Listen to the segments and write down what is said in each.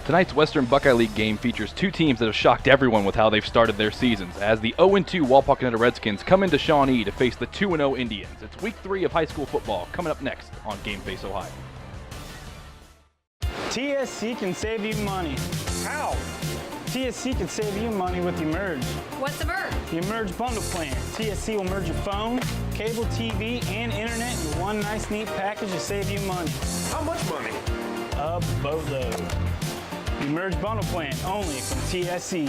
Tonight's Western Buckeye League game features two teams that have shocked everyone with how they've started their seasons, as the 0-2 Wapakoneta Redskins come into Shawnee to face the 2-0 Indians. It's week 3 of high school football, coming up next on Game Face Ohio. TSC can save you money. How? TSC can save you money with Emerge. What's Emerge? The Emerge bundle plan. TSC will merge your phone, cable TV, and internet into one nice, neat package to save you money. How much money? A boatload. The Emerge bundle plan, only from TSC.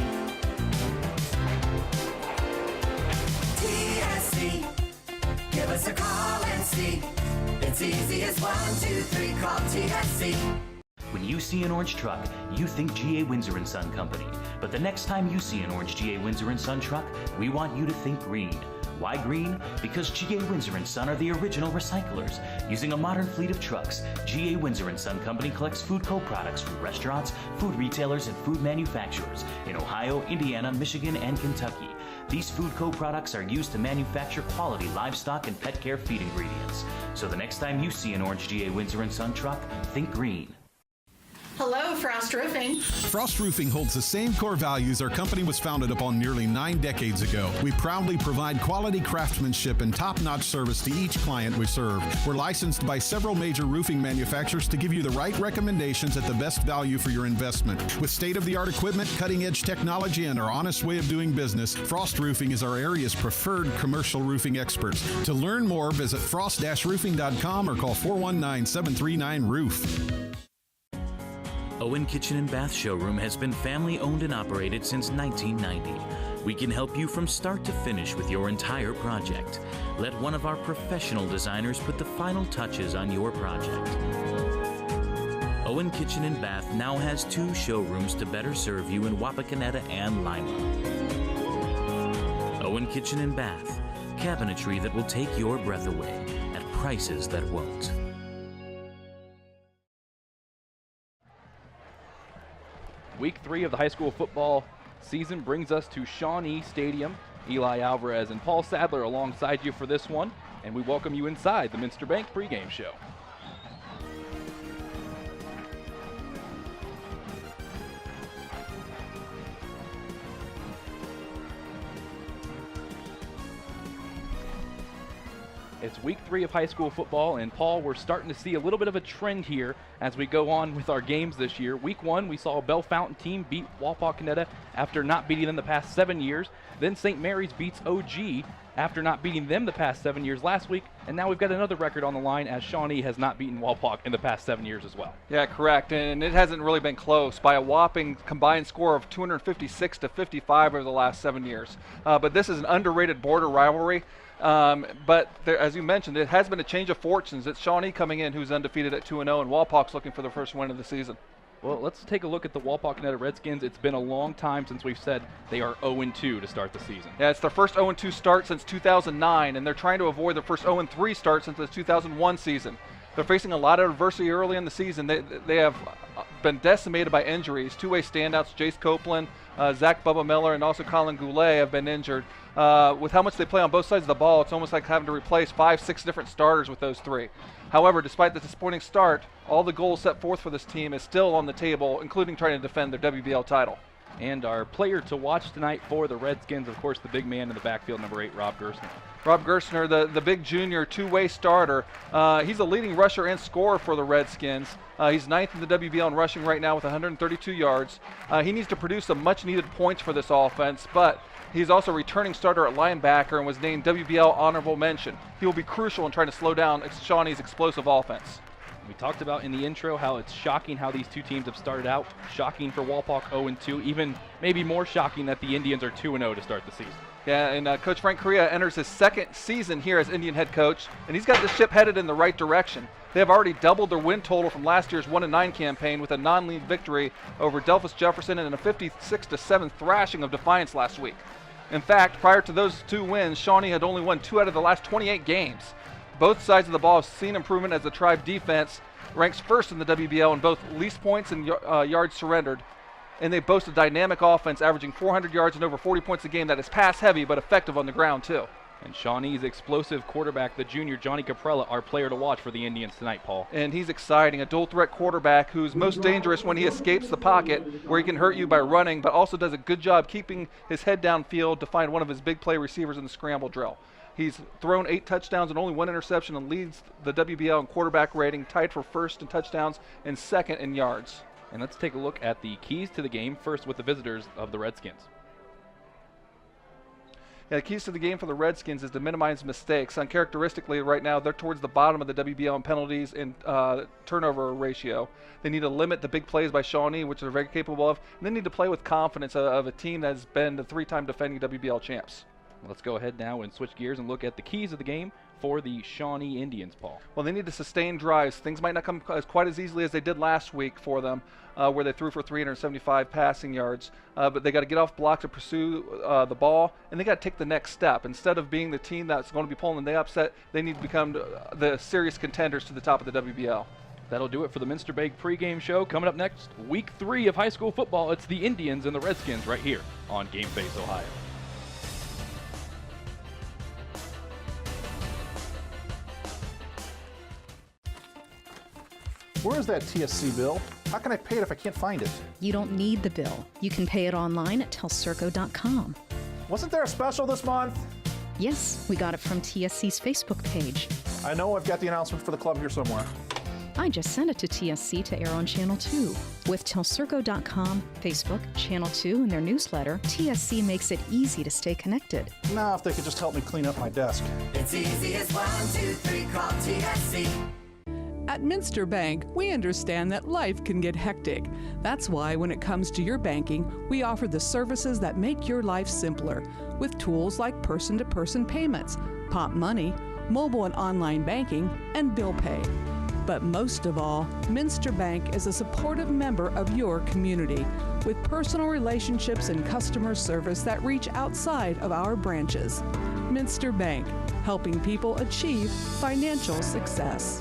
TSC, give us a call and see. It's easy as 1, 2, 3, call TSC. When you see an orange truck, you think G.A. Windsor & Son Company. But the next time you see an orange G.A. Windsor & Son truck, we want you to think green. Why green? Because G.A. Windsor & Son are the original recyclers. Using a modern fleet of trucks, G.A. Windsor & Son Company collects food co-products from restaurants, food retailers, and food manufacturers in Ohio, Indiana, Michigan, and Kentucky. These food co-products are used to manufacture quality livestock and pet care feed ingredients. So the next time you see an orange G.A. Windsor & Son truck, think green. Hello, Frost Roofing. Frost Roofing holds the same core values our company was founded upon nearly 9 decades ago. We proudly provide quality craftsmanship and top-notch service to each client we serve. We're licensed by several major roofing manufacturers to give you the right recommendations at the best value for your investment. With state-of-the-art equipment, cutting-edge technology, and our honest way of doing business, Frost Roofing is our area's preferred commercial roofing experts. To learn more, visit frost-roofing.com or call 419-739-ROOF. Owen Kitchen & Bath Showroom has been family owned and operated since 1990. We can help you from start to finish with your entire project. Let one of our professional designers put the final touches on your project. Owen Kitchen & Bath now has 2 showrooms to better serve you in Wapakoneta and Lima. Owen Kitchen & Bath, cabinetry that will take your breath away at prices that won't. Week 3 of the high school football season brings us to Shawnee Stadium. Eli Alvarez and Paul Sadler alongside you for this one, and we welcome you inside the Minster Bank pregame show. It's week 3 of high school football, and Paul, we're starting to see a little bit of a trend here as we go on with our games this year. Week 1, we saw a Bell Fountain team beat Wapakoneta after not beating them the past 7 years. Then St. Mary's beats OG after not beating them the past 7 years last week. And now we've got another record on the line as Shawnee has not beaten Wapak in the past 7 years as well. Yeah, correct. And it hasn't really been close by a whopping combined score of 256-55 over the last 7 years. But this is an underrated border rivalry. But there, as you mentioned, it has been a change of fortunes. It's Shawnee coming in, who's undefeated at 2-0, and Wapak's looking for the first win of the season. Well, let's take a look at the Wapakoneta Redskins. It's been a long time since we've said they are 0-2 to start the season. Yeah, it's their first 0-2 start since 2009, and they're trying to avoid their first 0-3 start since the 2001 season. They're facing a lot of adversity early in the season. They have been decimated by injuries. Two-way standouts, Jace Copeland, Zach Bubba Miller, and also Colin Goulet have been injured. With how much they play on both sides of the ball, it's almost like having to replace 5-6 different starters with those 3. However, despite the disappointing start, all the goals set forth for this team is still on the table, including trying to defend their WBL title. And our player to watch tonight for the Redskins, of course, the big man in the backfield, number 8, Rob Gerstner. Rob Gerstner, the big junior two-way starter. He's a leading rusher and scorer for the Redskins. He's 9th in the WBL in rushing right now with 132 yards. He needs to produce some much-needed points for this offense, but he's also a returning starter at linebacker and was named WBL honorable mention. He will be crucial in trying to slow down Shawnee's explosive offense. We talked about in the intro how it's shocking how these two teams have started out. Shocking for Wapak 0-2, even maybe more shocking that the Indians are 2-0 to start the season. Yeah, and Coach Frank Correa enters his 2nd season here as Indian head coach, and he's got the ship headed in the right direction. They have already doubled their win total from last year's 1-9 campaign with a non-league victory over Delphus Jefferson and a 56-7 thrashing of Defiance last week. In fact, prior to those 2 wins, Shawnee had only won 2 out of the last 28 games. Both sides of the ball have seen improvement as the Tribe defense ranks first in the WBL in both least points and yards surrendered. And they boast a dynamic offense averaging 400 yards and over 40 points a game that is pass heavy but effective on the ground too. And Shawnee's explosive quarterback, the junior Johnny Caprella, our player to watch for the Indians tonight, Paul. And he's exciting, a dual-threat quarterback who's most dangerous when he escapes the pocket, where he can hurt you by running, but also does a good job keeping his head downfield to find one of his big play receivers in the scramble drill. He's thrown 8 touchdowns and only 1 interception and leads the WBL in quarterback rating, tied for first in touchdowns and second in yards. And let's take a look at the keys to the game, first with the visitors of the Redskins. Yeah, the keys to the game for the Redskins is to minimize mistakes. Uncharacteristically, right now, they're towards the bottom of the WBL in penalties and turnover ratio. They need to limit the big plays by Shawnee, which they're very capable of, and they need to play with confidence of a team that's been the 3-time defending WBL champs. Let's go ahead now and switch gears and look at the keys of the game for the Shawnee Indians, Paul. Well, they need to sustain drives. Things might not come quite as easily as they did last week for them, where they threw for 375 passing yards. But they got to get off block to pursue the ball, and they got to take the next step. Instead of being the team that's going to be pulling the upset, they need to become the serious contenders to the top of the WBL. That'll do it for the Minster Bank pregame show. Coming up next, week 3 of high school football. It's the Indians and the Redskins right here on Game Face Ohio. Where is that TSC bill? How can I pay it if I can't find it? You don't need the bill. You can pay it online at telcirco.com. Wasn't there a special this month? Yes, we got it from TSC's Facebook page. I know I've got the announcement for the club here somewhere. I just sent it to TSC to air on Channel 2. With telcirco.com, Facebook, Channel 2, and their newsletter, TSC makes it easy to stay connected. Now, if they could just help me clean up my desk. It's easy as 1, 2, 3, call TSC. At Minster Bank, we understand that life can get hectic. That's why when it comes to your banking, we offer the services that make your life simpler, with tools like person-to-person payments, Pop Money, mobile and online banking, and bill pay. But most of all, Minster Bank is a supportive member of your community, with personal relationships and customer service that reach outside of our branches. Minster Bank, helping people achieve financial success.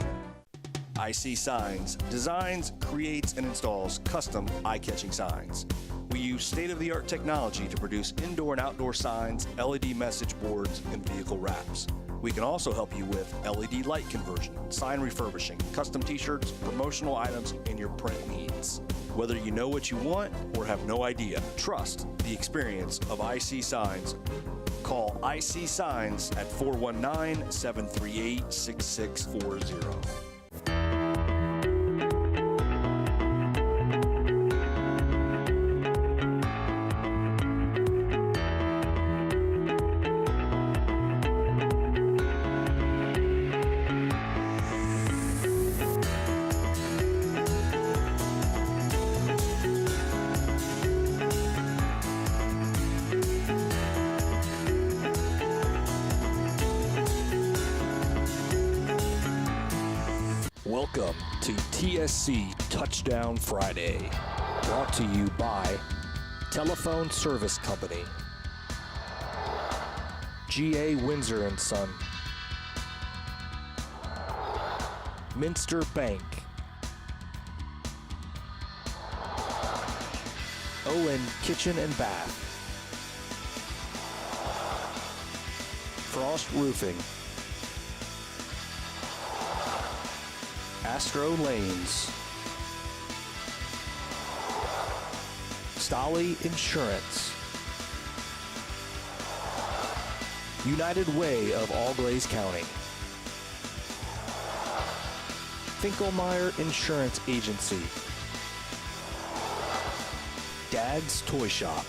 IC Signs designs, creates, and installs custom eye-catching signs. We use state-of-the-art technology to produce indoor and outdoor signs, LED message boards, and vehicle wraps. We can also help you with LED light conversion, sign refurbishing, custom t-shirts, promotional items, and your print needs. Whether you know what you want or have no idea, trust the experience of IC Signs. Call IC Signs at 419-738-6640. Welcome to TSC Touchdown Friday, brought to you by Telephone Service Company, G.A. Windsor & Son, Minster Bank, Owen Kitchen and Bath, Frost Roofing, Astro Lanes, Stolly Insurance, United Way of Allglaze County, Finkelmeyer Insurance Agency, Dad's Toy Shop,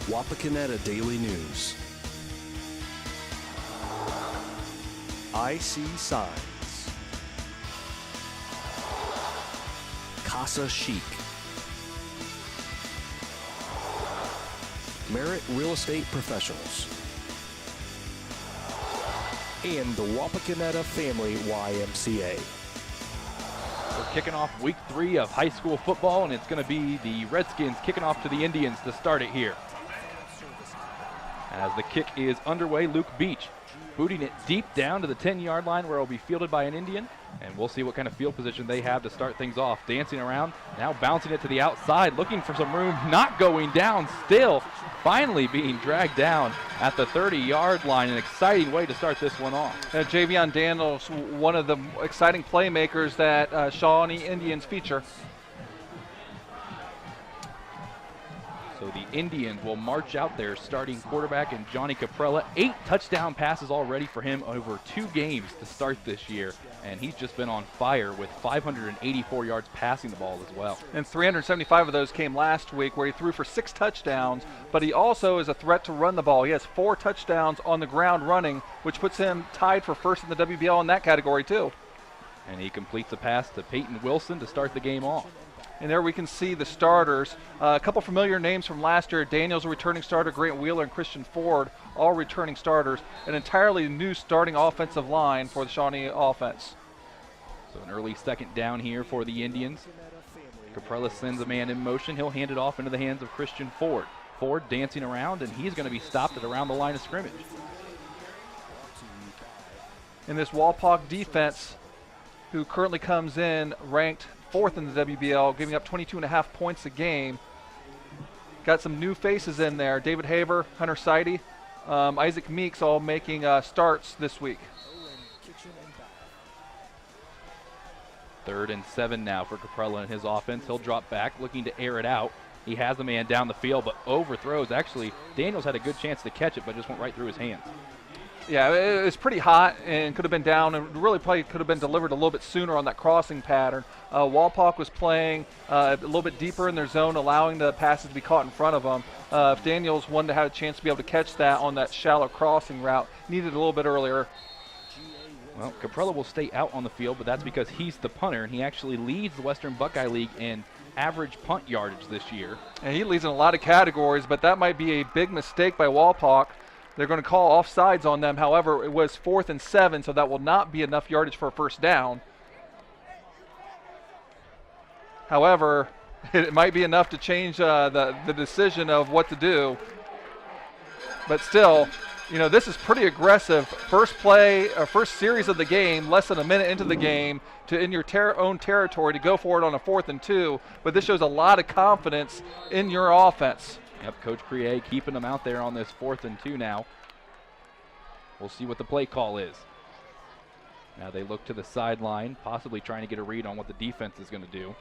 Wapakoneta Daily News, IC Signs, Casa Chic, Merit Real Estate Professionals, and the Wapakoneta Family YMCA. We're kicking off week 3 of high school football, and it's going to be the Redskins kicking off to the Indians to start it here. As the kick is underway, Luke Beach booting it deep down to the 10-yard line where it will be fielded by an Indian. And we'll see what kind of field position they have to start things off. Dancing around, now bouncing it to the outside, looking for some room, not going down still. Finally being dragged down at the 30-yard line. An exciting way to start this one off. Javion Daniels, one of the exciting playmakers that Shawnee Indians feature. So the Indians will march out their starting quarterback in Johnny Caprella. 8 touchdown passes already for him over 2 games to start this year. And he's just been on fire with 584 yards passing the ball as well. And 375 of those came last week, where he threw for 6 touchdowns, but he also is a threat to run the ball. He has 4 touchdowns on the ground running, which puts him tied for first in the WBL in that category too. And he completes a pass to Peyton Wilson to start the game off. And there we can see the starters. A couple familiar names from last year. Daniels, a returning starter, Grant Wheeler and Christian Ford, all returning starters. An entirely new starting offensive line for the Shawnee offense. So an early second down here for the Indians. Caprella sends a man in motion. He'll hand it off into the hands of Christian Ford. Ford dancing around, and he's going to be stopped at around the line of scrimmage. In this Wapak defense, who currently comes in ranked 4th in the WBL, giving up 22.5 points a game. Got some new faces in there. David Haber, Hunter Seide, Isaac Meeks all making starts this week. 3rd and 7 now for Caprella and his offense. He'll drop back, looking to air it out. He has a man down the field, but overthrows. Actually, Daniels had a good chance to catch it, but just went right through his hands. Yeah, it was pretty hot and could have been down, and really probably could have been delivered a little bit sooner on that crossing pattern. Wapak was playing a little bit deeper in their zone, allowing the passes to be caught in front of them. If Daniels wanted to have a chance to be able to catch that on that shallow crossing route, needed a little bit earlier. Well, Caprella will stay out on the field, but that's because he's the punter, and he actually leads the Western Buckeye League in average punt yardage this year. And he leads in a lot of categories, but that might be a big mistake by Wapak. They're going to call offsides on them. However, it was 4th and 7, so that will not be enough yardage for a first down. However, it might be enough to change the decision of what to do. But still, you know, this is pretty aggressive. First play, first series of the game, less than a minute into the game, to in your own territory to go for it on a 4th and 2. But this shows a lot of confidence in your offense. Yep, Coach Crier keeping them out there on this 4th and 2 now. We'll see what the play call is. Now they look to the sideline, possibly trying to get a read on what the defense is going to do.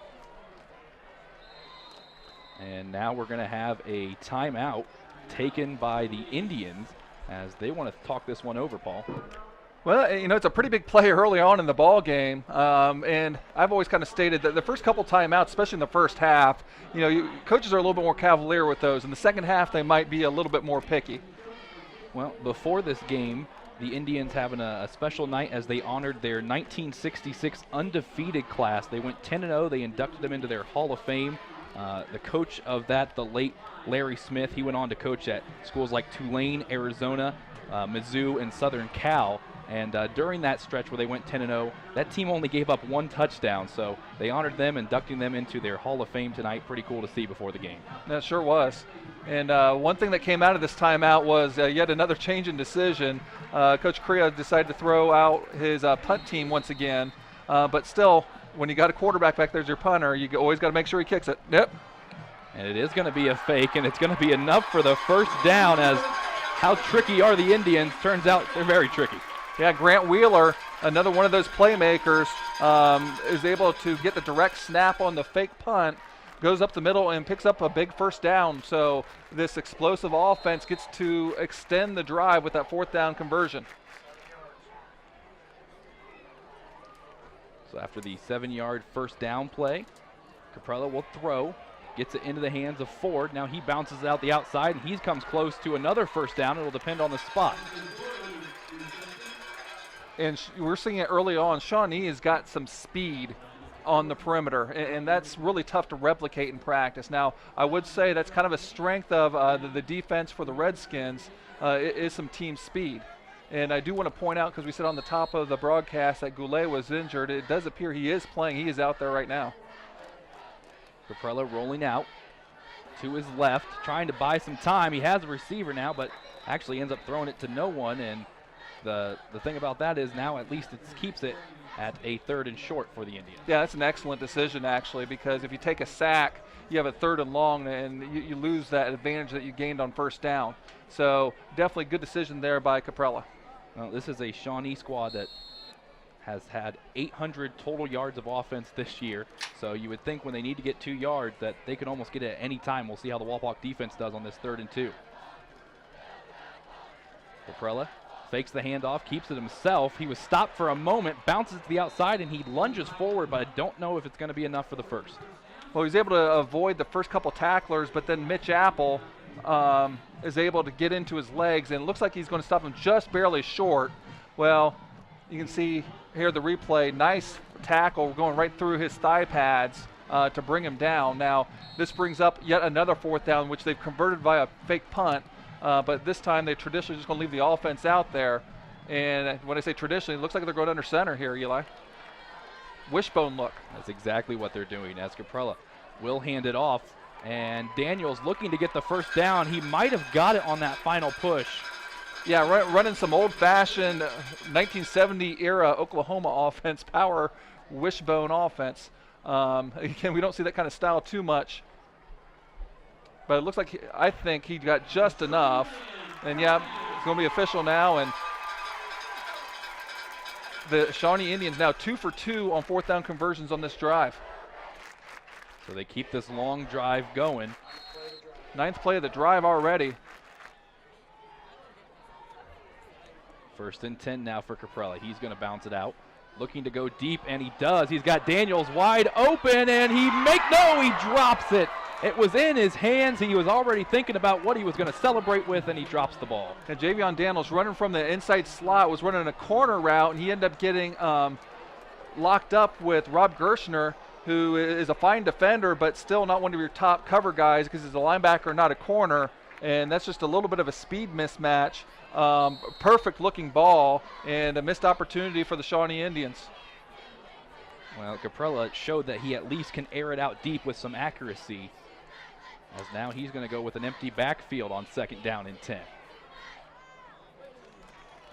And now we're going to have a timeout taken by the Indians as they want to talk this one over, Paul. Well, you know, it's a pretty big play early on in the ball game, and I've always kind of stated that the first couple timeouts, especially in the first half, you know, coaches are a little bit more cavalier with those. In the second half, they might be a little bit more picky. Well, before this game, the Indians having a special night as they honored their 1966 undefeated class. They went 10-0. They inducted them into their Hall of Fame. The coach of that, the late Larry Smith, he went on to coach at schools like Tulane, Arizona, Mizzou, and Southern Cal. And during that stretch where they went 10-0, that team only gave up 1 touchdown. So they honored them, inducting them into their Hall of Fame tonight. Pretty cool to see before the game. That sure was. And one thing that came out of this timeout was yet another change in decision. Coach Crier decided to throw out his punt team once again. But still, when you got a quarterback back there as your punter, you always got to make sure he kicks it. Yep. And it is going to be a fake, and it's going to be enough for the first down. As how tricky are the Indians? Turns out they're very tricky. Yeah, Grant Wheeler, another one of those playmakers, is able to get the direct snap on the fake punt, goes up the middle and picks up a big first down. So this explosive offense gets to extend the drive with that 4th down conversion. So after the 7-yard first down play, Caprella will throw, gets it into the hands of Ford. Now he bounces out the outside, and he comes close to another first down. It will depend on the spot. And we're seeing it early on. Shawnee has got some speed on the perimeter, and that's really tough to replicate in practice. Now, I would say that's kind of a strength of the defense for the Redskins, is some team speed. And I do want to point out, because we said on the top of the broadcast that Goulet was injured, it does appear he is playing. He is out there right now. Caprella rolling out to his left, trying to buy some time. He has a receiver now, but actually ends up throwing it to no one, and the thing about that is now at least it keeps it at a 3rd and short for the Indians. Yeah, that's an excellent decision, actually, because if you take a sack, you have a 3rd and long, and you lose that advantage that you gained on first down. So definitely good decision there by Caprella. Well, this is a Shawnee squad that has had 800 total yards of offense this year. So you would think when they need to get 2 yards that they could almost get it at any time. We'll see how the Wapak defense does on this 3rd and 2. Caprella fakes the handoff, keeps it himself. He was stopped for a moment, bounces to the outside, and he lunges forward, but I don't know if it's going to be enough for the first. Well, he's able to avoid the first couple tacklers, but then Mitch Apple is able to get into his legs, and it looks like he's going to stop him just barely short. Well, you can see here the replay, nice tackle going right through his thigh pads to bring him down. Now, this brings up yet another 4th down, which they've converted via fake punt. But this time they traditionally just going to leave the offense out there. And when I say traditionally, it looks like they're going under center here, Eli. Wishbone look. That's exactly what they're doing as Caprella will hand it off. And Daniels looking to get the first down. He might have got it on that final push. Yeah, running some old-fashioned 1970 era Oklahoma offense, power wishbone offense. Again, we don't see that kind of style too much. But it looks like I think he got just enough. And yeah, it's going to be official now. And the Shawnee Indians now 2 for 2 on 4th down conversions on this drive. So they keep this long drive going. 9th play of the drive already. 1st and 10 now for Caprella. He's going to bounce it out. Looking to go deep, and he does. He's got Daniels wide open, and he drops it. It was in his hands. He was already thinking about what he was going to celebrate with, and he drops the ball. And Javion Daniels running from the inside slot, was running a corner route, and he ended up getting locked up with Rob Gershner, who is a fine defender, but still not one of your top cover guys because he's a linebacker, not a corner. And that's just a little bit of a speed mismatch. Perfect looking ball, and a missed opportunity for the Shawnee Indians. Well, Caprella showed that he at least can air it out deep with some accuracy, as now he's going to go with an empty backfield on 2nd down and 10.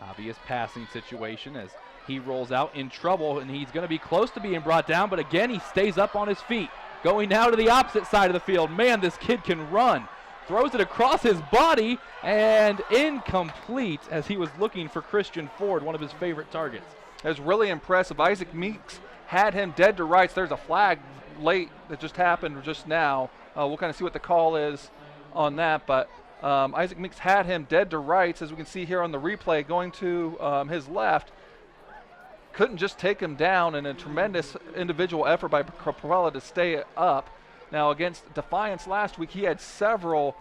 Obvious passing situation as he rolls out in trouble, and he's going to be close to being brought down, but again he stays up on his feet. Going now to the opposite side of the field. Man, this kid can run. Throws it across his body, and incomplete as he was looking for Christian Ford, one of his favorite targets. It was really impressive. Isaac Meeks had him dead to rights. There's a flag late that just happened just now. We'll kind of see what the call is on that, but Isaac Meeks had him dead to rights, as we can see here on the replay, going to his left. Couldn't just take him down, and a tremendous individual effort by Caprella to stay up. Now, against Defiance last week, he had several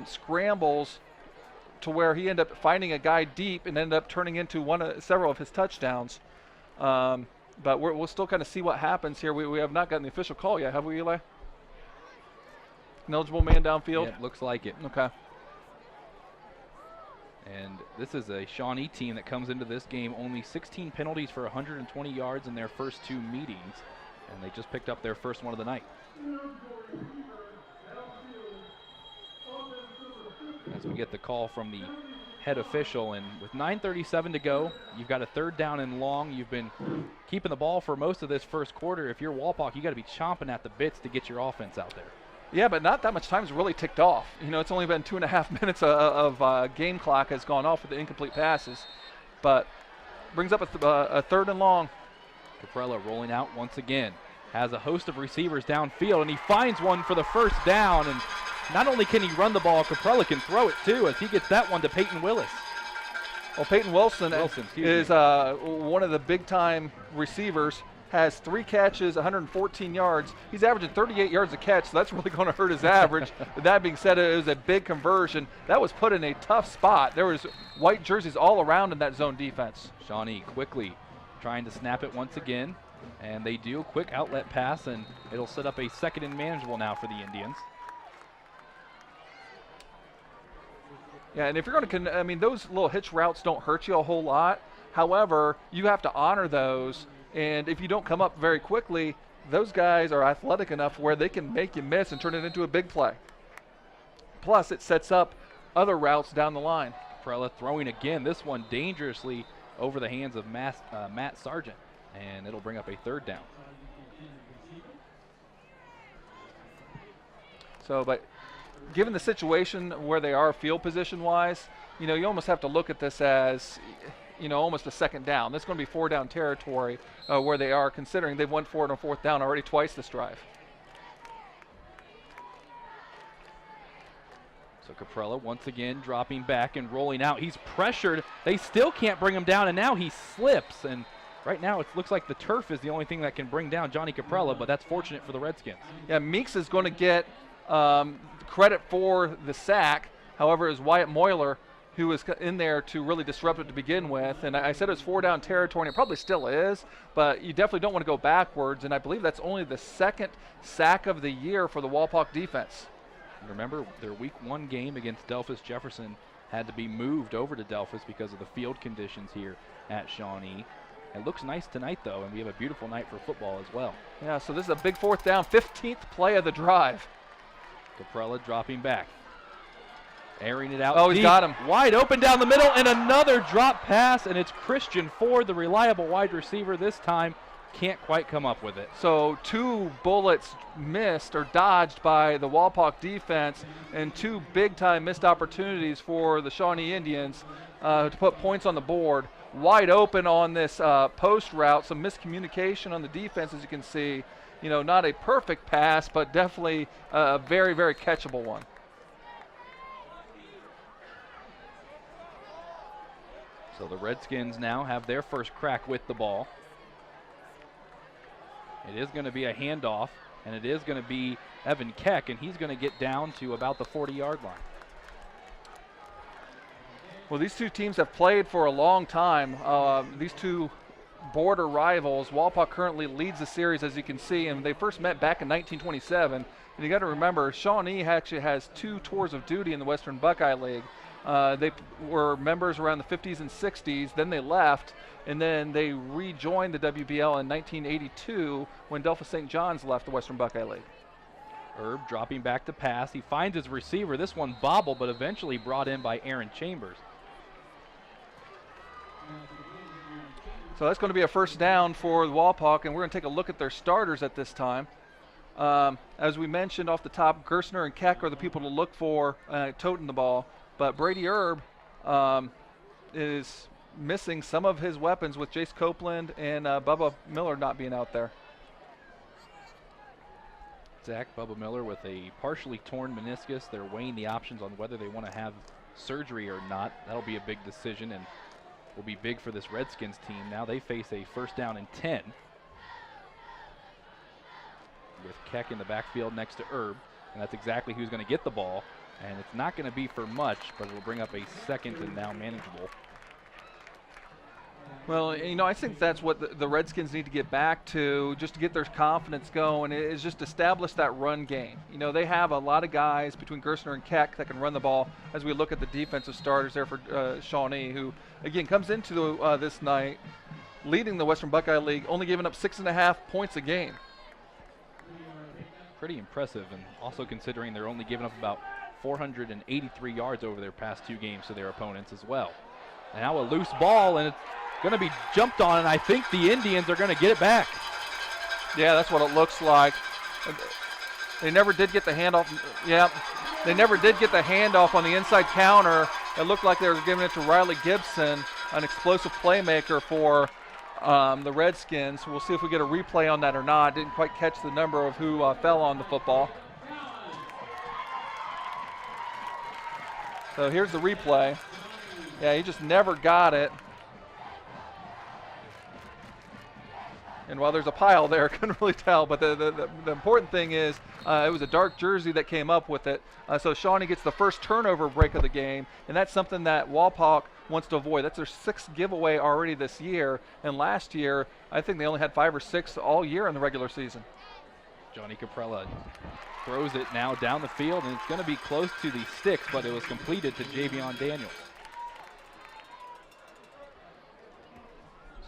scrambles to where he ended up finding a guy deep and ended up turning into several of his touchdowns. But we'll still kind of see what happens here. We have not gotten the official call yet, have we, Eli? An eligible man downfield? Yeah, looks like it. Okay. And this is a Shawnee team that comes into this game only 16 penalties for 120 yards in their first 2 meetings, and they just picked up their first one of the night. As we get the call from the head official, and with 9:37 to go, you've got a 3rd down and long. You've been keeping the ball for most of this first quarter. If you're Wapak, you got to be chomping at the bits to get your offense out there. Yeah, but not that much time's really ticked off. You know, it's only been 2.5 minutes of game clock has gone off with the incomplete passes. But brings up a 3rd and long. Caprella rolling out once again. Has a host of receivers downfield, and he finds one for the first down. And not only can he run the ball, Caprella can throw it too, as he gets that one to Peyton Willis. Well, Peyton Wilson is one of the big-time receivers. Has 3 catches, 114 yards. He's averaging 38 yards a catch, so that's really going to hurt his average. But that being said, it was a big conversion. That was put in a tough spot. There was white jerseys all around in that zone defense. Shawnee quickly trying to snap it once again, and they do. Quick outlet pass, and it'll set up a 2nd and manageable now for the Indians. Yeah, and if you're going to, I mean, those little hitch routes don't hurt you a whole lot. However, you have to honor those. And if you don't come up very quickly, those guys are athletic enough where they can make you miss and turn it into a big play. Plus, it sets up other routes down the line. Caprella throwing again, this one dangerously over the hands of Matt Sargent, and it'll bring up a 3rd down. So, but given the situation where they are field position-wise, you know, you almost have to look at this as, you know, almost a 2nd down. This is going to be 4-down territory where they are, considering they've won 4 on 4th down already twice this drive. So Caprella once again dropping back and rolling out. He's pressured. They still can't bring him down, and now he slips. And right now it looks like the turf is the only thing that can bring down Johnny Caprella, but that's fortunate for the Redskins. Yeah, Meeks is going to get credit for the sack. However, it was Wyatt Moyler who was in there to really disrupt it to begin with. And I said it was 4-down territory, and it probably still is, but you definitely don't want to go backwards. And I believe that's only the 2nd sack of the year for the Walpock defense. Remember, their week 1 game against Delphus Jefferson had to be moved over to Delphus because of the field conditions here at Shawnee. It looks nice tonight, though, and we have a beautiful night for football as well. Yeah, so this is a big 4th down, 15th play of the drive. Caprella dropping back. Airing it out. Oh, he's deep, got him. Wide open down the middle, and another drop pass, and it's Christian Ford, the reliable wide receiver this time. Can't quite come up with it. So 2 bullets missed or dodged by the Walpock defense, and 2 big-time missed opportunities for the Shawnee Indians to put points on the board. Wide open on this post route, some miscommunication on the defense, as you can see. You know, not a perfect pass, but definitely a very, very catchable one. So the Redskins now have their first crack with the ball. It is going to be a handoff, and it is going to be Evan Keck, and he's going to get down to about the 40-yard line. Well, these 2 teams have played for a long time. These 2 border rivals. Walpock currently leads the series, as you can see, and they first met back in 1927. And you got to remember, Shawnee actually has 2 tours of duty in the Western Buckeye League. They were members around the 50s and 60s, then they left, and then they rejoined the WBL in 1982 when Delphus St. John's left the Western Buckeye League. Herb dropping back to pass. He finds his receiver. This one bobbled, but eventually brought in by Aaron Chambers. So that's going to be a 1st down for the Walpock, and we're going to take a look at their starters at this time. As we mentioned off the top, Gerstner and Keck are the people to look for toting the ball, but Brady Herb is missing some of his weapons with Jace Copeland and Bubba Miller not being out there. Zach, Bubba Miller with a partially torn meniscus. They're weighing the options on whether they want to have surgery or not. That'll be a big decision and will be big for this Redskins team. Now they face a 1st down and 10 with Keck in the backfield next to Herb, and that's exactly who's going to get the ball, and it's not going to be for much, but it'll bring up a 2nd and now manageable. Well, you know, I think that's what the Redskins need to get back to, just to get their confidence going, is just establish that run game. You know, they have a lot of guys between Gerstner and Keck that can run the ball, as we look at the defensive starters there for Shawnee, who, again, comes into this night leading the Western Buckeye League, only giving up 6.5 points a game. Pretty impressive, and also considering they're only giving up about 483 yards over their past 2 games to their opponents as well. And now a loose ball, and it's going to be jumped on, and I think the Indians are going to get it back. Yeah, that's what it looks like. They never did get the handoff. Yeah, they never did get the handoff on the inside counter. It looked like they were giving it to Riley Gibson, an explosive playmaker for the Redskins. We'll see if we get a replay on that or not. Didn't quite catch the number of who fell on the football. So here's the replay. Yeah, he just never got it. And while there's a pile there, I couldn't really tell. But the important thing is it was a dark jersey that came up with it. So Shawnee gets the first turnover break of the game, and that's something that Walpock wants to avoid. That's their 6th giveaway already this year. And last year, I think they only had 5 or 6 all year in the regular season. Johnny Caprella throws it now down the field, and it's going to be close to the sticks, but it was completed to Javion Daniels.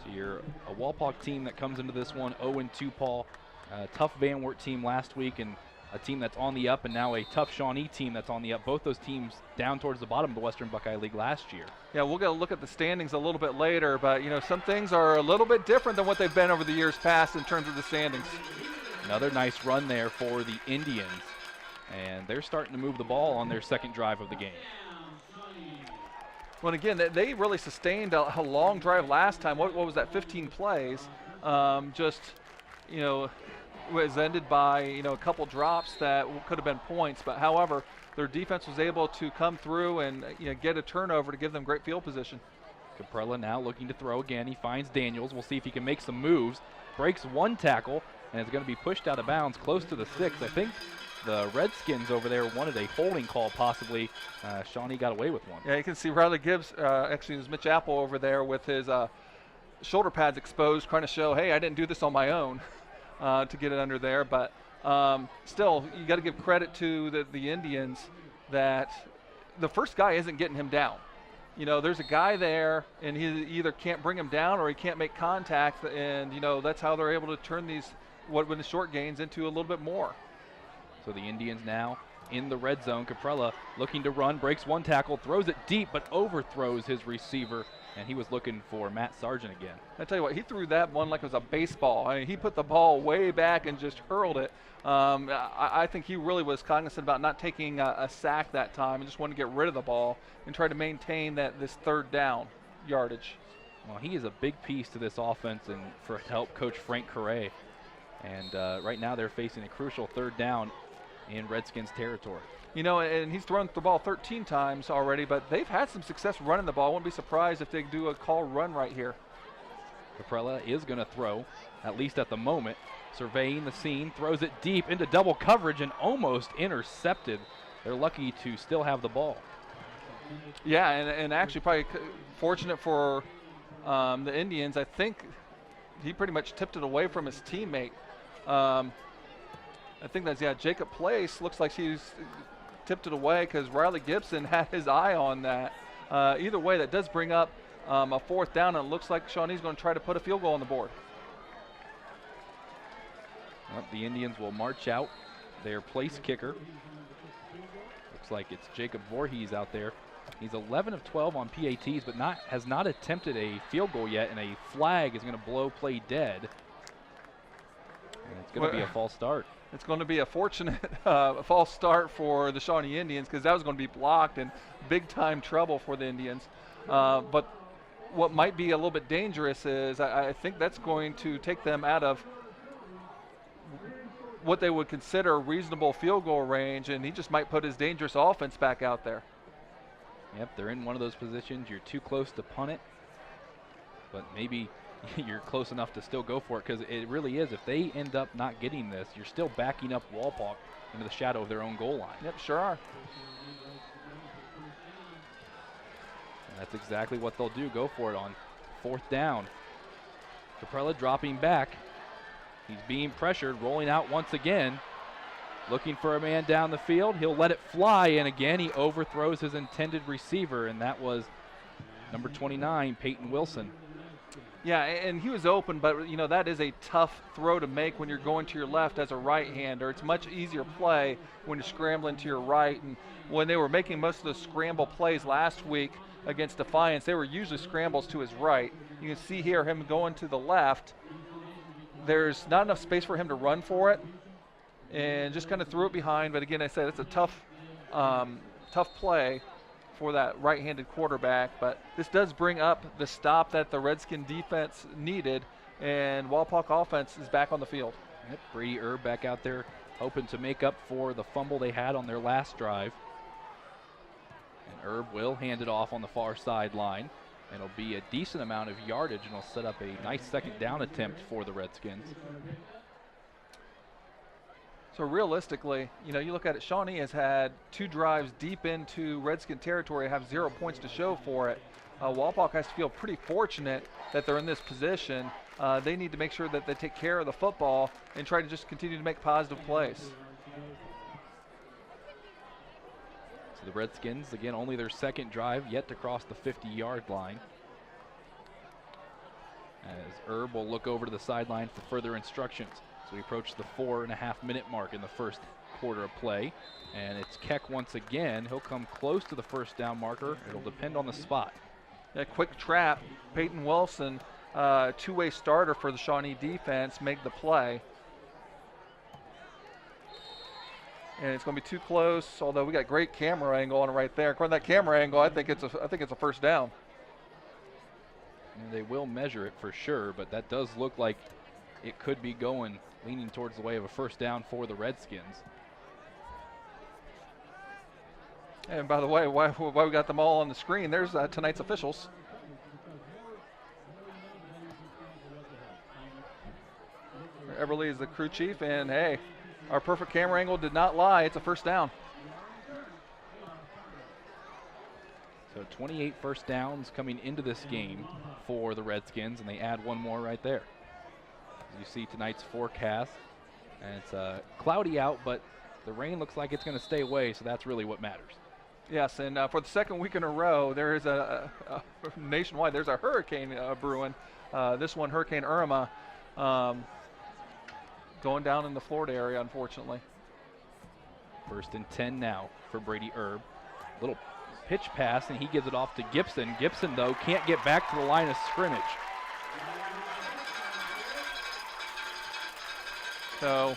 So you're a Walpock team that comes into this one 0-2, Paul. Tough Van Wert team last week, and a team that's on the up and now a tough Shawnee team that's on the up. Both those teams down towards the bottom of the Western Buckeye League last year. Yeah, we'll get a look at the standings a little bit later, but some things are a little bit different than what they've been over the years past in terms of the standings. Another nice run there for the Indians, and they're starting to move the ball on their second drive of the game. Well, again, they really sustained a long drive last time. What was that, 15 plays? Was ended by a couple drops that could have been points, but however, their defense was able to come through and get a turnover to give them great field position. Caprella now looking to throw again. He finds Daniels. We'll see if he can make some moves. Breaks one tackle and is going to be pushed out of bounds close to the 6. I think the Redskins over there wanted a holding call possibly. Shawnee got away with one. Yeah, you can see Riley Gibbs, actually there's Mitch Apple over there with his shoulder pads exposed, trying to show, hey, I didn't do this on my own. To get it under there, but still, you got to give credit to the Indians that the first guy isn't getting him down. There's a guy there, and he either can't bring him down or he can't make contact, and that's how they're able to turn these when the short gains into a little bit more. So the Indians now in the red zone. Caprella looking to run, breaks one tackle, throws it deep, but overthrows his receiver. And he was looking for Matt Sargent again. I tell you what, he threw that one like it was a baseball. I mean, he put the ball way back and just hurled it. I think he really was cognizant about not taking a sack that time and just wanted to get rid of the ball and try to maintain this third down yardage. Well, he is a big piece to this offense and to help coach Frank Correa. And right now they're facing a crucial third down in Redskins territory. And he's thrown the ball 13 times already, but they've had some success running the ball. I wouldn't be surprised if they do a call run right here. Caprella is going to throw, at least at the moment. Surveying the scene, throws it deep into double coverage and almost intercepted. They're lucky to still have the ball. Yeah, and actually probably fortunate for the Indians. I think he pretty much tipped it away from his teammate. I think that's, Jacob Place looks like he's tipped it away because Riley Gibson had his eye on that. Either way, that does bring up a fourth down, and it looks like Shawnee's going to try to put a field goal on the board. Well, the Indians will march out their place kicker. Looks like it's Jacob Voorhees out there. He's 11 of 12 on PATs, but has not attempted a field goal yet, and a flag is going to blow play dead. And it's going to be a false start. It's going to be a fortunate false start for the Shawnee Indians because that was going to be blocked and big-time trouble for the Indians. But what might be a little bit dangerous is I think that's going to take them out of what they would consider reasonable field goal range, and he just might put his dangerous offense back out there. Yep, they're in one of those positions. You're too close to punt it, but maybe you're close enough to still go for it because it really is. If they end up not getting this, you're still backing up Walpaw into the shadow of their own goal line. Yep, sure are. And that's exactly what they'll do. Go for it on fourth down. Caprella dropping back. He's being pressured, rolling out once again. Looking for a man down the field. He'll let it fly, and again he overthrows his intended receiver, and that was number 29, Peyton Wilson. Yeah, and he was open, but that is a tough throw to make when you're going to your left as a right-hander. It's much easier play when you're scrambling to your right. And when they were making most of the scramble plays last week against Defiance, they were usually scrambles to his right. You can see here him going to the left. There's not enough space for him to run for it, and just kind of threw it behind. But again, I said it's a tough play for that right-handed quarterback, but this does bring up the stop that the Redskin defense needed, and Walpaw offense is back on the field. Yep, Brady Erb back out there hoping to make up for the fumble they had on their last drive. And Erb will hand it off on the far sideline, and it'll be a decent amount of yardage, and it'll set up a nice second down attempt for the Redskins. So realistically, you look at it, Shawnee has had 2 drives deep into Redskin territory, have 0 points to show for it. Walpaw has to feel pretty fortunate that they're in this position. They need to make sure that they take care of the football and try to just continue to make positive plays. So the Redskins, again, only their second drive yet to cross the 50-yard line. As Erb will look over to the sideline for further instructions. So we approach the 4.5-minute mark in the first quarter of play. And it's Keck once again. He'll come close to the first down marker. It'll depend on the spot. A quick trap. Peyton Wilson, two-way starter for the Shawnee defense, make the play. And it's going to be too close, although we got great camera angle on it right there. According to that camera angle, I think it's a first down. And they will measure it for sure, but that does look like it could be going, leaning towards the way of a first down for the Redskins. And by the way, why we got them all on the screen, there's tonight's officials. Everly is the crew chief, and hey, our perfect camera angle did not lie. It's a first down. So 28 first downs coming into this game for the Redskins, and they add one more right there. As you see tonight's forecast, and it's cloudy out, but the rain looks like it's going to stay away, so that's really what matters. Yes, and for the second week in a row, there is a nationwide, there's a hurricane brewing. This one, Hurricane Irma, going down in the Florida area, unfortunately. 1st and 10 now for Brady Erb. Little pitch pass, and he gives it off to Gibson. Gibson, though, can't get back to the line of scrimmage. So,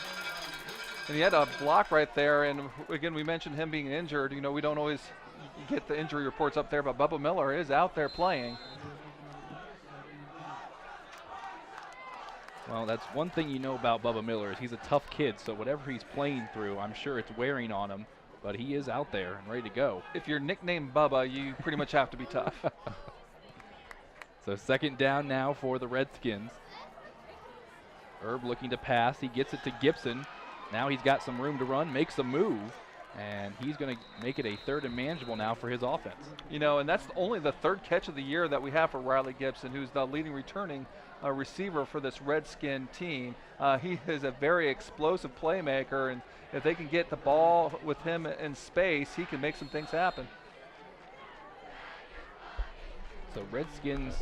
and he had a block right there, and again, we mentioned him being injured. You know, we don't always get the injury reports up there, but Bubba Miller is out there playing. Well, that's one thing you know about Bubba Miller is he's a tough kid, so whatever he's playing through, I'm sure it's wearing on him, but he is out there and ready to go. If you're nicknamed Bubba, you pretty much have to be tough. So 2nd down now for the Redskins. Erb looking to pass. He gets it to Gibson. Now he's got some room to run, makes a move, and he's going to make it a 3rd and manageable now for his offense. You know, and that's only the 3rd catch of the year that we have for Riley Gibson, who's the leading returning receiver for this Redskin team. He is a very explosive playmaker, and if they can get the ball with him in space, he can make some things happen. So Redskins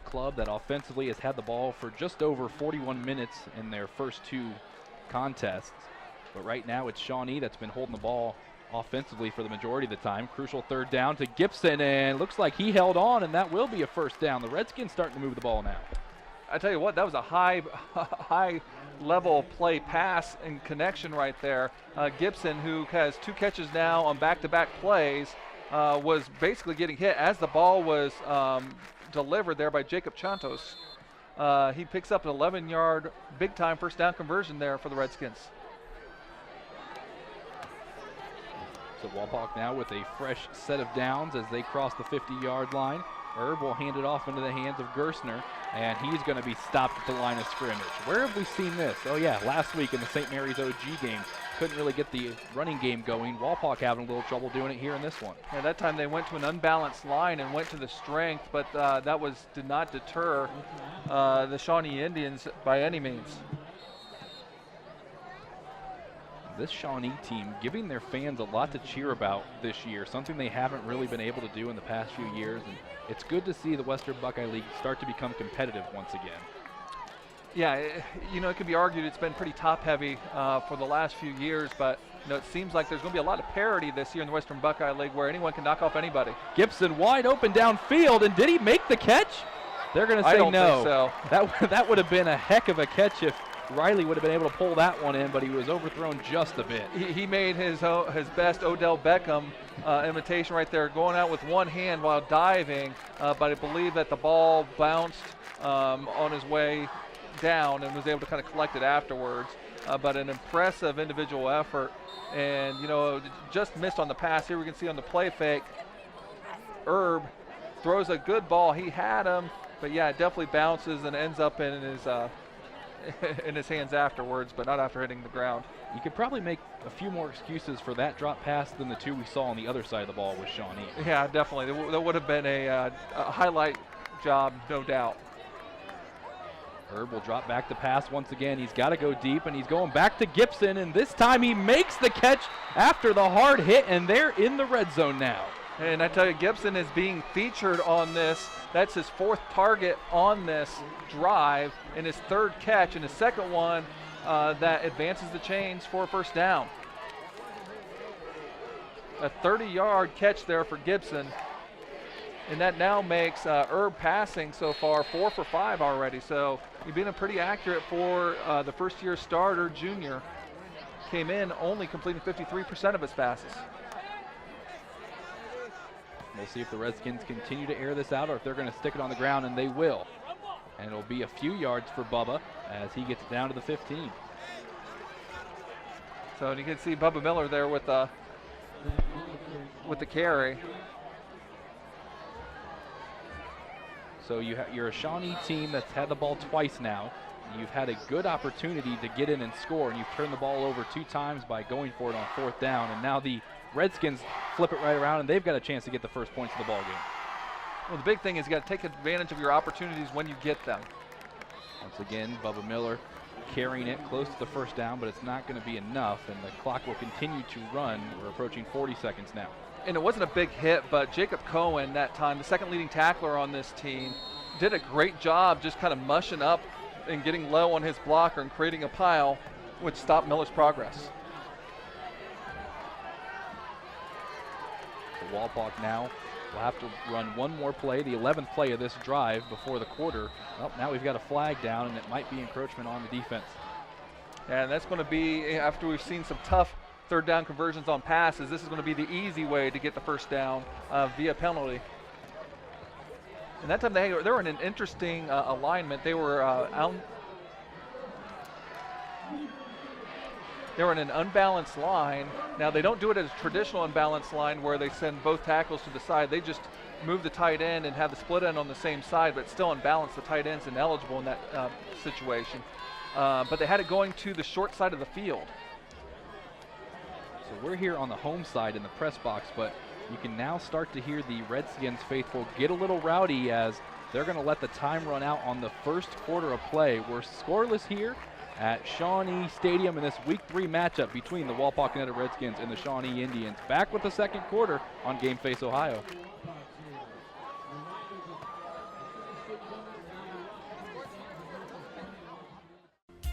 club that offensively has had the ball for just over 41 minutes in their first 2 contests, but right now it's Shawnee that's been holding the ball offensively for the majority of the time. Crucial 3rd down to Gibson, and looks like he held on, and that will be a first down. The Redskins starting to move the ball now. I tell you what, that was a high level play pass and connection right there. Gibson, who has 2 catches now on back-to-back plays, was basically getting hit as the ball was delivered there by Jacob Chantos. He picks up an 11-yard big-time first down conversion there for the Redskins. So Wapak now with a fresh set of downs as they cross the 50-yard line. Erb will hand it off into the hands of Gerstner, and he's going to be stopped at the line of scrimmage. Where have we seen this? Oh, yeah, last week in the St. Mary's OG game. Couldn't really get the running game going. Wapak having a little trouble doing it here in this one. Yeah, that time they went to an unbalanced line and went to the strength, but that did not deter the Shawnee Indians by any means. This Shawnee team giving their fans a lot to cheer about this year, something they haven't really been able to do in the past few years, and it's good to see the Western Buckeye League start to become competitive once again. Yeah, you know, it could be argued it's been pretty top-heavy for the last few years, but you know, it seems like there's going to be a lot of parity this year in the Western Buckeye League where anyone can knock off anybody. Gibson wide open downfield, and did he make the catch? They're going to say I don't no. think so. That would have been a heck of a catch if Riley would have been able to pull that one in, but he was overthrown just a bit. He made his best Odell Beckham imitation right there, going out with one hand while diving, but I believe that the ball bounced on his way down and was able to kind of collect it afterwards. But an impressive individual effort, and you know, just missed on the pass. Here we can see on the play fake, Erb throws a good ball. He had him, but yeah, it definitely bounces and ends up in his in his hands afterwards, but not after hitting the ground. You could probably make a few more excuses for that drop pass than the 2 we saw on the other side of the ball with Shawnee. Yeah, definitely. That would have been a highlight job, no doubt. Erb will drop back to pass once again. He's got to go deep, and he's going back to Gibson, and this time he makes the catch after the hard hit, and they're in the red zone now. And I tell you, Gibson is being featured on this. That's his 4th target on this drive, and his 3rd catch, and his 2nd one that advances the chains for a first down. A 30-yard catch there for Gibson. And that now makes Herb passing so far 4 for 5 already. So he's been pretty accurate for the first-year starter, junior. Came in only completing 53% of his passes. We'll see if the Redskins continue to air this out or if they're going to stick it on the ground, and they will. And it'll be a few yards for Bubba as he gets down to the 15. So you can see Bubba Miller there with the carry. So you're a Shawnee team that's had the ball twice now. You've had a good opportunity to get in and score, and you've turned the ball over 2 times by going for it on 4th down. And now the Redskins flip it right around, and they've got a chance to get the first points of the ball game. Well, the big thing is you got to take advantage of your opportunities when you get them. Once again, Bubba Miller carrying it close to the first down, but it's not going to be enough, and the clock will continue to run. We're approaching 40 seconds now. And it wasn't a big hit, but Jacob Cohen that time, the second leading tackler on this team, did a great job just kind of mushing up and getting low on his blocker and creating a pile, which stopped Miller's progress. So Wapak now will have to run one more play, the 11th play of this drive before the quarter. Well, now we've got a flag down, and it might be encroachment on the defense. And that's going to be, after we've seen some tough 3rd down conversions on passes, this is going to be the easy way to get the first down via penalty. And that time they were in an interesting alignment. They were in an unbalanced line. Now they don't do it as a traditional unbalanced line where they send both tackles to the side. They just move the tight end and have the split end on the same side, but still unbalanced. The tight end's ineligible in that situation. But they had it going to the short side of the field. So we're here on the home side in the press box, but you can now start to hear the Redskins faithful get a little rowdy as they're going to let the time run out on the first quarter of play. We're scoreless here at Shawnee Stadium in this Week 3 matchup between the Wapakoneta Redskins and the Shawnee Indians. Back with the second quarter on Game Face Ohio.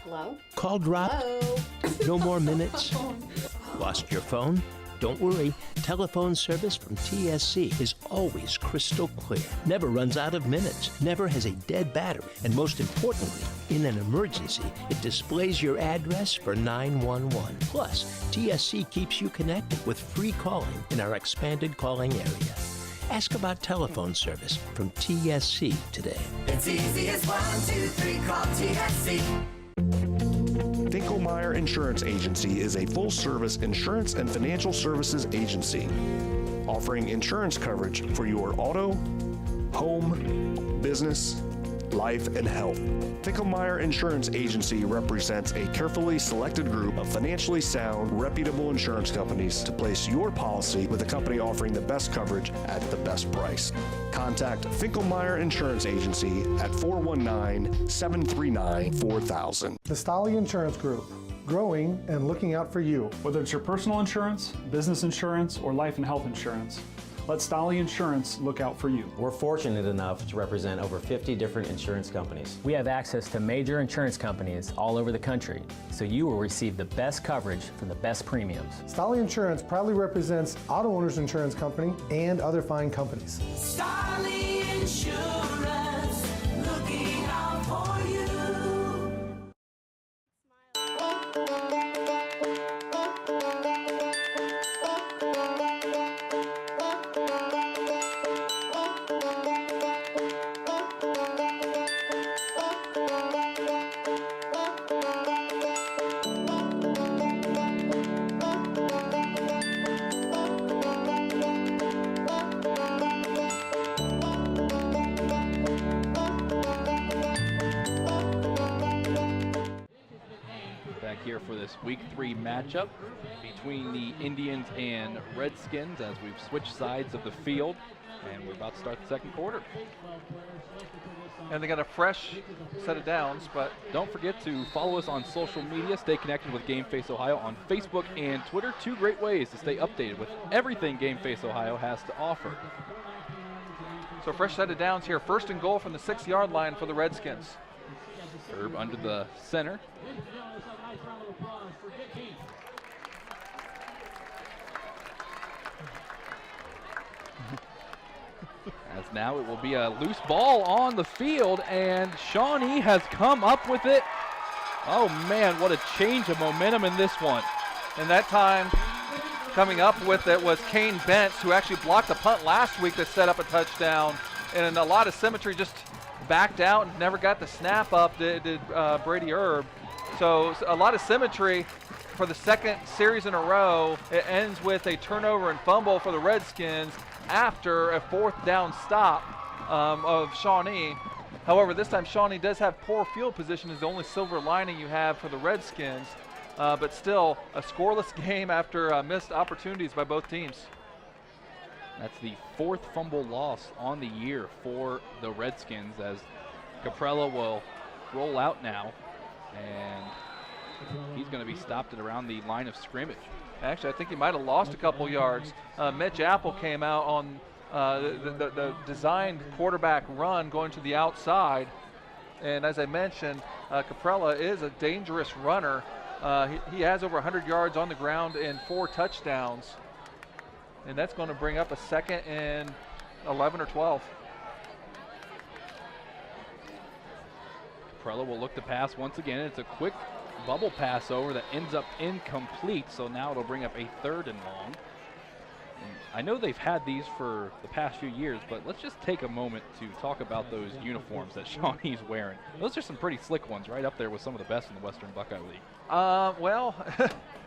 Hello? Call dropped? Hello? No more minutes? Lost your phone? Don't worry. Telephone service from TSC is always crystal clear. Never runs out of minutes. Never has a dead battery. And most importantly, in an emergency, it displays your address for 911. Plus, TSC keeps you connected with free calling in our expanded calling area. Ask about telephone service from TSC today. It's easy as 1, 2, 3, call TSC. Finkelmeyer Insurance Agency is a full-service insurance and financial services agency offering insurance coverage for your auto, home, business, life, and health. Finkelmeyer Insurance Agency represents a carefully selected group of financially sound, reputable insurance companies to place your policy with a company offering the best coverage at the best price. Contact Finkelmeyer Insurance Agency at 419-739-4000. The Stolly Insurance Group, growing and looking out for you. Whether it's your personal insurance, business insurance, or life and health insurance, let Stolly Insurance look out for you. We're fortunate enough to represent over 50 different insurance companies. We have access to major insurance companies all over the country, so you will receive the best coverage for the best premiums. Stolly Insurance proudly represents Auto Owners Insurance Company and other fine companies. Starley Insurance, looking out for you. Here for this Week 3 matchup between the Indians and Redskins as we've switched sides of the field, and we're about to start the second quarter. And they got a fresh set of downs, but don't forget to follow us on social media. Stay connected with Game Face Ohio on Facebook and Twitter. 2 great ways to stay updated with everything Game Face Ohio has to offer. So fresh set of downs here. 1st and goal from the 6-yard line for the Redskins. Herb under the center. now it will be a loose ball on the field, and Shawnee has come up with it. Oh man, what a change of momentum in this one. And that time coming up with it was Kane Bentz, who actually blocked a punt last week that set up a touchdown. And a lot of symmetry, just backed out and never got the snap up, did Brady Erb. So a lot of symmetry for the second series in a row. It ends with a turnover and fumble for the Redskins after a 4th down stop of Shawnee. However, this time Shawnee does have poor field position, is the only silver lining you have for the Redskins. But still, a scoreless game after missed opportunities by both teams. That's the 4th fumble loss on the year for the Redskins, as Caprella will roll out now, and he's going to be stopped at around the line of scrimmage. Actually, I think he might have lost a couple yards. Mitch Apple came out on the designed quarterback run going to the outside. And as I mentioned, Caprella is a dangerous runner. He has over 100 yards on the ground and 4 touchdowns. And that's going to bring up a 2nd and 11 or 12. Caprella will look to pass once again. It's a quick bubble pass over that ends up incomplete, so now it'll bring up a 3rd and long. And I know they've had these for the past few years, but let's just take a moment to talk about those uniforms that Shawnee's wearing. Those are some pretty slick ones, right up there with some of the best in the Western Buckeye League. Well,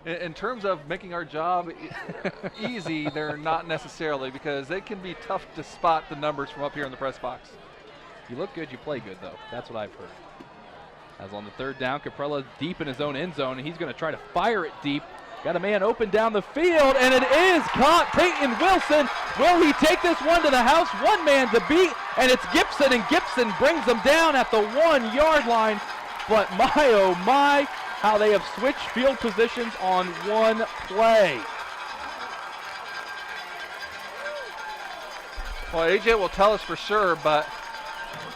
in terms of making our job easy, they're not necessarily, because they can be tough to spot the numbers from up here in the press box. You look good, you play good, though. That's what I've heard. As on the 3rd down, Caprella deep in his own end zone, and he's going to try to fire it deep. Got a man open down the field, and it is caught. Peyton Wilson, will he take this one to the house? One man to beat, and it's Gibson, and Gibson brings them down at the 1-yard line. But my, oh my, how they have switched field positions on one play. Well, AJ will tell us for sure, but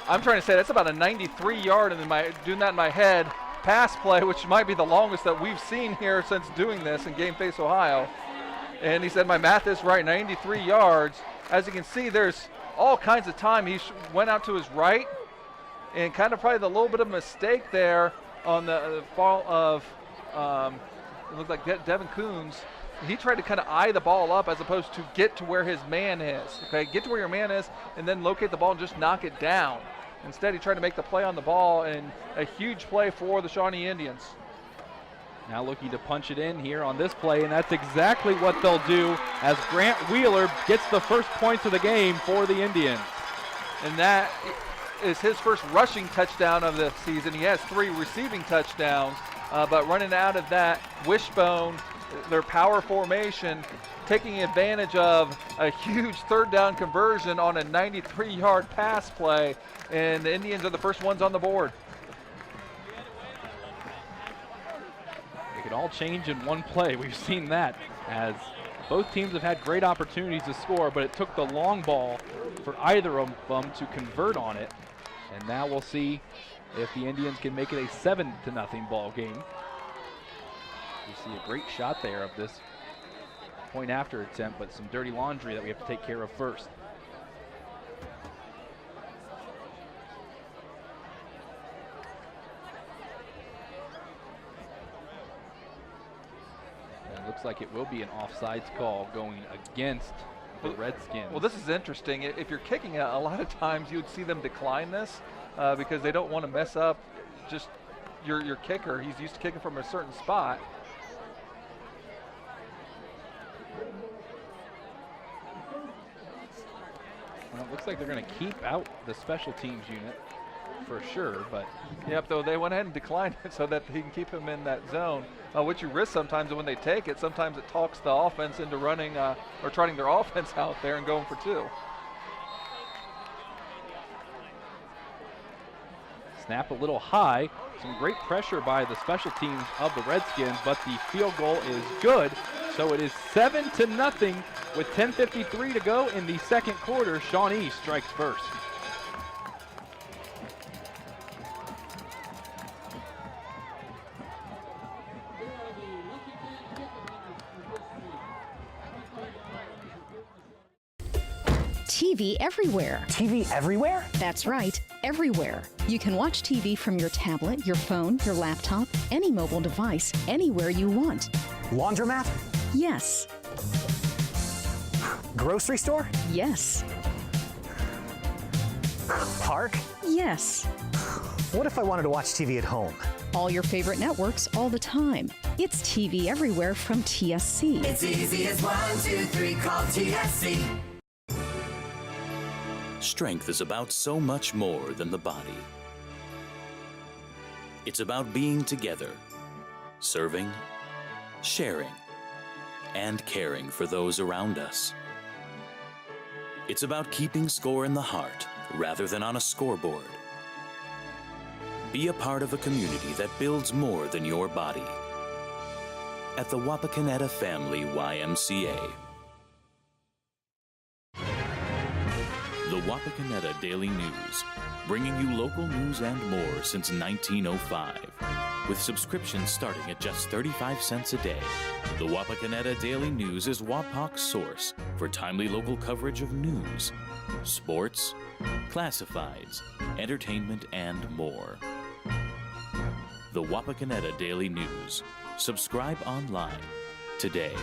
I'm trying to say that's about a 93-yard, and doing that in my head, pass play, which might be the longest that we've seen here since doing this in Game Face Ohio. And he said my math is right, 93 yards. As you can see, there's all kinds of time. He went out to his right, and kind of probably the little bit of mistake there on the fall of, it looked like Devin Coons. He tried to kind of eye the ball up as opposed to get to where his man is. Okay, get to where your man is and then locate the ball and just knock it down. Instead, he tried to make the play on the ball, and a huge play for the Shawnee Indians. Now looking to punch it in here on this play, and that's exactly what they'll do as Grant Wheeler gets the first points of the game for the Indians. And that is his first rushing touchdown of the season. He has 3 receiving touchdowns, but running out of that wishbone, their power formation, taking advantage of a huge 3rd down conversion on a 93-yard pass play, and the Indians are the first ones on the board. It could all change in one play. We've seen that, as both teams have had great opportunities to score, but it took the long ball for either of them to convert on it. And now we'll see if the Indians can make it a 7-0 ball game. You see a great shot there of this point after attempt, but some dirty laundry that we have to take care of first. And it looks like it will be an offsides call going against the Redskins. Well, this is interesting. If you're kicking it, a lot of times you would see them decline this because they don't want to mess up just your kicker. He's used to kicking from a certain spot. Well, it looks like they're going to keep out the special teams unit for sure, but yep, though they went ahead and declined it so that he can keep him in that zone. What you risk sometimes when they take it, sometimes it talks the offense into running or trotting their offense out there and going for 2. Snap a little high. Some great pressure by the special teams of the Redskins, but the field goal is good. So it is 7-0 with 10:53 to go in the second quarter. Shawnee strikes first. TV everywhere. TV everywhere? That's right, everywhere. You can watch TV from your tablet, your phone, your laptop, any mobile device, anywhere you want. Laundromat? Yes. Grocery store? Yes. Park? Yes. What if I wanted to watch TV at home? All your favorite networks all the time. It's TV everywhere from TSC. It's easy as 1, 2, 3, call TSC. Strength is about so much more than the body. It's about being together, serving, sharing, and caring for those around us. It's about keeping score in the heart rather than on a scoreboard. Be a part of a community that builds more than your body. At the Wapakoneta Family YMCA. The Wapakoneta Daily News, bringing you local news and more since 1905. With subscriptions starting at just 35 cents a day, the Wapakoneta Daily News is Wapak's source for timely local coverage of news, sports, classifieds, entertainment, and more. The Wapakoneta Daily News. Subscribe online today.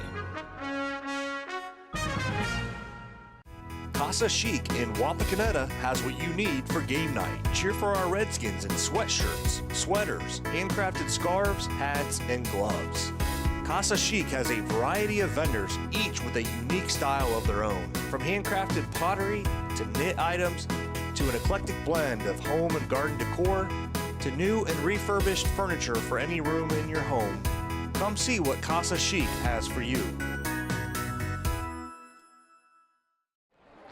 Casa Chic in Wapakoneta has what you need for game night. Cheer for our Redskins in sweatshirts, sweaters, handcrafted scarves, hats, and gloves. Casa Chic has a variety of vendors, each with a unique style of their own. From handcrafted pottery to knit items to an eclectic blend of home and garden decor to new and refurbished furniture for any room in your home. Come see what Casa Chic has for you.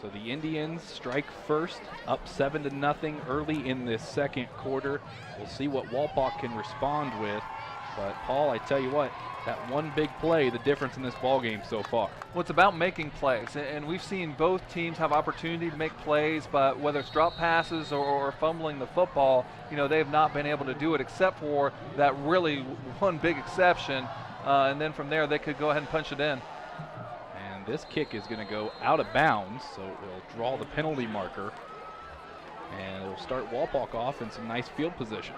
So the Indians strike first, up 7-0 early in this second quarter. We'll see what Wapak can respond with. But Paul, I tell you what, that one big play, the difference in this ballgame so far. Well, it's about making plays, and we've seen both teams have opportunity to make plays, but whether it's drop passes or fumbling the football, you know, they have not been able to do it except for that really one big exception, and then from there they could go ahead and punch it in. And this kick is going to go out of bounds, so it will draw the penalty marker, and it'll start Wapak off in some nice field position.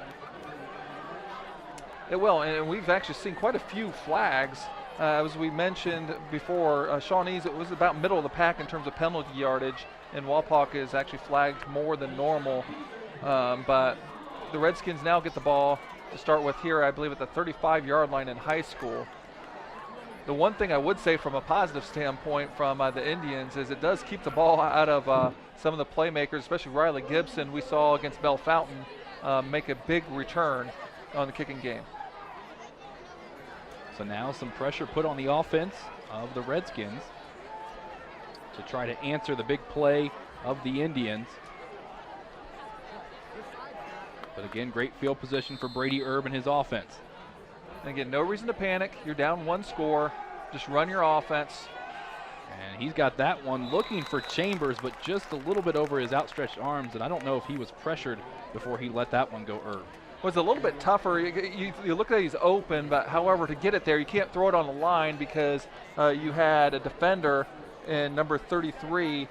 It will, and we've actually seen quite a few flags. As we mentioned before, Shawnee's, it was about middle of the pack in terms of penalty yardage, and Wapak is actually flagged more than normal. But the Redskins now get the ball to start with here, I believe, at the 35-yard line in high school. The one thing I would say from a positive standpoint from the Indians is it does keep the ball out of some of the playmakers, especially Riley Gibson. We saw against Bell Fountain make a big return on the kicking game. So now some pressure put on the offense of the Redskins to try to answer the big play of the Indians. But again, great field position for Brady Erb and his offense. And again, no reason to panic. You're down one score. Just run your offense. And he's got that one looking for Chambers, but just a little bit over his outstretched arms, and I don't know if he was pressured before he let that one go Erb. Was a little bit tougher. You look at he's open, but however, to get it there, you can't throw it on the line because you had a defender in number 33,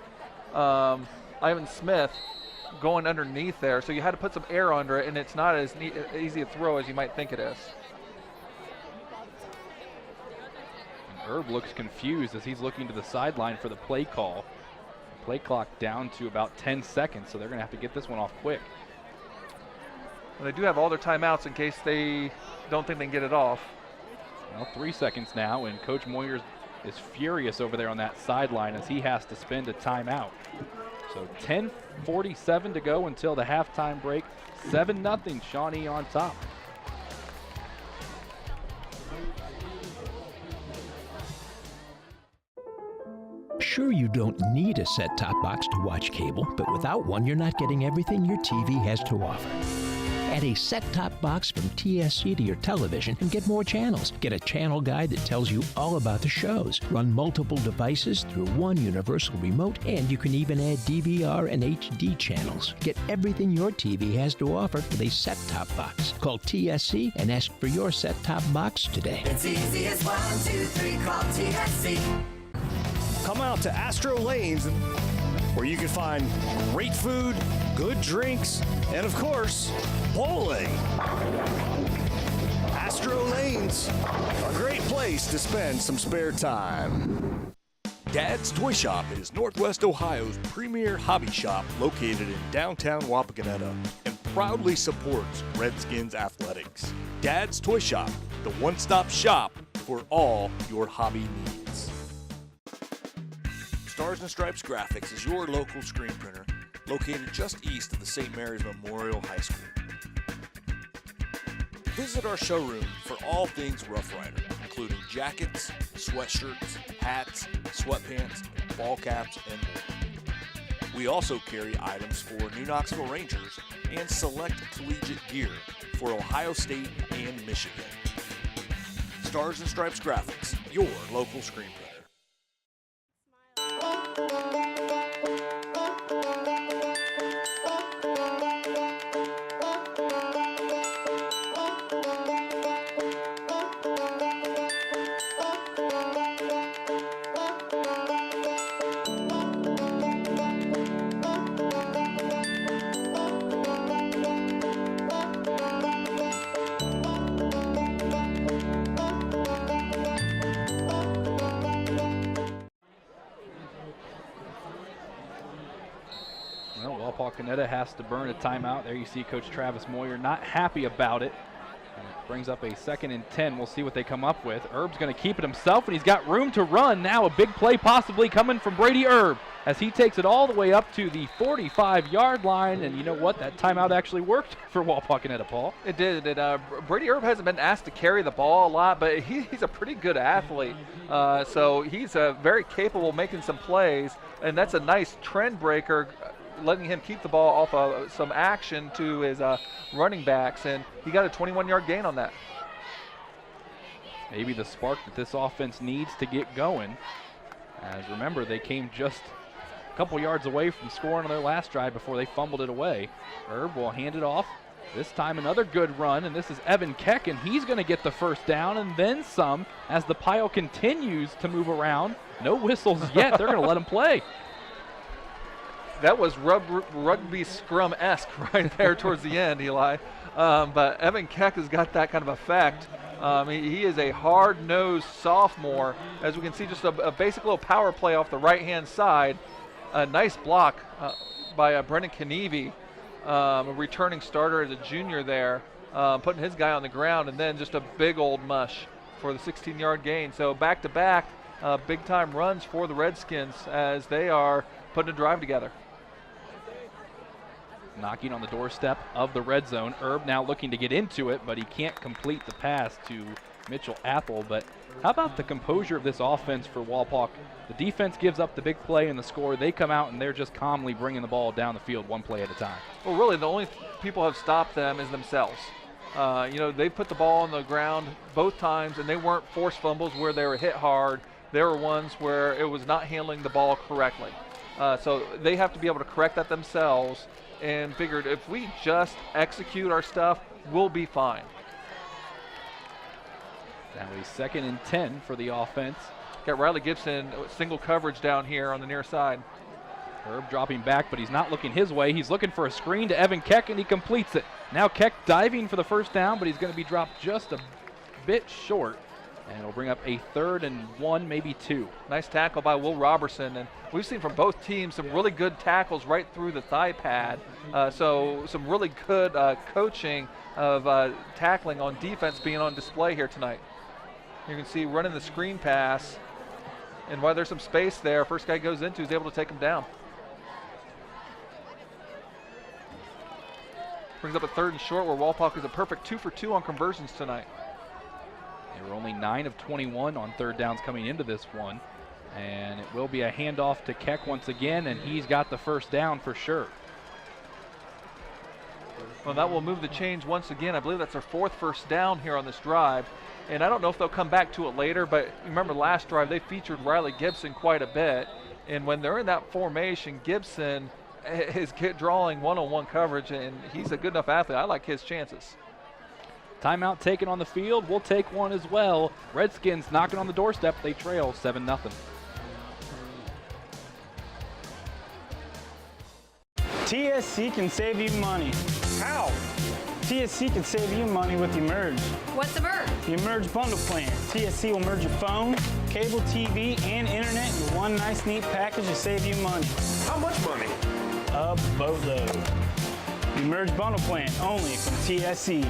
Ivan Smith, going underneath there. So you had to put some air under it, and it's not as easy a throw as you might think it is. And Erb looks confused as he's looking to the sideline for the play call. Play clock down to about 10 seconds, so they're going to have to get this one off quick. Well, they do have all their timeouts in case they don't think they can get it off. Well, 3 seconds now, and Coach Moyers is furious over there on that sideline as he has to spend a timeout. So 10:47 to go until the halftime break. 7-0 Shawnee on top. Sure, you don't need a set-top box to watch cable, but without one, you're not getting everything your TV has to offer. Add a set-top box from TSC to your television and get more channels. Get a channel guide that tells you all about the shows. Run multiple devices through one universal remote, and you can even add DVR and HD channels. Get everything your TV has to offer with a set-top box. Call TSC and ask for your set-top box today. It's easy as 1, 2, 3, call TSC. Come out to Astro Lanes where you can find great food, good drinks, and of course, bowling. Astro Lanes, a great place to spend some spare time. Dad's Toy Shop is Northwest Ohio's premier hobby shop located in downtown Wapakoneta and proudly supports Redskins athletics. Dad's Toy Shop, the one-stop shop for all your hobby needs. Stars and Stripes Graphics is your local screen printer located just east of the St. Mary's Memorial High School. Visit our showroom for all things Rough Rider, including jackets, sweatshirts, hats, sweatpants, ball caps, and more. We also carry items for New Knoxville Rangers and select collegiate gear for Ohio State and Michigan. Stars and Stripes Graphics, your local screen printer. Wapakoneta has to burn a timeout. There you see Coach Travis Moyer not happy about it. And it brings up a 2nd and 10. We'll see what they come up with. Erb's going to keep it himself, and he's got room to run. Now a big play possibly coming from Brady Erb as he takes it all the way up to the 45-yard line. And you know what? That timeout actually worked for Wapakoneta, Paul. It did. Brady Erb hasn't been asked to carry the ball a lot, but he's a pretty good athlete. So he's very capable of making some plays, and that's a nice trend breaker, letting him keep the ball off of some action to his running backs, and he got a 21-yard gain on that. Maybe the spark that this offense needs to get going. As remember, they came just a couple yards away from scoring on their last drive before they fumbled it away. Erb will hand it off. This time another good run, and this is Evan Keck, and he's going to get the first down and then some as the pile continues to move around. No whistles yet. They're going to let him play. That was rugby scrum-esque right there towards the end, Eli. But Evan Keck has got that kind of effect. He is a hard-nosed sophomore. As we can see, just a basic little power play off the right-hand side. A nice block by Brendan Kenevey, a returning starter as a junior there, putting his guy on the ground, and then just a big old mush for the 16-yard gain. So back-to-back big-time runs for the Redskins as they are putting a drive together. Knocking on the doorstep of the red zone. Erb now looking to get into it, but he can't complete the pass to Mitchell Athel. But how about the composure of this offense for Walpock? The defense gives up the big play and the score. They come out and they're just calmly bringing the ball down the field one play at a time. Well, really, the only people who have stopped them is themselves. They put the ball on the ground both times, and they weren't forced fumbles where they were hit hard. There were ones where it was not handling the ball correctly. So they have to be able to correct that themselves, and figured if we just execute our stuff, we'll be fine. Now a 2nd and 10 for the offense. Got Riley Gibson single coverage down here on the near side. Erb dropping back, but he's not looking his way. He's looking for a screen to Evan Keck, and he completes it. Now Keck diving for the first down, but he's going to be dropped just a bit short. And it'll bring up a 3rd and 1, maybe 2. Nice tackle by Will Robertson. And we've seen from both teams some really good tackles right through the thigh pad. So some really good coaching of tackling on defense being on display here tonight. You can see running the screen pass. And while there's some space there, first guy goes into is able to take him down. Brings up a 3rd and short where Walpock is a perfect 2 for 2 on conversions tonight. They were only 9 of 21 on 3rd downs coming into this one. And it will be a handoff to Keck once again, and he's got the first down for sure. Well, that will move the chains once again. I believe that's their 4th first down here on this drive. And I don't know if they'll come back to it later, but remember last drive they featured Riley Gibson quite a bit. And when they're in that formation, Gibson is drawing one-on-one coverage, and he's a good enough athlete. I like his chances. Timeout taken on the field. We'll take one as well. Redskins knocking on the doorstep. They trail 7-0. TSC can save you money. How? TSC can save you money with Emerge. What's Emerge? The Emerge bundle plan. TSC will merge your phone, cable TV, and internet in one nice neat package to save you money. How much money? A boatload. The Emerge bundle plan only from TSC.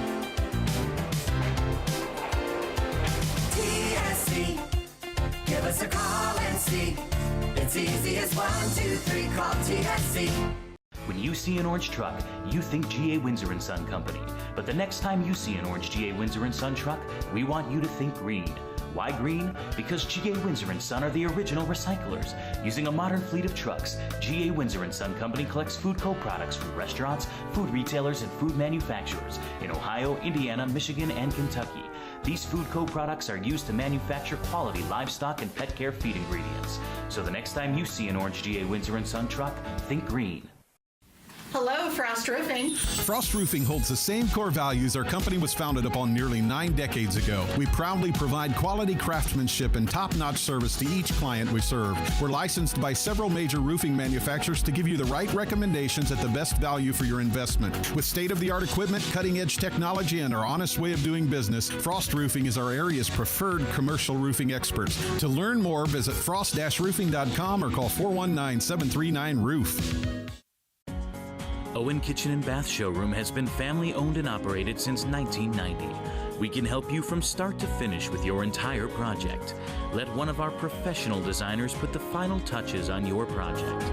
TSC, give us a call and see. It's easy as 1, 2, 3, call TSC. When you see an orange truck, you think GA Windsor & Son Company. But the next time you see an orange GA Windsor & Son truck, we want you to think green. Why green? Because GA Windsor & Son are the original recyclers. Using a modern fleet of trucks, GA Windsor & Son Company collects food co-products from restaurants, food retailers, and food manufacturers in Ohio, Indiana, Michigan, and Kentucky. These food co-products are used to manufacture quality livestock and pet care feed ingredients. So the next time you see an orange GA Windsor & Son truck, think green. Hello, Frost Roofing. Frost Roofing holds the same core values our company was founded upon nearly 9 decades ago. We proudly provide quality craftsmanship and top-notch service to each client we serve. We're licensed by several major roofing manufacturers to give you the right recommendations at the best value for your investment. With state-of-the-art equipment, cutting-edge technology, and our honest way of doing business, Frost Roofing is our area's preferred commercial roofing experts. To learn more, visit frost-roofing.com or call 419-739-ROOF. Owen Kitchen and Bath Showroom has been family owned and operated since 1990. We can help you from start to finish with your entire project. Let one of our professional designers put the final touches on your project.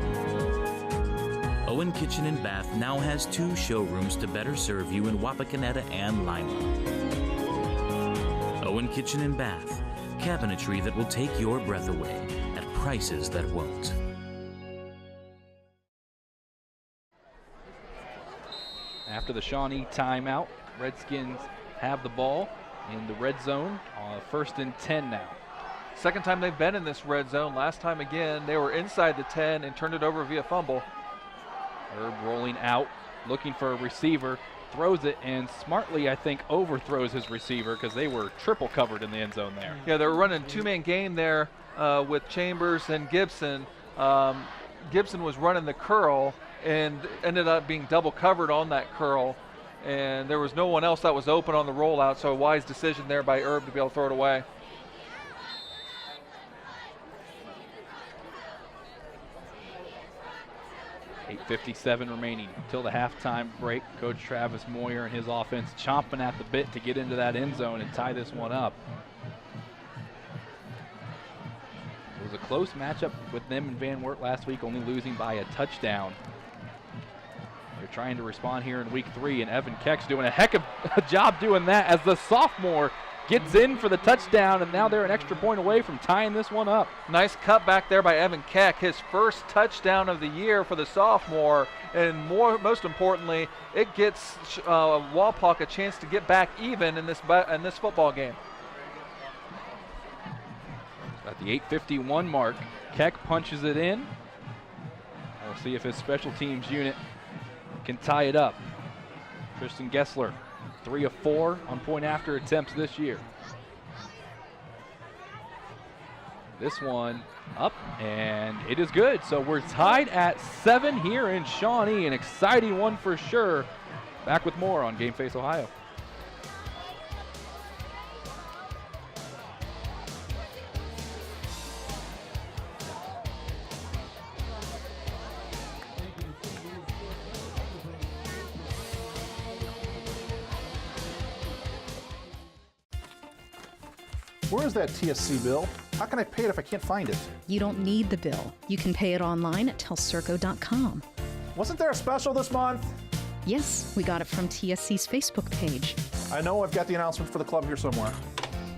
Owen Kitchen and Bath now has 2 showrooms to better serve you in Wapakoneta and Lima. Owen Kitchen and Bath, cabinetry that will take your breath away at prices that won't. After the Shawnee timeout, Redskins have the ball in the red zone, 1st and 10 now. Second time they've been in this red zone. Last time again, they were inside the 10 and turned it over via fumble. Herb rolling out, looking for a receiver, throws it, and smartly, I think, overthrows his receiver because they were triple covered in the end zone there. Yeah, they were running 2-man game there with Chambers and Gibson. Gibson was running the curl and ended up being double covered on that curl, and there was no one else that was open on the rollout, so a wise decision there by Herb to be able to throw it away. .8:57 remaining until the halftime break. Coach Travis Moyer and his offense chomping at the bit to get into that end zone and tie this one up. It was a close matchup with them and Van Wert last week, only losing by a touchdown. They're trying to respond here in week 3, and Evan Keck's doing a heck of a job doing that as the sophomore gets in for the touchdown, and now they're an extra point away from tying this one up. Nice cut back there by Evan Keck, his first touchdown of the year for the sophomore, and most importantly, it gets Wapak a chance to get back even in this football game. At the 8:51 mark, Keck punches it in. We'll see if his special teams unit can tie it up. Tristan Gessler, 3 of 4 on point after attempts this year. This one up, and it is good. So we're tied at 7 here in Shawnee, an exciting one for sure. Back with more on Game Face Ohio. Where is that TSC bill? How can I pay it if I can't find it? You don't need the bill. You can pay it online at telcirco.com. Wasn't there a special this month? Yes, we got it from TSC's Facebook page. I know I've got the announcement for the club here somewhere.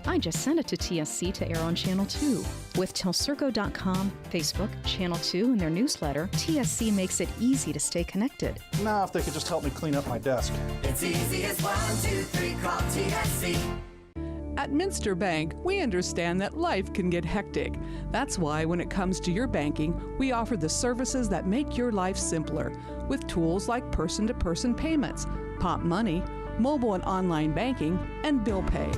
I just sent it to TSC to air on Channel 2. With telcirco.com, Facebook, Channel 2, and their newsletter, TSC makes it easy to stay connected. Now, if they could just help me clean up my desk. It's easy as 1, 2, 3, call TSC. At Minster Bank, we understand that life can get hectic. That's why when it comes to your banking, we offer the services that make your life simpler with tools like person-to-person payments, pop money, mobile and online banking, and bill pay.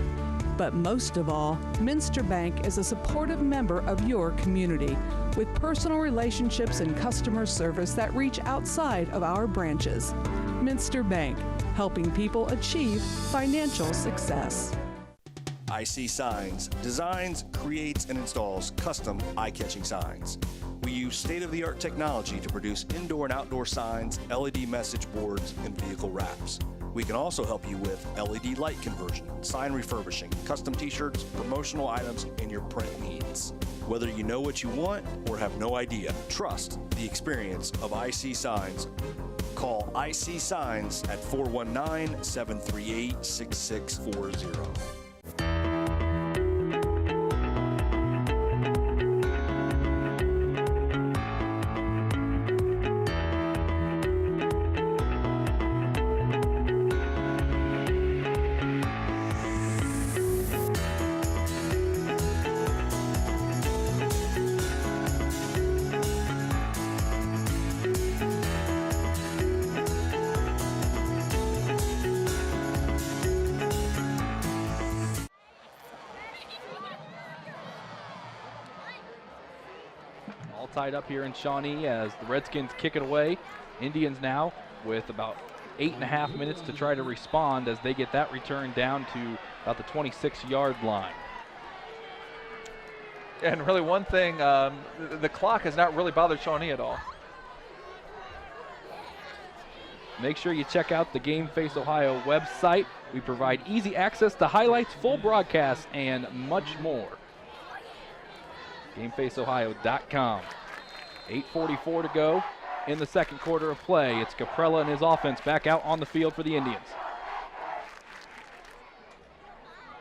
But most of all, Minster Bank is a supportive member of your community with personal relationships and customer service that reach outside of our branches. Minster Bank, helping people achieve financial success. IC Signs designs, creates, and installs custom eye-catching signs. We use state-of-the-art technology to produce indoor and outdoor signs, LED message boards, and vehicle wraps. We can also help you with LED light conversion, sign refurbishing, custom t-shirts, promotional items, and your print needs. Whether you know what you want or have no idea, trust the experience of IC Signs. Call IC Signs at 419-738-6640. Tied up here in Shawnee as the Redskins kick it away. Indians now with about 8.5 minutes to try to respond as they get that return down to about the 26-yard line. And really one thing, the clock has not really bothered Shawnee at all. Make sure you check out the Game Face Ohio website. We provide easy access to highlights, full broadcasts, and much more. GameFaceOhio.com. 8:44 to go in the second quarter of play. It's Caprella and his offense back out on the field for the Indians.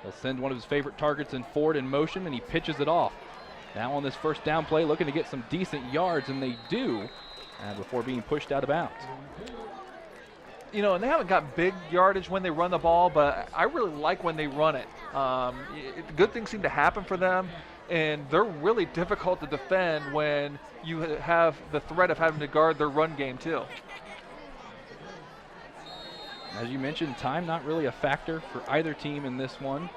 He'll send one of his favorite targets in Ford in motion, and he pitches it off. Now on this first down play, looking to get some decent yards, and they do, before being pushed out of bounds. You know, and they haven't got big yardage when they run the ball, but I really like when they run it. Good things seem to happen for them, and they're really difficult to defend when you have the threat of having to guard their run game too. As you mentioned, time not really a factor for either team in this one.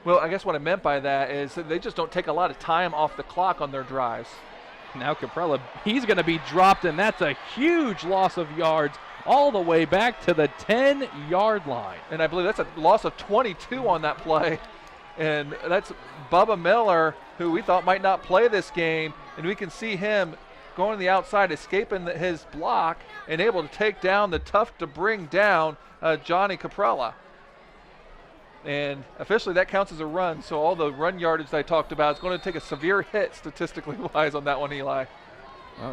Well, I guess what I meant by that is that they just don't take a lot of time off the clock on their drives. Now Caprella, he's going to be dropped, and that's a huge loss of yards all the way back to the 10-yard line. And I believe that's a loss of 22 on that play. And that's Bubba Miller, who we thought might not play this game, and we can see him going to the outside, escaping his block, and able to take down the tough-to-bring down Johnny Caprella. And officially that counts as a run, so all the run yardage that I talked about is going to take a severe hit statistically wise on that one, Eli.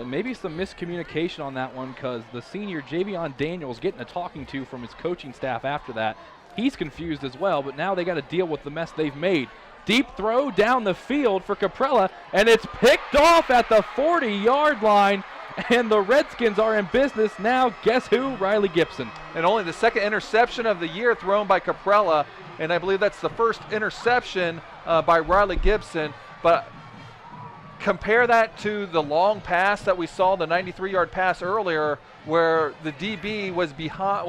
Maybe some miscommunication on that one, because the senior Javion Daniels getting a talking to from his coaching staff after that. He's confused as well, but now they got to deal with the mess they've made. Deep throw down the field for Caprella, and it's picked off at the 40-yard line, and the Redskins are in business now. Guess who? Riley Gibson. And only the second interception of the year thrown by Caprella, and I believe that's the first interception by Riley Gibson. But compare that to the long pass that we saw, the 93-yard pass earlier, where the DB was behind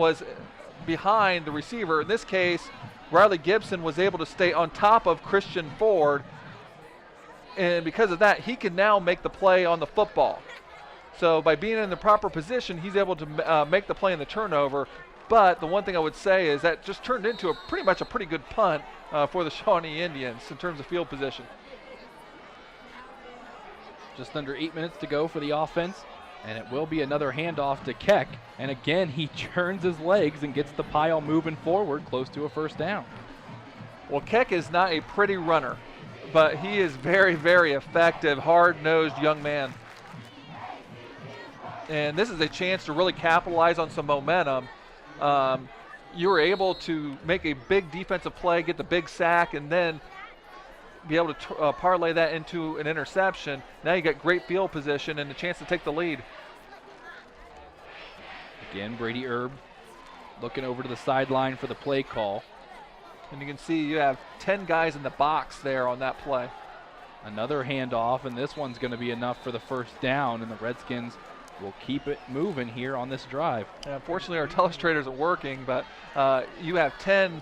the receiver. In this case, Riley Gibson was able to stay on top of Christian Ford, and because of that, he can now make the play on the football. So by being in the proper position, he's able to make the play in the turnover. But the one thing I would say is that just turned into pretty much a pretty good punt for the Shawnee Indians in terms of field position. Just under 8 minutes to go for the offense, and it will be another handoff to Keck. And again, he turns his legs and gets the pile moving forward close to a first down. Well, Keck is not a pretty runner, but he is very, very effective, hard-nosed young man. And this is a chance to really capitalize on some momentum. You were able to make a big defensive play, get the big sack, and then be able to parlay that into an interception. Now you got great field position and a chance to take the lead. Again, Brady Erb looking over to the sideline for the play call. And you can see you have 10 guys in the box there on that play. Another handoff, and this one's going to be enough for the first down, and the Redskins will keep it moving here on this drive. And unfortunately, our telestrator isn't working, but you have 10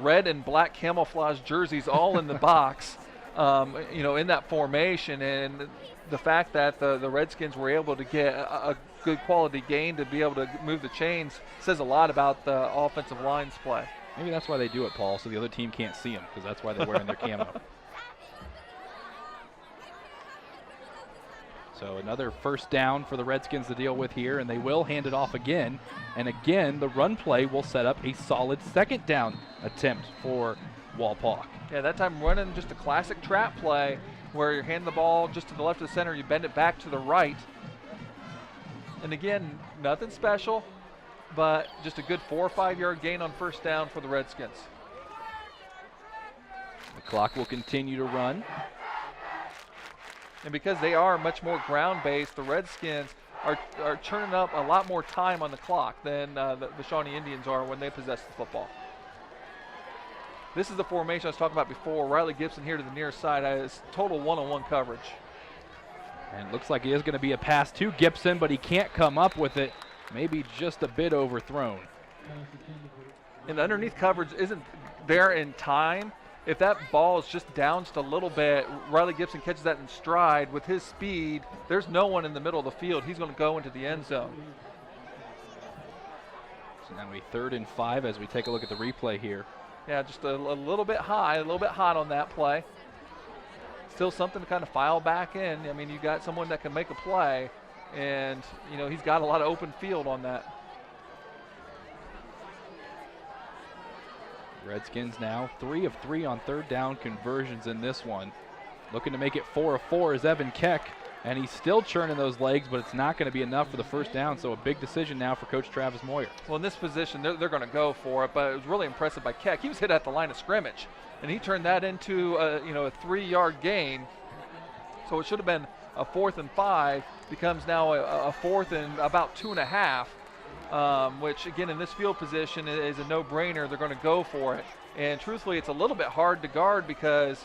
red and black camouflage jerseys all in the box, in that formation. And the fact that the Redskins were able to get a good quality gain to be able to move the chains says a lot about the offensive line's play. Maybe that's why they do it, Paul, so the other team can't see them, because that's why they're wearing their camo. So another first down for the Redskins to deal with here, and they will hand it off again. And again, the run play will set up a solid second down attempt for Wapak. Yeah, that time running just a classic trap play where you're handing the ball just to the left of the center, you bend it back to the right. And again, nothing special, but just a good 4 or 5 yard gain on first down for the Redskins. The clock will continue to run. And because they are much more ground-based, the Redskins are churning up a lot more time on the clock than the Shawnee Indians are when they possess the football. This is the formation I was talking about before. Riley Gibson here to the near side has total one-on-one coverage. And it looks like it is going to be a pass to Gibson, but he can't come up with it. Maybe just a bit overthrown. And the underneath coverage isn't there in time. If that ball is just down just a little bit, Riley Gibson catches that in stride. With his speed, there's no one in the middle of the field. He's going to go into the end zone. So now a 3rd and 5 as we take a look at the replay here. Yeah, just a little bit high, a little bit hot on that play. Still something to kind of file back in. I mean, you got someone that can make a play, and, he's got a lot of open field on that. Redskins now 3 of 3 on 3rd down conversions in this one. Looking to make it 4 of 4 is Evan Keck, and he's still churning those legs, but it's not going to be enough for the first down, so a big decision now for Coach Travis Moyer. Well, in this position, they're going to go for it, but it was really impressive by Keck. He was hit at the line of scrimmage, and he turned that into a 3-yard gain. So it should have been a 4th and 5, becomes now a 4th and about 2.5. Which, again, in this field position is a no-brainer. They're going to go for it. And truthfully, it's a little bit hard to guard because,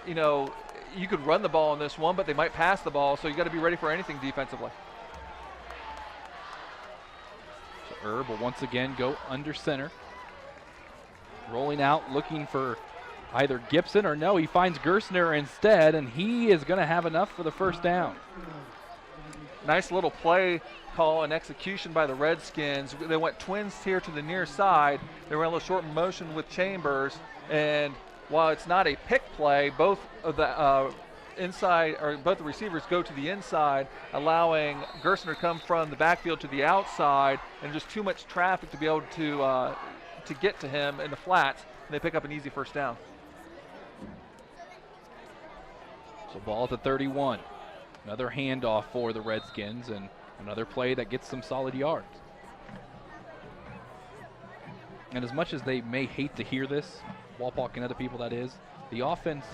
you could run the ball on this one, but they might pass the ball, so you got to be ready for anything defensively. So Erb will once again go under center. Rolling out, looking for either Gibson or no, he finds Gerstner instead, and he is going to have enough for the first down. Nice little play call and execution by the Redskins. They went twins here to the near side. They ran a little short motion with Chambers, and while it's not a pick play, both of the both the receivers go to the inside, allowing Gerstner to come from the backfield to the outside, and just too much traffic to be able to get to him in the flats, and they pick up an easy first down. So ball at the 31. Another handoff for the Redskins, and another play that gets some solid yards. And as much as they may hate to hear this, Wapakoneta people that is, the offense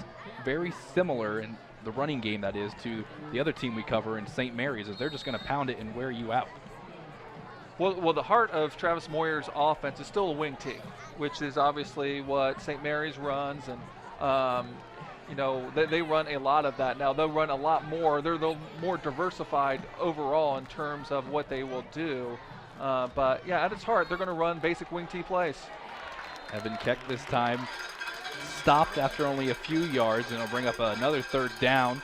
very similar in the running game that is to the other team we cover in St. Mary's, as they're just going to pound it and wear you out. Well, the heart of Travis Moyer's offense is still a wing T, which is obviously what St. Mary's runs, and they run a lot of that. Now, they'll run a lot more. They're more diversified overall in terms of what they will do. But, yeah, at its heart, they're going to run basic wing T plays. Evan Keck this time stopped after only a few yards, and it'll bring up another 3rd down.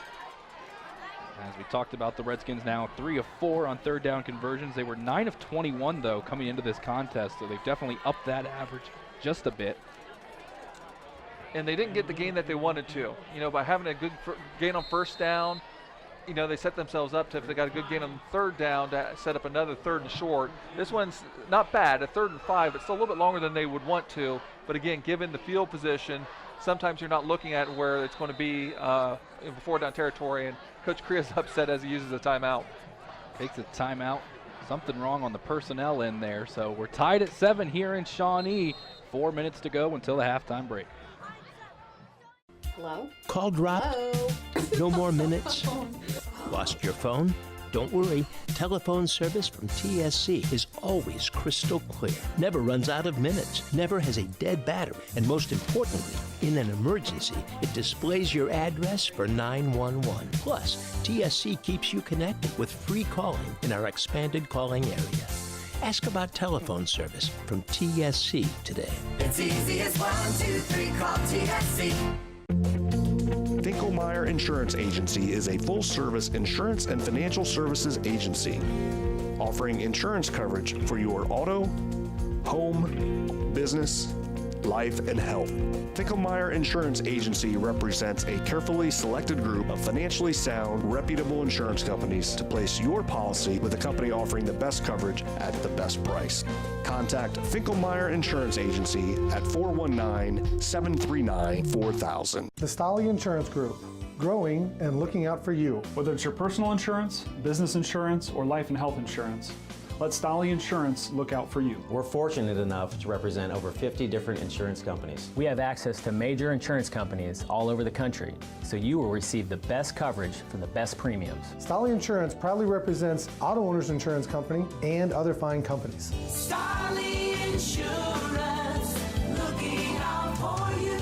As we talked about, the Redskins now 3 of 4 on 3rd down conversions. They were 9 of 21, though, coming into this contest, so they've definitely upped that average just a bit. And they didn't get the gain that they wanted to. By having a good gain on first down, they set themselves up to, if they got a good gain on 3rd down, to set up another 3rd and short. This one's not bad, a 3rd and 5, but still a little bit longer than they would want to. But again, given the field position, sometimes you're not looking at where it's going to be in 4 down territory, and Coach Kria's upset as he uses a timeout. Takes a timeout. Something wrong on the personnel end there. So we're tied at 7 here in Shawnee. 4 minutes to go until the halftime break. Hello? Call dropped? Hello? No more minutes? Lost your phone? Don't worry. Telephone service from TSC is always crystal clear. Never runs out of minutes. Never has a dead battery. And most importantly, in an emergency, it displays your address for 911. Plus, TSC keeps you connected with free calling in our expanded calling area. Ask about telephone service from TSC today. It's easy as 1, 2, 3, call TSC. Finkelmeyer Insurance Agency is a full-service insurance and financial services agency offering insurance coverage for your auto, home, business, life, and health. Finkelmeyer Insurance Agency represents a carefully selected group of financially sound, reputable insurance companies to place your policy with a company offering the best coverage at the best price. Contact Finkelmeyer Insurance Agency at 419-739-4000. The Stolly Insurance Group, growing and looking out for you. Whether it's your personal insurance, business insurance, or life and health insurance, let Stolly Insurance look out for you. We're fortunate enough to represent over 50 different insurance companies. We have access to major insurance companies all over the country, so you will receive the best coverage for the best premiums. Stolly Insurance proudly represents Auto Owners Insurance Company and other fine companies. Starley Insurance, looking out for you.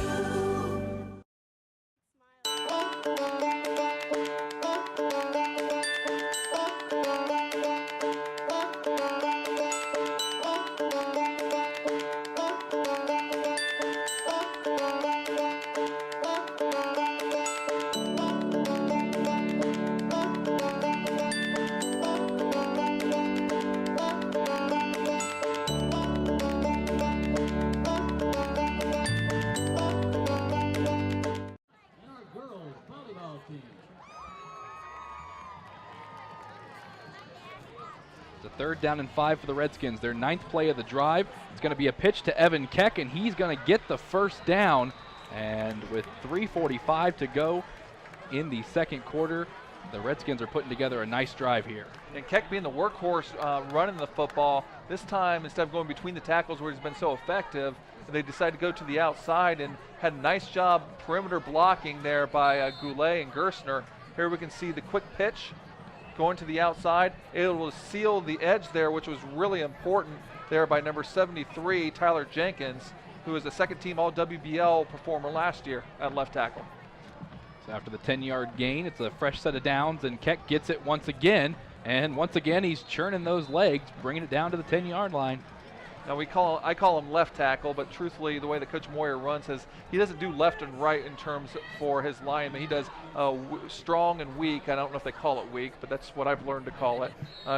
Third down and 5 for the Redskins. Their 9th play of the drive. It's going to be a pitch to Evan Keck, and he's going to get the first down. And with 3:45 to go in the second quarter, the Redskins are putting together a nice drive here. And Keck being the workhorse running the football, this time instead of going between the tackles where he's been so effective, they decided to go to the outside and had a nice job perimeter blocking there by Goulet and Gerstner. Here we can see the quick pitch going to the outside. It will seal the edge there, which was really important there by number 73, Tyler Jenkins, who is a second-team All-WBL performer last year at left tackle. So after the 10-yard gain, it's a fresh set of downs, and Keck gets it once again. And once again, he's churning those legs, bringing it down to the 10-yard line. Now I call him left tackle, but truthfully, the way that Coach Moyer runs he doesn't do left and right in terms for his linemen. He does strong and weak. I don't know if they call it weak, but that's what I've learned to call it,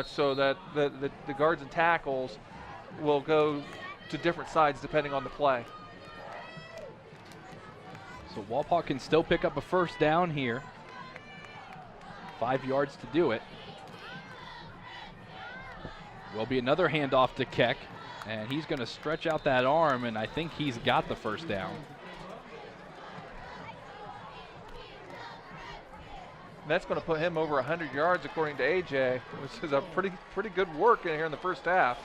so that the guards and tackles will go to different sides depending on the play. So Wapak can still pick up a first down here. 5 yards to do it. Will be another handoff to Keck. And he's going to stretch out that arm, and I think he's got the first down. And that's going to put him over 100 yards according to AJ, which is a pretty good work in here in the first half.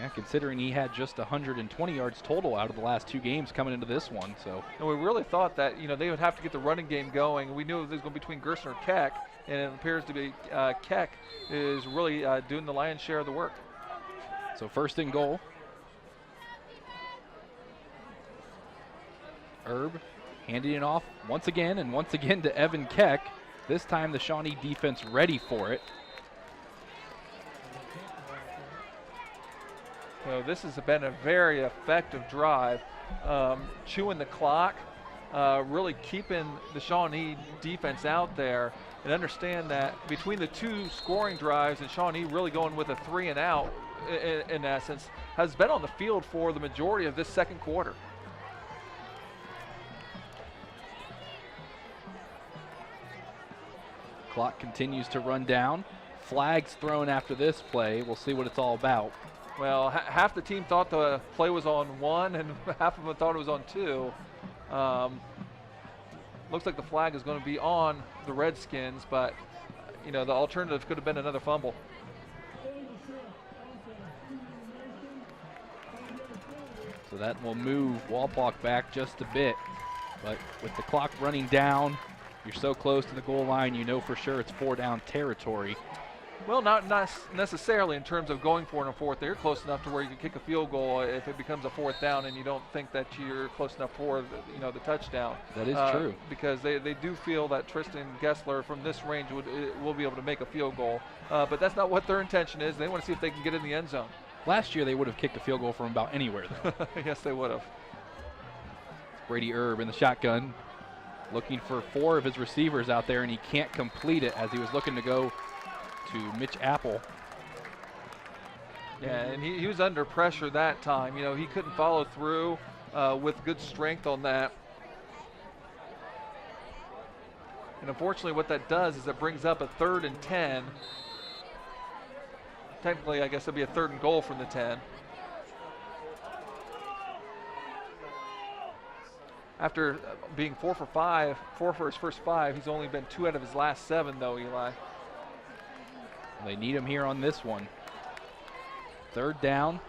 Yeah, considering he had just 120 yards total out of the last 2 games coming into this one. So. And we really thought that they would have to get the running game going. We knew it was going to be between Gerstner and Keck, and it appears to be Keck is really doing the lion's share of the work. So first and goal. Herb handing it off once again to Evan Keck. This time the Shawnee defense ready for it. So this has been a very effective drive, chewing the clock, really keeping the Shawnee defense out there, and understand that between the 2 scoring drives and Shawnee really going with a 3 and out, in essence, has been on the field for the majority of this second quarter. Clock continues to run down. Flags thrown after this play. We'll see what it's all about. Well, half the team thought the play was on 1 and half of them thought it was on 2. Looks like the flag is going to be on the Redskins, but the alternative could have been another fumble. So that will move Wapak back just a bit. But with the clock running down, you're so close to the goal line, you know for sure it's 4 down territory. Well, not necessarily in terms of going for it in a fourth. They're close enough to where you can kick a field goal if it becomes a fourth down and you don't think that you're close enough for the touchdown. That is true. Because they do feel that Tristan Gessler from this range will be able to make a field goal. But that's not what their intention is. They want to see if they can get in the end zone. Last year they would have kicked a field goal from about anywhere, though. Yes, they would have. Brady Erb in the shotgun, looking for 4 of his receivers out there, and he can't complete it as he was looking to go to Mitch Apple. Yeah, and he was under pressure that time. He couldn't follow through with good strength on that. And unfortunately what that does is it brings up a 3rd and 10. Technically, I guess it'll be a 3rd and goal from the 10. After being 4 for his first 5, he's only been 2 out of his last 7, though, Eli. They need him here on this one. 3rd down,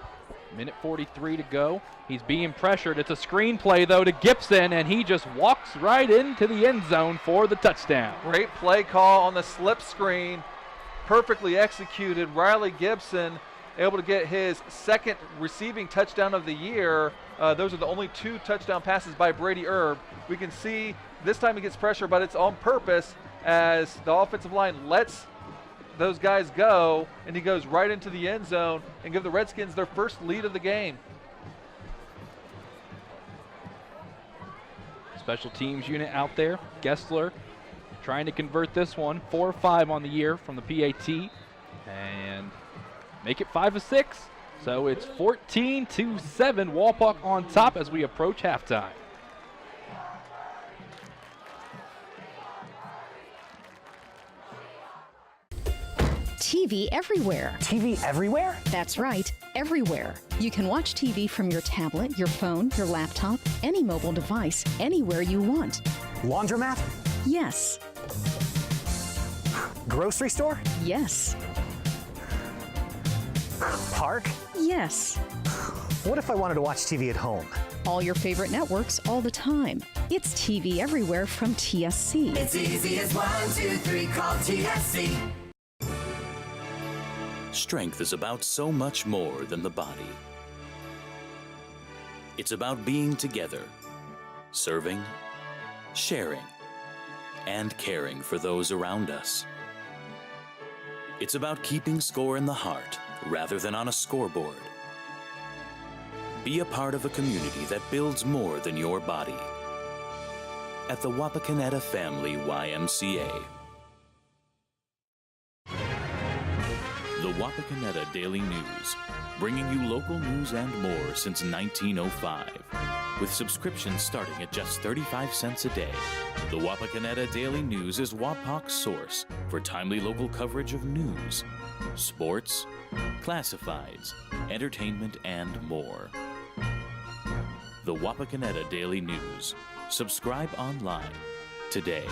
minute 43 to go. He's being pressured. It's a screen play, though, to Gibson, and he just walks right into the end zone for the touchdown. Great play call on the slip screen. Perfectly executed. Riley Gibson able to get his 2nd receiving touchdown of the year. Those are the only 2 touchdown passes by Brady Erb. We can see this time he gets pressure, but it's on purpose as the offensive line lets those guys go, and he goes right into the end zone and give the Redskins their first lead of the game. Special teams unit out there. Gessler trying to convert this one. 4 of 5 on the year from the PAT and make it 5 of 6. So it's 14-7, Wapak on top as we approach halftime. TV everywhere. TV everywhere? That's right, everywhere. You can watch TV from your tablet, your phone, your laptop, any mobile device, anywhere you want. Laundromat? Yes. Grocery store? Yes. Park? Yes. What if I wanted to watch TV at home? All your favorite networks all the time. It's TV everywhere from TSC. It's easy as 1, 2, 3, call TSC. Strength is about so much more than the body. It's about being together, serving, sharing, and caring for those around us. It's about keeping score in the heart rather than on a scoreboard. Be a part of a community that builds more than your body. At the Wapakoneta Family YMCA. The Wapakoneta Daily News, bringing you local news and more since 1905. With subscriptions starting at just 35 cents a day, the Wapakoneta Daily News is Wapak's source for timely local coverage of news, sports, classifieds, entertainment, and more. The Wapakoneta Daily News. Subscribe online today.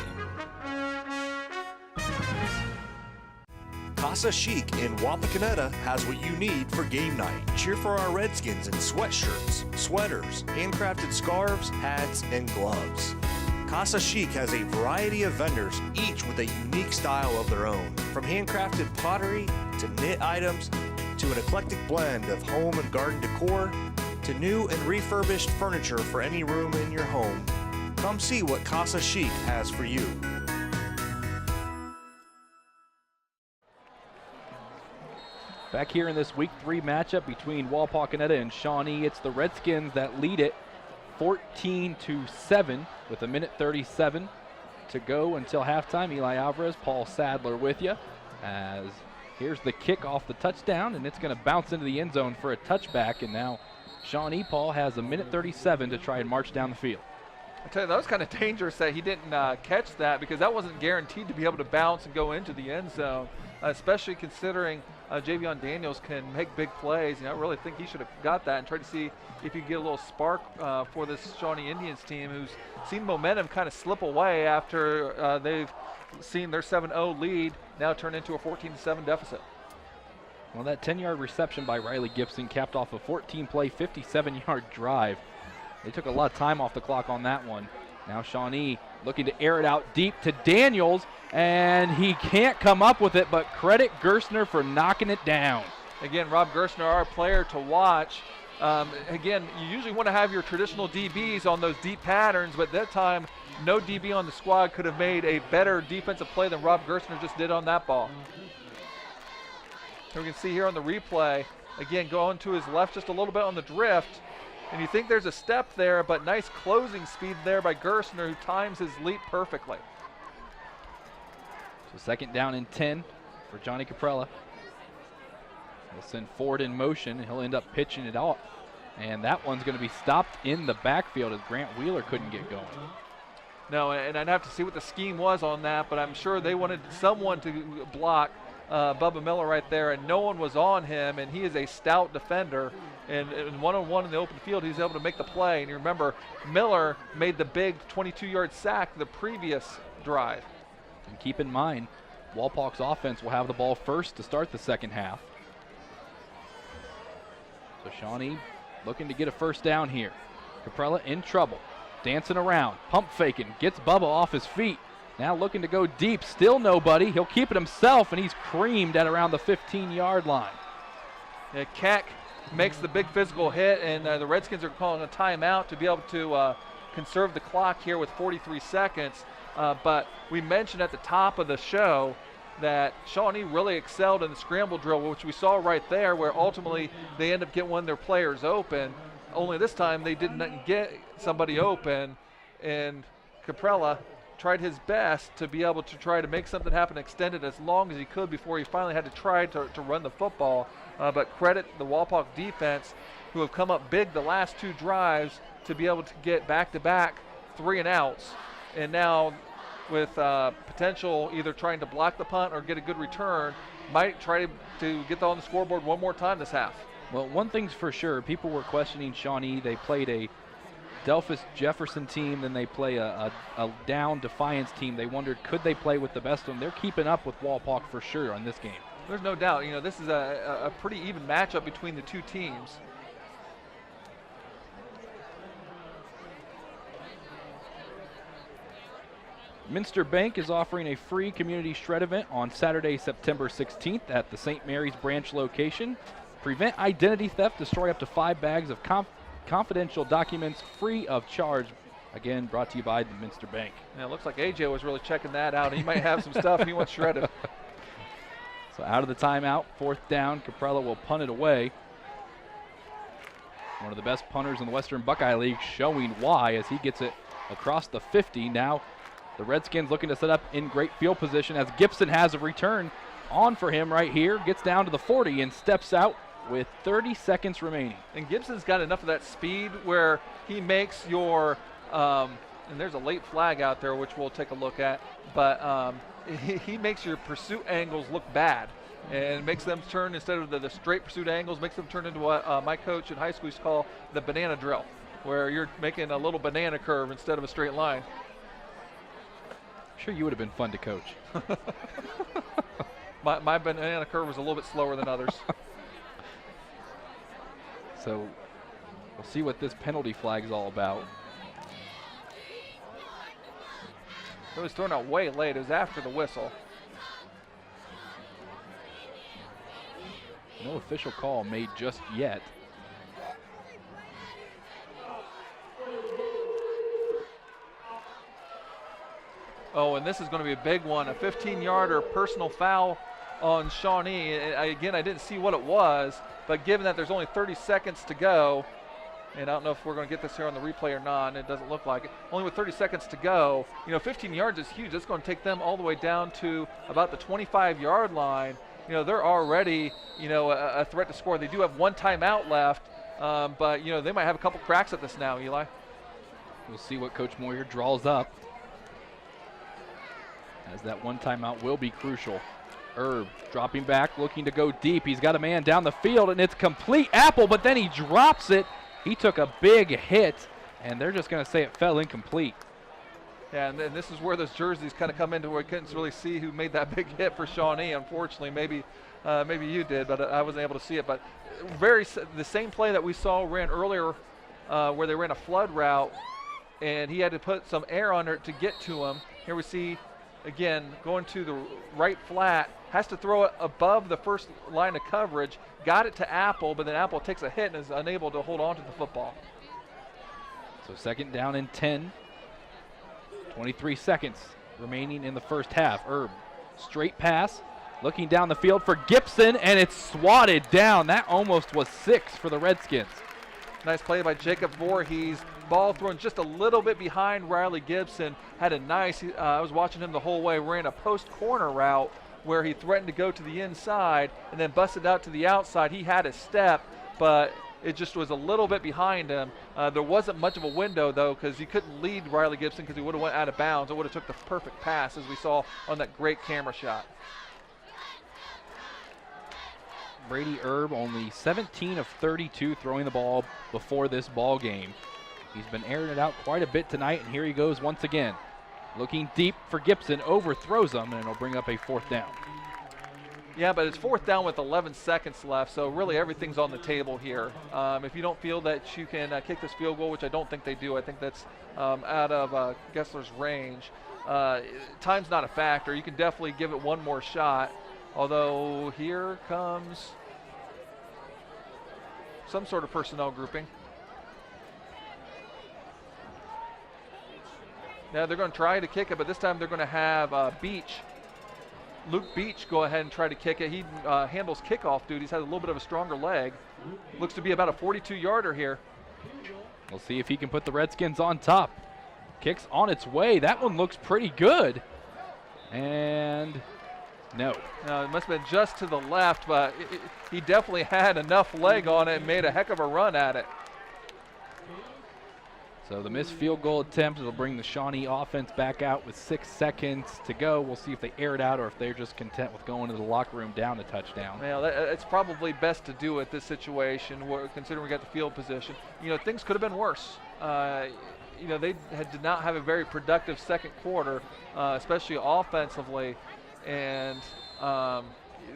Casa Chic in Wapakoneta has what you need for game night. Cheer for our Redskins in sweatshirts, sweaters, handcrafted scarves, hats, and gloves. Casa Chic has a variety of vendors, each with a unique style of their own. From handcrafted pottery to knit items to an eclectic blend of home and garden decor to new and refurbished furniture for any room in your home. Come see what Casa Chic has for you. Back here in this Week 3 matchup between Wapakoneta and Shawnee, it's the Redskins that lead it 14-7 with a minute 37 to go until halftime. Eli Alvarez, Paul Sadler with you. As here's the kick off the touchdown, and it's going to bounce into the end zone for a touchback. And now Shawnee Paul has a minute 37 to try and march down the field. I tell you, that was kind of dangerous that he didn't catch that, because that wasn't guaranteed to be able to bounce and go into the end zone, especially considering Javion Daniels can make big plays. I really think he should have got that and tried to see if you get a little spark for this Shawnee Indians team, who's seen momentum kind of slip away after they've seen their 7-0 lead now turn into a 14-7 deficit. Well, that 10-yard reception by Riley Gibson capped off a 14-play, 57-yard drive. They took a lot of time off the clock on that one. Now Shawnee looking to air it out deep to Daniels, and he can't come up with it, but credit Gerstner for knocking it down. Again, Rob Gerstner, our player to watch. Again, you usually want to have your traditional DBs on those deep patterns, but that time, no DB on the squad could have made a better defensive play than Rob Gerstner just did on that ball. And we can see here on the replay, again, going to his left just a little bit on the drift, and you think there's a step there, but nice closing speed there by Gerstner, who times his leap perfectly. So 2nd down and 10 for Johnny Caprella. He'll send Ford in motion, and he'll end up pitching it off. And that one's going to be stopped in the backfield as Grant Wheeler couldn't get going. No, and I'd have to see what the scheme was on that, but I'm sure they wanted someone to block Bubba Miller right there, and no one was on him, and he is a stout defender. And one-on-one in the open field, he's able to make the play. And you remember, Miller made the big 22-yard sack the previous drive. And keep in mind, Walpock's offense will have the ball first to start the second half. So Shawnee looking to get a first down here. Caprella in trouble, dancing around, pump faking, gets Bubba off his feet. Now looking to go deep, still nobody. He'll keep it himself, and he's creamed at around the 15-yard line. Yeah, Keck makes the big physical hit, and the Redskins are calling a timeout to be able to conserve the clock here with 43 seconds. But we mentioned at the top of the show that Shawnee really excelled in the scramble drill, which we saw right there, where ultimately they end up getting one of their players open. Only this time they didn't get somebody open, and Caprella tried his best to be able to try to make something happen, extend it as long as he could before he finally had to try to run the football. But credit the Wapak defense, who have come up big the last 2 drives to be able to get back-to-back 3-and-outs. And now with potential either trying to block the punt or get a good return, might try to get on the scoreboard one more time this half. Well, one thing's for sure, people were questioning Shawnee. They played a Delphus Jefferson team, then they play a down Defiance team. They wondered, could they play with the best of them? They're keeping up with Walpock for sure on this game. There's no doubt. You know, this is a pretty even matchup between the two teams. Minster Bank is offering a free community shred event on Saturday, September 16th at the St. Mary's branch location. Prevent identity theft, destroy up to 5 bags of confidential documents free of charge. Again, brought to you by the Minster Bank. Yeah, it looks like AJ was really checking that out. He might have some stuff he wants shredded. So out of the timeout, 4th down, Caprella will punt it away. One of the best punters in the Western Buckeye League, showing why as he gets it across the 50. Now the Redskins looking to set up in great field position as Gibson has a return on for him right here. Gets down to the 40 and steps out with 30 seconds remaining. And Gibson's got enough of that speed where he makes your, and there's a late flag out there which we'll take a look at, but he makes your pursuit angles look bad and makes them turn, instead of the straight pursuit angles, makes them turn into what my coach in high school used to call the banana drill, where you're making a little banana curve instead of a straight line. Sure, you would have been fun to coach. my banana curve was a little bit slower than others. So we'll see what this penalty flag is all about. It was thrown out way late. It was after the whistle. No official call made just yet. Oh, and this is going to be a big one, a 15-yarder personal foul on Shawnee. Again, I didn't see what it was, but given that there's only 30 seconds to go, and I don't know if we're going to get this here on the replay or not, and it doesn't look like it. Only with 30 seconds to go, 15 yards is huge. That's going to take them all the way down to about the 25-yard line. They're already, a threat to score. They do have 1 timeout left, but, they might have a couple cracks at this now, Eli. We'll see what Coach Moyer draws up, as that 1 timeout will be crucial. Erb dropping back, looking to go deep. He's got a man down the field, and it's complete Apple, but then he drops it. He took a big hit, and they're just going to say it fell incomplete. Yeah, and this is where those jerseys kind of come into where we couldn't really see who made that big hit for Shawnee. Unfortunately, maybe you did, but I wasn't able to see it. But the same play that we saw ran earlier, where they ran a flood route and he had to put some air under it to get to him. Here we see, again, going to the right flat, has to throw it above the first line of coverage, got it to Apple, but then Apple takes a hit and is unable to hold on to the football. So 2nd down and 10. 23 seconds remaining in the first half. Erb, straight pass, looking down the field for Gibson, and it's swatted down. That almost was 6 for the Redskins. Nice play by Jacob Voorhees. Ball thrown just a little bit behind Riley Gibson. Had a nice, I was watching him the whole way, ran a post corner route where he threatened to go to the inside and then busted out to the outside. He had a step, but it just was a little bit behind him. There wasn't much of a window, though, because he couldn't lead Riley Gibson because he would have went out of bounds. It would have took the perfect pass, as we saw on that great camera shot. Brady Erb only 17 of 32 throwing the ball before this ball game. He's been airing it out quite a bit tonight, and here he goes once again. Looking deep for Gibson, overthrows him, and it'll bring up a 4th down. Yeah, but it's 4th down with 11 seconds left, so really everything's on the table here. If you don't feel that you can kick this field goal, which I don't think they do, I think that's out of Gessler's range, time's not a factor. You can definitely give it one more shot, although here comes some sort of personnel grouping. Now they're going to try to kick it, but this time they're going to have Luke Beach go ahead and try to kick it. He handles kickoff duties, has a little bit of a stronger leg. Looks to be about a 42-yarder here. We'll see if he can put the Redskins on top. Kicks on its way. That one looks pretty good. And no. It must have been just to the left, but he definitely had enough leg on it and made a heck of a run at it. So the missed field goal attempt will bring the Shawnee offense back out with 6 seconds to go. We'll see if they air it out or if they're just content with going to the locker room down a touchdown. Well, it's probably best to do it this situation, considering we got the field position. You know, things could have been worse. You know, they did not have a very productive second quarter, especially offensively, and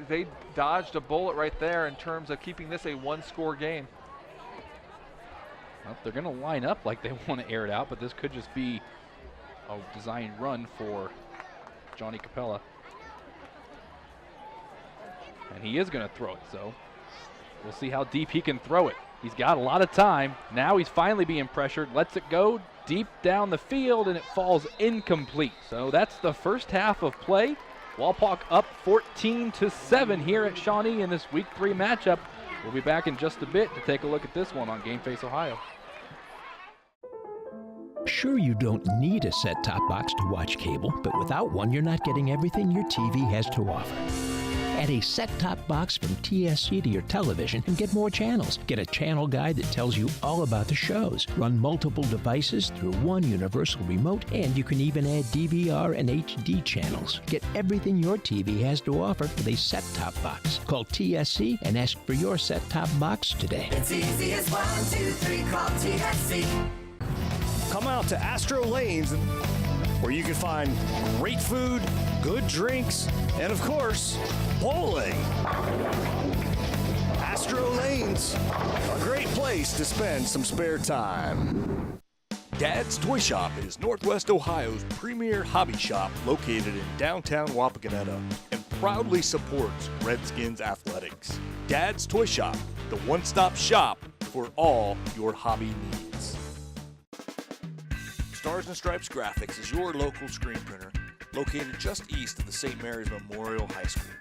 they dodged a bullet right there in terms of keeping this a one-score game. Well, they're going to line up like they want to air it out, but this could just be a designed run for Johnny Capella. And he is going to throw it, so we'll see how deep he can throw it. He's got a lot of time. Now he's finally being pressured, lets it go deep down the field, and it falls incomplete. So that's the first half of play. Wapak up 14-7 here at Shawnee in this Week 3 matchup. We'll be back in just a bit to take a look at this one on Game Face Ohio. Sure, you don't need a set-top box to watch cable, but without one, you're not getting everything your TV has to offer. Add a set-top box from TSC to your television and get more channels. Get a channel guide that tells you all about the shows. Run multiple devices through one universal remote, and you can even add DVR and HD channels. Get everything your TV has to offer with a set-top box. Call TSC and ask for your set-top box today. It's easy as 1, 2, 3, call TSC. Come out to Astro Lanes, where you can find great food, good drinks, and of course, bowling. Astro Lanes, a great place to spend some spare time. Dad's Toy Shop is Northwest Ohio's premier hobby shop located in downtown Wapakoneta and proudly supports Redskins athletics. Dad's Toy Shop, the one-stop shop for all your hobby needs. Stars and Stripes Graphics is your local screen printer located just east of the St. Mary's Memorial High School.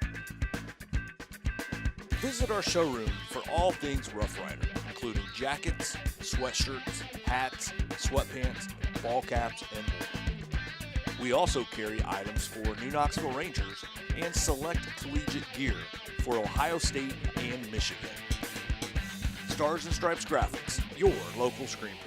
Visit our showroom for all things Rough Rider, including jackets, sweatshirts, hats, sweatpants, ball caps, and more. We also carry items for New Knoxville Rangers and select collegiate gear for Ohio State and Michigan. Stars and Stripes Graphics, your local screen printer.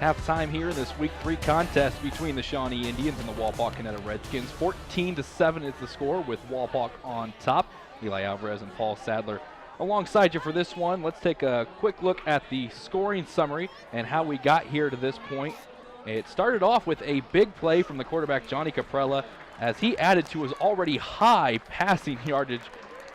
Halftime here in this Week 3 contest between the Shawnee Indians and the Wapakoneta Redskins. 14-7 is the score with Wapak on top. Eli Alvarez and Paul Sadler alongside you for this one. Let's take a quick look at the scoring summary and how we got here to this point. It started off with a big play from the quarterback Johnny Caprella as he added to his already high passing yardage,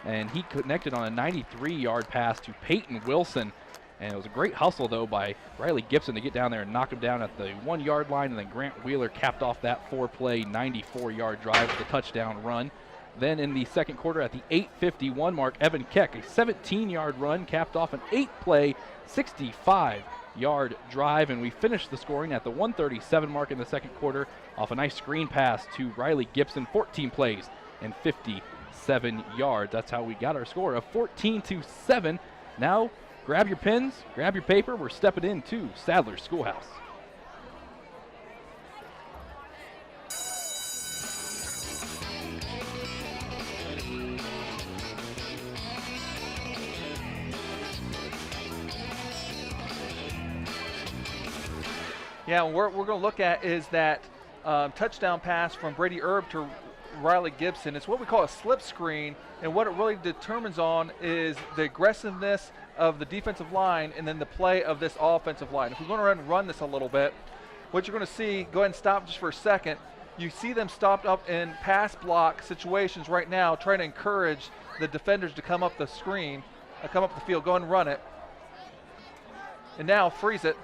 and he connected on a 93-yard pass to Peyton Wilson. And it was a great hustle, though, by Riley Gibson to get down there and knock him down at the 1-yard line, and then Grant Wheeler capped off that 4-play, 94-yard drive with a touchdown run. Then in the second quarter at the 8:51 mark, Evan Keck, a 17-yard run, capped off an 8-play, 65-yard drive, and we finished the scoring at the 1:37 mark in the second quarter off a nice screen pass to Riley Gibson, 14 plays and 57 yards. That's how we got our score of 14-7. Now, grab your pens, grab your paper. We're stepping into Sadler Schoolhouse. Yeah, what we're going to look at is that touchdown pass from Brady Erb to Riley Gibson. It's what we call a slip screen, and what it really determines on is the aggressiveness of the defensive line and then the play of this offensive line. If we're going to run this a little bit, what you're going to see, go ahead and stop just for a second. You see them stopped up in pass block situations right now, trying to encourage the defenders to come up the screen, come up the field, go ahead and run it. And now freeze it.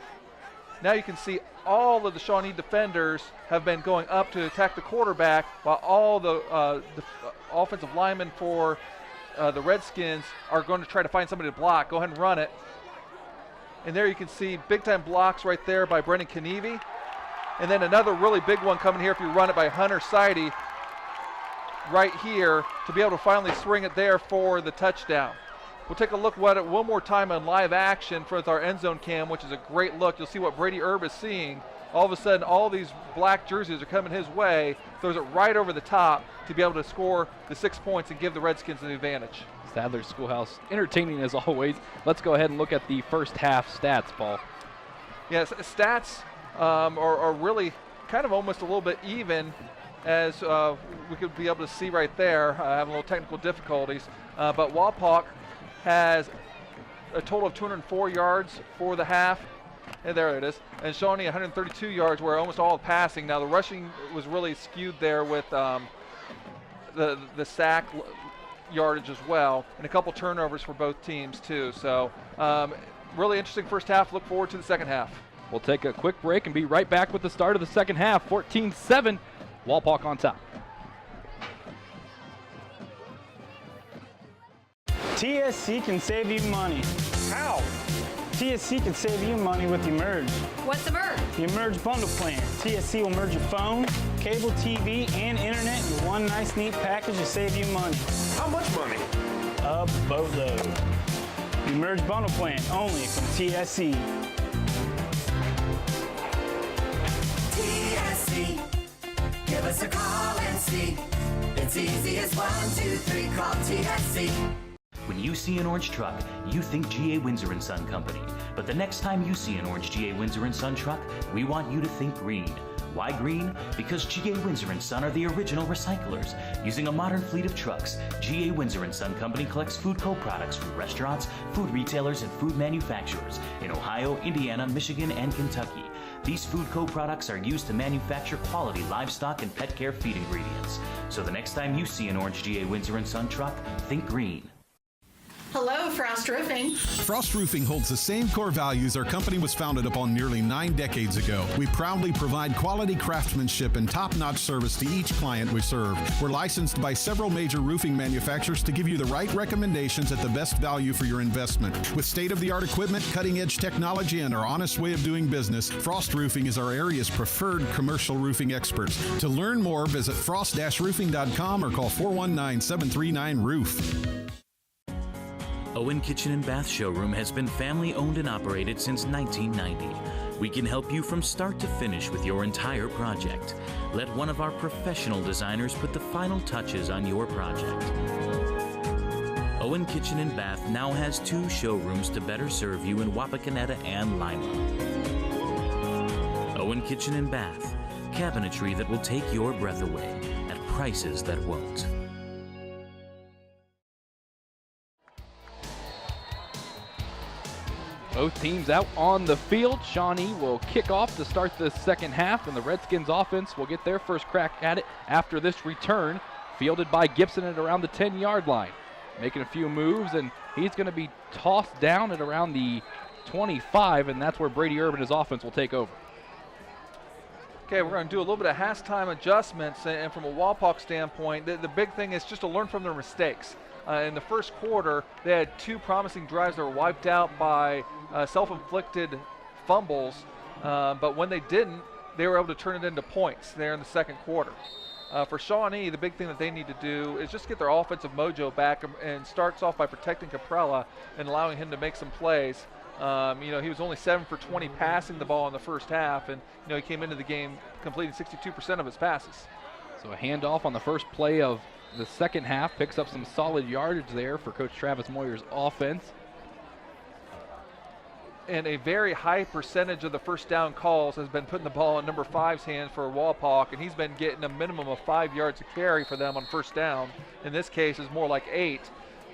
Now you can see all of the Shawnee defenders have been going up to attack the quarterback, while all the offensive linemen for the Redskins are going to try to find somebody to block. Go ahead and run it. And there you can see big-time blocks right there by Brendan Kenevy. And then another really big one coming here if you run it by Hunter Seide right here to be able to finally swing it there for the touchdown. We'll take a look at it one more time on live action with our end zone cam, which is a great look. You'll see what Brady Erb is seeing. All of a sudden, all these black jerseys are coming his way. Throws it right over the top to be able to score the 6 points and give the Redskins the advantage. Sadler Schoolhouse, entertaining as always. Let's go ahead and look at the first half stats, Paul. Yes, stats are really kind of almost a little bit even, as we could be able to see right there. Having a little technical difficulties, but Wapak has a total of 204 yards for the half. And there it is. And Shawnee 132 yards, where almost all passing. Now the rushing was really skewed there with the sack yardage as well, and a couple turnovers for both teams too. So really interesting first half. Look forward to the second half. We'll take a quick break and be right back with the start of the second half. 14-7, Wapak on top. TSC can save you money. How? TSC can save you money with Emerge. What's Emerge? The Emerge bundle plan. TSC will merge your phone, cable TV, and internet into one nice, neat package to save you money. How much money? A boatload. The Emerge bundle plan, only from TSC. TSC, give us a call and see. It's easy as 1, 2, 3, call TSC. When you see an orange truck, you think G.A. Windsor & Son Company. But the next time you see an orange G.A. Windsor & Son truck, we want you to think green. Why green? Because G.A. Windsor & Son are the original recyclers. Using a modern fleet of trucks, G.A. Windsor & Son Company collects food co-products from restaurants, food retailers, and food manufacturers in Ohio, Indiana, Michigan, and Kentucky. These food co-products are used to manufacture quality livestock and pet care feed ingredients. So the next time you see an orange G.A. Windsor & Son truck, think green. Hello, Frost Roofing. Frost Roofing holds the same core values our company was founded upon nearly 9 decades ago. We proudly provide quality craftsmanship and top-notch service to each client we serve. We're licensed by several major roofing manufacturers to give you the right recommendations at the best value for your investment. With state-of-the-art equipment, cutting-edge technology, and our honest way of doing business, Frost Roofing is our area's preferred commercial roofing experts. To learn more, visit frost-roofing.com or call 419-739-ROOF. Owen Kitchen & Bath Showroom has been family owned and operated since 1990. We can help you from start to finish with your entire project. Let one of our professional designers put the final touches on your project. Owen Kitchen & Bath now has 2 showrooms to better serve you in Wapakoneta and Lima. Owen Kitchen and Bath. Cabinetry that will take your breath away at prices that won't. Both teams out on the field. Shawnee will kick off to start the second half, and the Redskins offense will get their first crack at it after this return, fielded by Gibson at around the 10-yard line. Making a few moves, and he's going to be tossed down at around the 25, and that's where Brady Erb and his offense will take over. Okay, we're going to do a little bit of halftime adjustments, and from a Wapak standpoint, the big thing is just to learn from their mistakes. In the first quarter, they had 2 promising drives that were wiped out by self-inflicted fumbles, but when they didn't, they were able to turn it into points there in the second quarter. For Shawnee, the big thing that they need to do is just get their offensive mojo back, and starts off by protecting Caprella and allowing him to make some plays. He was only 7 for 20 passing the ball in the first half, and he came into the game completing 62% of his passes. So a handoff on the first play of the second half, picks up some solid yardage there for Coach Travis Moyer's offense. And a very high percentage of the first down calls has been putting the ball in number 5's hands for Wapak, and he's been getting a minimum of 5 yards to carry for them on first down. In this case, is more like 8,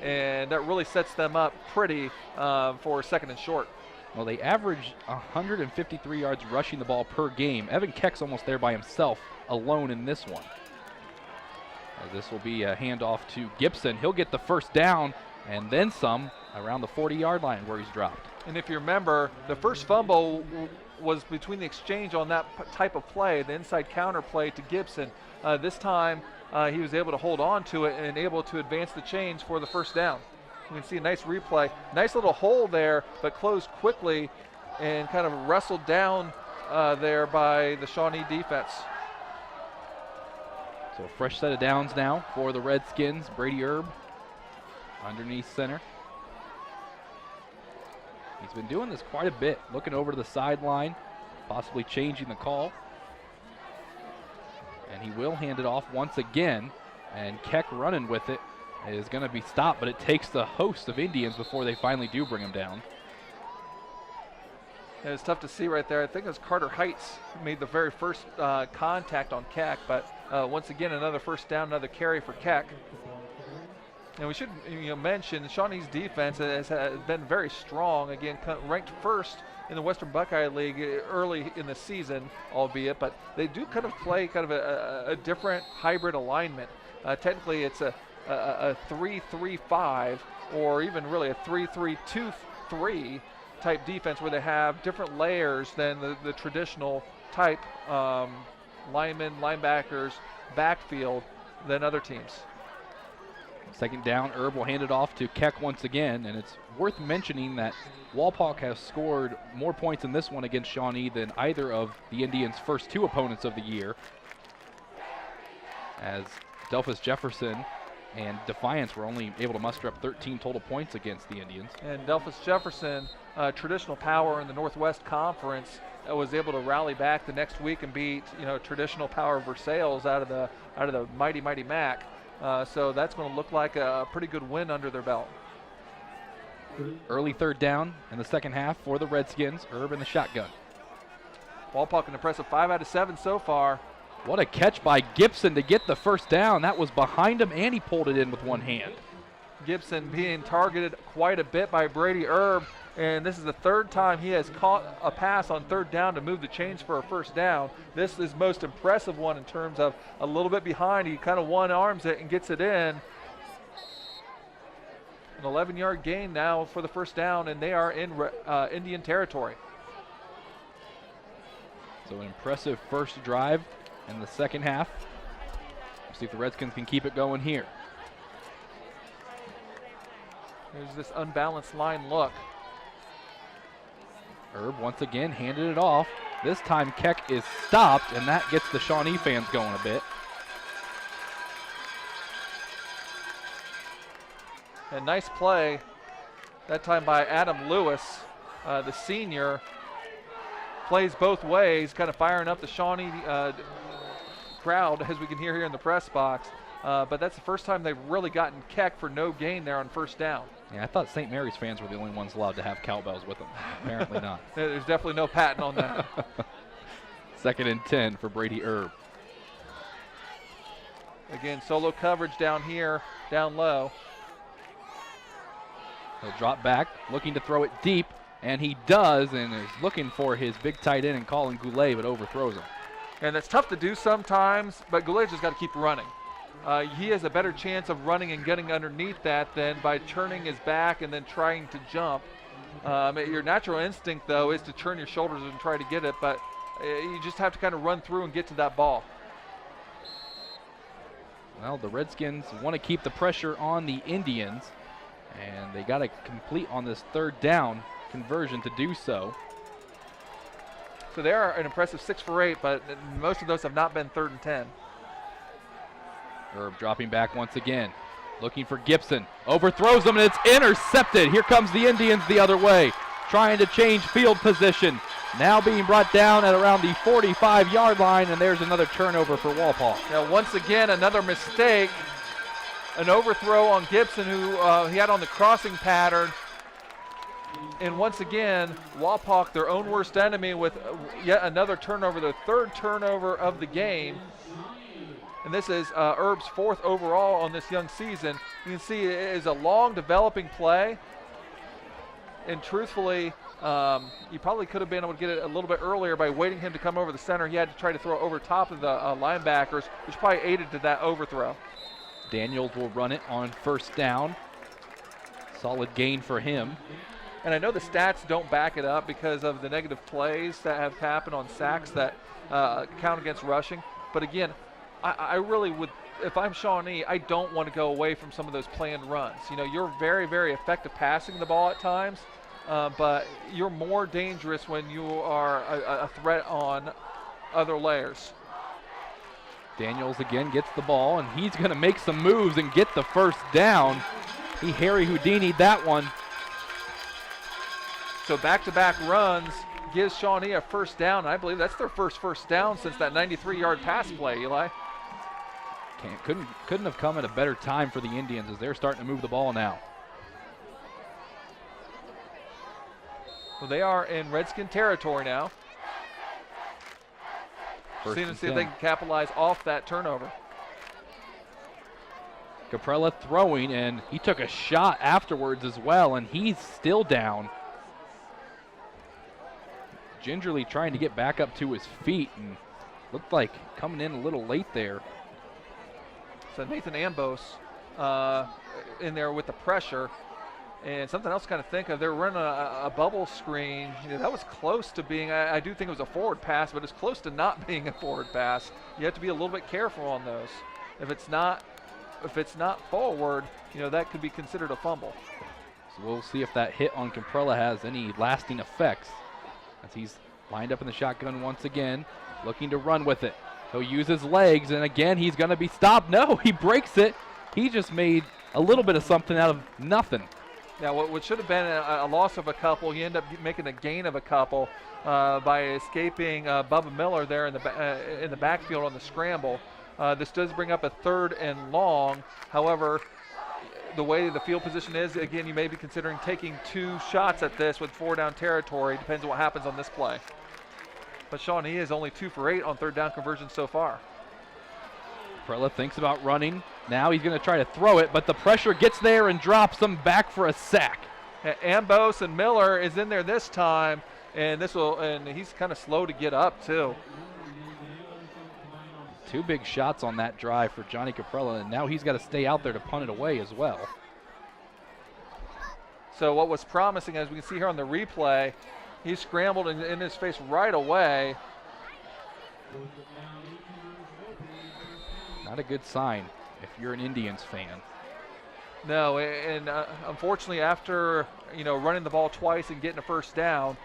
and that really sets them up pretty for second and short. Well, they average 153 yards rushing the ball per game. Evan Keck's almost there by himself alone in this one. This will be a handoff to Gibson. He'll get the first down and then some around the 40-yard line where he's dropped. And if you remember, the first fumble was between the exchange on that type of play, the inside counter play to Gibson. This time he was able to hold on to it and able to advance the chains for the first down. You can see a nice replay. Nice little hole there, but closed quickly and kind of wrestled down there by the Shawnee defense. So a fresh set of downs now for the Redskins. Brady Erb underneath center. He's been doing this quite a bit, looking over to the sideline, possibly changing the call. And he will hand it off once again, and Keck running with it is going to be stopped, but it takes the host of Indians before they finally do bring him down. And it's tough to see right there. I think it was Carter Heights who made the very first contact on Keck, but once again, another first down, another carry for Keck. And we should mention Shawnee's defense has been very strong. Again, ranked first in the Western Buckeye League early in the season, albeit, but they do kind of play kind of a different hybrid alignment. Technically, it's a 3-3-5 or even really a 3-3-2-3 type defense where they have different layers than the traditional type linemen, linebackers, backfield than other teams. Second down, Erb will hand it off to Keck once again, and it's worth mentioning that Wapak has scored more points in this one against Shawnee than either of the Indians' first 2 opponents of the year, as Delphus Jefferson and Defiance were only able to muster up 13 total points against the Indians. And Delphus Jefferson, traditional power in the Northwest Conference, was able to rally back the next week and beat traditional power Versailles out of the mighty MAC. So that's going to look like a pretty good win under their belt. Early third down in the second half for the Redskins. Erb in the shotgun. Wapak an impressive 5 out of 7 so far. What a catch by Gibson to get the first down. That was behind him, and he pulled it in with one hand. Gibson being targeted quite a bit by Brady Erb, and this is the 3rd time he has caught a pass on 3rd down to move the chains for a first down. This is most impressive one in terms of a little bit behind. He kind of one-arms it and gets it in. An 11-yard gain now for the first down, and they are in Indian territory. So an impressive first drive in the second half. We'll see if the Redskins can keep it going here. There's this unbalanced line look. Erb once again handed it off. This time Keck is stopped, and that gets the Shawnee fans going a bit. A nice play, that time by Adam Lewis, the senior. Plays both ways, kind of firing up the Shawnee crowd, as we can hear here in the press box. But that's the first time they've really gotten Keck for no gain there on first down. Yeah, I thought St. Mary's fans were the only ones allowed to have cowbells with them. Apparently not. There's definitely no patent on that. 2nd and 10 for Brady Erb. Again, solo coverage down here, down low. He'll drop back, looking to throw it deep, and he does, and is looking for his big tight end and Colin Goulet, but overthrows him. And that's tough to do sometimes, but Goulet's just got to keep running. He has a better chance of running and getting underneath that than by turning his back and then trying to jump. Your natural instinct, though, is to turn your shoulders and try to get it, but you just have to kind of run through and get to that ball. Well, the Redskins want to keep the pressure on the Indians, and they got to complete on this 3rd down conversion to do so. So they are an impressive 6 for 8, but most of those have not been 3rd and 10. Erb dropping back once again, looking for Gibson. Overthrows him, and it's intercepted. Here comes the Indians the other way, trying to change field position. Now being brought down at around the 45-yard line, and there's another turnover for Walpaw. Now, once again, another mistake. An overthrow on Gibson, who he had on the crossing pattern. And once again, Wapak, their own worst enemy, with yet another turnover, their 3rd turnover of the game. And this is Erb's 4th overall on this young season. You can see it is a long developing play. And truthfully, you probably could have been able to get it a little bit earlier by waiting him to come over the center. He had to try to throw over top of the linebackers, which probably aided to that overthrow. Daniels will run it on 1st down. Solid gain for him. And I know the stats don't back it up because of the negative plays that have happened on sacks that count against rushing. But again, I really would, if I'm Shawnee, I don't want to go away from some of those planned runs. You know, you're very, very effective passing the ball at times, but you're more dangerous when you are a threat on other layers. Daniels again gets the ball, and he's going to make some moves and get the 1st down. He Harry Houdini'd that one. So back-to-back runs gives Shawnee a 1st down. I believe that's their first 1st down since that 93-yard pass play, Eli. Couldn't have come at a better time for the Indians as they're starting to move the ball now. Well, they are in Redskin territory now. See if they can capitalize off that turnover. Caprella throwing, and he took a shot afterwards as well, and he's still down. Gingerly trying to get back up to his feet, and looked like coming in a little late there. So Nathan Ambos in there with the pressure. And something else to kind of think of, they're running a bubble screen. You know, that was close to being, I do think it was a forward pass, but it's close to not being a forward pass. You have to be a little bit careful on those. If it's not forward, you know, that could be considered a fumble. So we'll see if that hit on Caprella has any lasting effects, as he's lined up in the shotgun once again, looking to run with it. He'll use his legs, and again, he's going to be stopped. No, he breaks it. He just made a little bit of something out of nothing. Now, what should have been a loss of a couple, you end up making a gain of a couple by escaping Bubba Miller there in the backfield on the scramble. This does bring up a 3rd and long. However, the way the field position is, again, you may be considering taking 2 shots at this with 4 down territory. Depends on what happens on this play. But Shawnee is only 2 for 8 on 3rd down conversions so far. Caprella thinks about running. Now he's going to try to throw it, but the pressure gets there and drops him back for a sack. Ambos and Miller is in there this time, and he's kind of slow to get up too. 2 big shots on that drive for Johnny Caprella, and now he's got to stay out there to punt it away as well. So what was promising, as we can see here on the replay, he scrambled in his face right away. Not a good sign if you're an Indians fan. No, and unfortunately, after running the ball twice and getting a 1st down,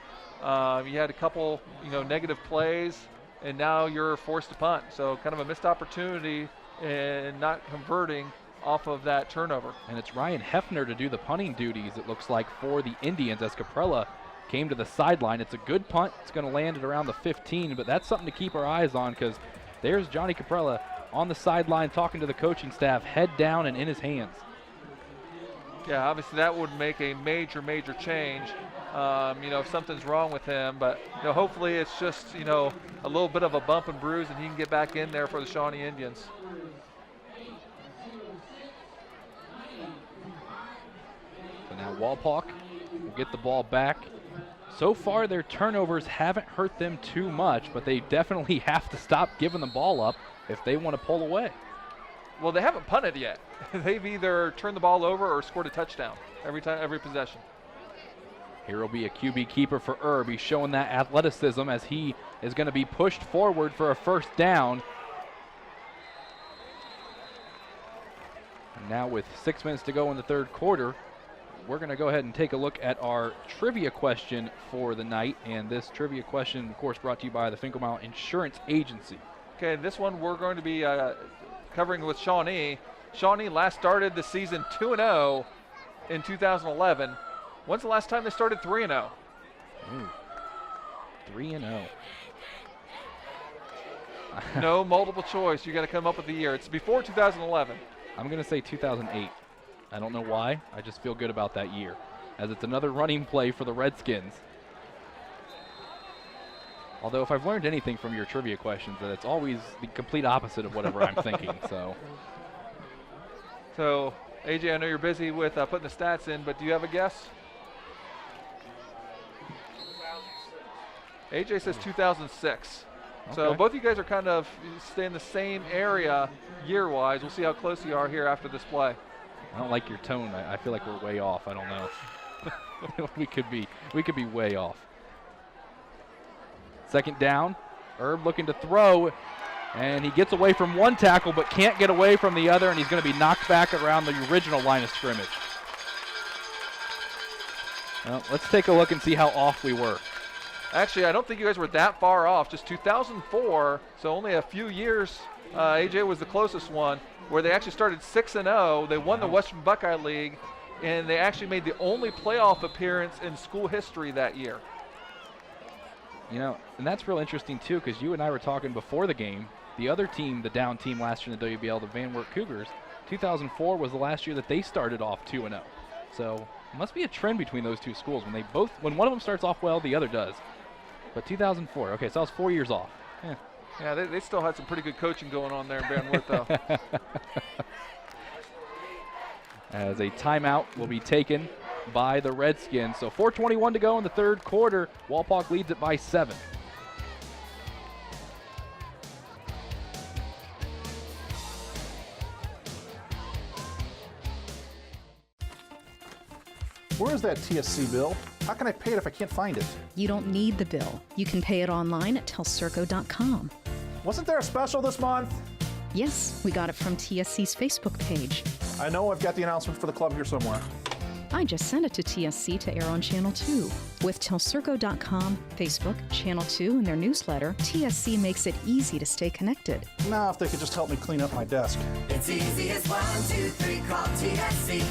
you had a couple negative plays, and now you're forced to punt. So kind of a missed opportunity and not converting off of that turnover. And it's Ryan Hefner to do the punting duties, it looks like, for the Indians, as Caprella came to the sideline. It's a good punt. It's going to land at around the 15, but that's something to keep our eyes on, because there's Johnny Caprella on the sideline talking to the coaching staff, head down and in his hands. Yeah, obviously that would make a major change. if something's wrong with him. But, hopefully it's just, a little bit of a bump and bruise and he can get back in there for the Shawnee Indians. So now Wapak will get the ball back. So far, their turnovers haven't hurt them too much, but they definitely have to stop giving the ball up if they want to pull away. Well, they haven't punted yet. They've either turned the ball over or scored a touchdown every possession. Here will be a QB keeper for Erb. He's showing that athleticism as he is going to be pushed forward for a first down. And now with 6 minutes to go in the third quarter, we're going to go ahead and take a look at our trivia question for the night. And this trivia question, of course, brought to you by the Finkelmile Insurance Agency. Okay, this one we're going to be covering with Shawnee. Shawnee last started the season 2-0 in 2011. When's the last time they started 3-0? 3-0. No multiple choice. You got to come up with the year. It's before 2011. I'm going to say 2008. I don't know why. I just feel good about that year, as it's another running play for the Redskins. Although if I've learned anything from your trivia questions, that it's always the complete opposite of whatever I'm thinking. So, AJ, I know you're busy with putting the stats in, but do you have a guess? AJ says 2006. Okay. So both of you guys are kind of staying the same area year-wise. We'll see how close you are here after this play. I don't like your tone. I feel like we're way off. I don't know. we could be way off. Second down. Erb looking to throw, and he gets away from one tackle but can't get away from the other, and he's going to be knocked back around the original line of scrimmage. Well, let's take a look and see how off we were. Actually, I don't think you guys were that far off. Just 2004, so only a few years. AJ was the closest one, where they actually started 6-0. They won the Western Buckeye League, and they actually made the only playoff appearance in school history that year. And that's real interesting, too, because you and I were talking before the game. The other team, the down team last year in the WBL, the Van Wert Cougars, 2004 was the last year that they started off 2-0. So it must be a trend between those two schools. When one of them starts off well, the other does. But 2004, okay, so I was 4 years off. Yeah, they still had some pretty good coaching going on there in Van Wert, though. As a timeout will be taken by the Redskins. So 4:21 to go in the third quarter. Wapak leads it by 7. Where is that TSC bill? How can I pay it if I can't find it? You don't need the bill. You can pay it online at telcirco.com. Wasn't there a special this month? Yes, we got it from TSC's Facebook page. I know I've got the announcement for the club here somewhere. I just sent it to TSC to air on Channel 2. With telcirco.com, Facebook, Channel 2, and their newsletter, TSC makes it easy to stay connected. Now, if they could just help me clean up my desk. It's easy as 1, 2, 3, call TSC.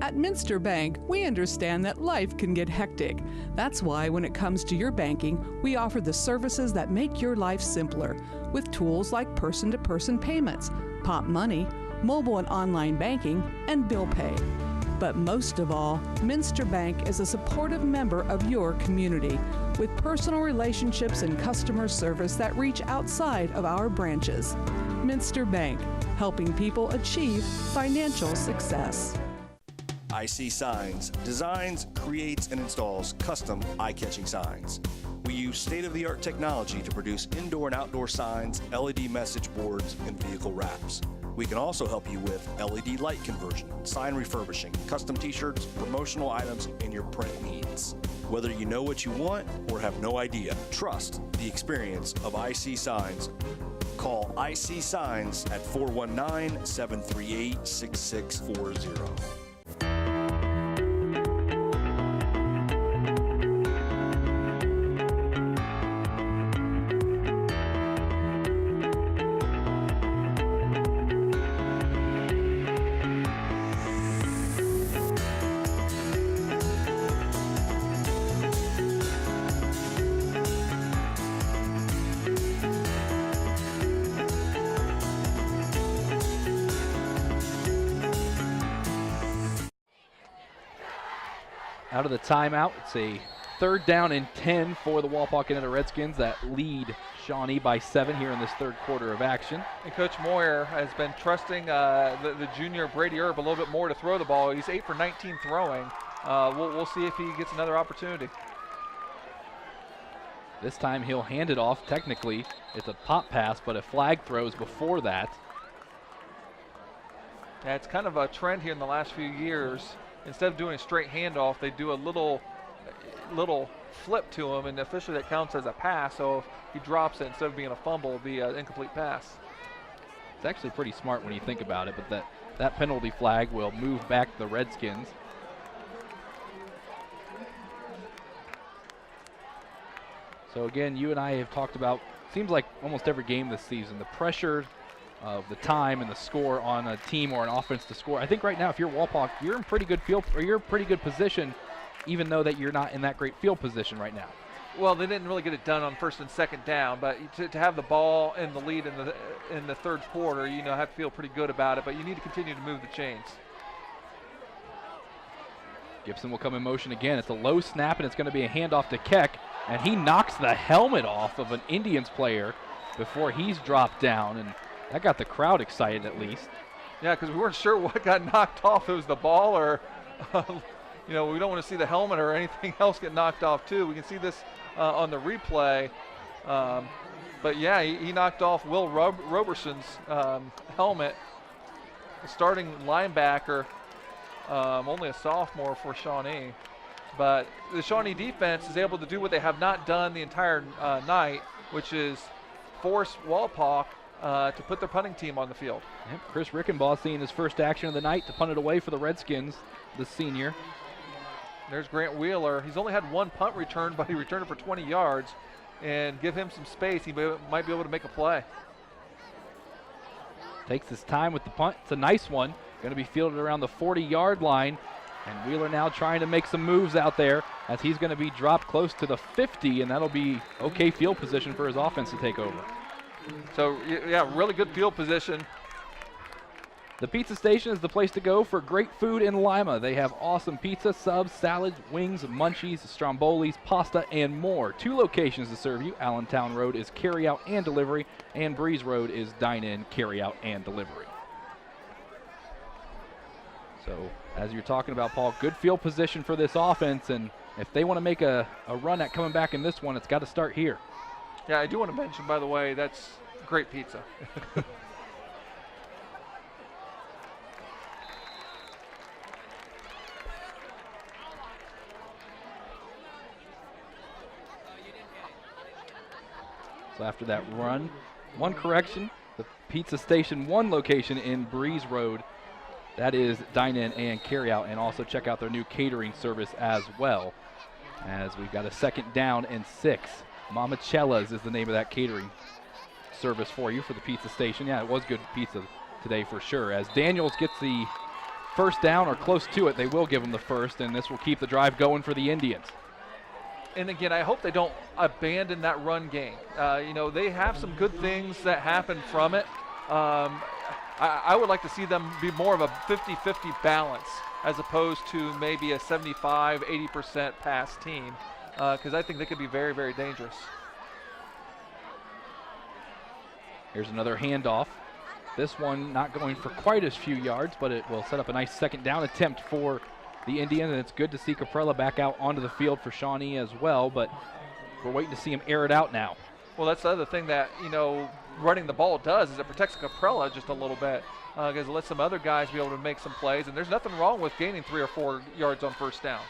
At Minster Bank, we understand that life can get hectic. That's why when it comes to your banking, we offer the services that make your life simpler, with tools like person-to-person payments, pop money, mobile and online banking, and bill pay. But most of all, Minster Bank is a supportive member of your community, with personal relationships and customer service that reach outside of our branches. Minster Bank, helping people achieve financial success. IC Signs designs, creates, and installs custom eye-catching signs. We use state-of-the-art technology to produce indoor and outdoor signs, LED message boards, and vehicle wraps. We can also help you with LED light conversion, sign refurbishing, custom t-shirts, promotional items, and your print needs. Whether you know what you want or have no idea, trust the experience of IC Signs. Call IC Signs at 419-738-6640. out of the timeout. It's a 3rd down and 10 for the Wapakoneta Redskins that lead Shawnee by 7 here in this 3rd quarter of action. And Coach Moyer has been trusting the junior Brady Erb a little bit more to throw the ball. He's 8 for 19 throwing. We'll see if he gets another opportunity. This time he'll hand it off. Technically, it's a pop pass, but a flag throws before that. Yeah, it's kind of a trend here in the last few years. Instead of doing a straight handoff, they do a little flip to him, and officially that counts as a pass. So if he drops it, instead of being a fumble, it'll be an incomplete pass. It's actually pretty smart when you think about it, but that penalty flag will move back the Redskins. So again, you and I have talked about, seems like almost every game this season, the pressure of the time and the score on a team or an offense to score. I think right now, if you're Wapak, you're in pretty good field, or you're in pretty good position, even though that you're not in that great field position right now. Well, they didn't really get it done on 1st and 2nd down, but to have the ball in the lead in the 3rd quarter, have to feel pretty good about it. But you need to continue to move the chains. Gibson will come in motion again. It's a low snap, and it's going to be a handoff to Keck, and he knocks the helmet off of an Indians player before he's dropped down, and that got the crowd excited at least. Yeah, because we weren't sure what got knocked off. It was the ball or, we don't want to see the helmet or anything else get knocked off too. We can see this on the replay. But yeah, he knocked off Will Roberson's helmet, the starting linebacker, only a sophomore for Shawnee. But the Shawnee defense is able to do what they have not done the entire night, which is force Walpock to put their punting team on the field. Yep, Chris Rickenbaugh seeing his first action of the night to punt it away for the Redskins, the senior. There's Grant Wheeler. He's only had 1 punt return, but he returned it for 20 yards. And give him some space, he might be able to make a play. Takes his time with the punt. It's a nice one. Going to be fielded around the 40-yard line. And Wheeler now trying to make some moves out there as he's going to be dropped close to the 50, and that'll be okay field position for his offense to take over. So, yeah, really good field position. The Pizza Station is the place to go for great food in Lima. They have awesome pizza, subs, salads, wings, munchies, strombolis, pasta, and more. 2 locations to serve you. Allentown Road is carry-out and delivery, and Breeze Road is dine-in, carry-out, and delivery. So, as you're talking about, Paul, good field position for this offense, and if they want to make a run at coming back in this one, it's got to start here. Yeah, I do want to mention, by the way, that's great pizza. So after that run, one correction, the Pizza Station 1 location in Breeze Road, that is dine-in and carry-out, and also check out their new catering service as well, as we've got a 2nd down and 6. Mama Cella's is the name of that catering service for you for the Pizza Station. Yeah, it was good pizza today for sure. As Daniels gets the 1st down or close to it, they will give him the 1st, and this will keep the drive going for the Indians. And again, I hope they don't abandon that run game. They have some good things that happen from it. I would like to see them be more of a 50-50 balance as opposed to maybe a 75-80% pass team, because I think they could be very, very dangerous. Here's another handoff. This one not going for quite as few yards, but it will set up a nice 2nd down attempt for the Indians, and it's good to see Caprella back out onto the field for Shawnee as well, but we're waiting to see him air it out now. Well, that's the other thing that, running the ball does is it protects Caprella just a little bit, because it lets some other guys be able to make some plays, and there's nothing wrong with gaining 3 or 4 yards on 1st down.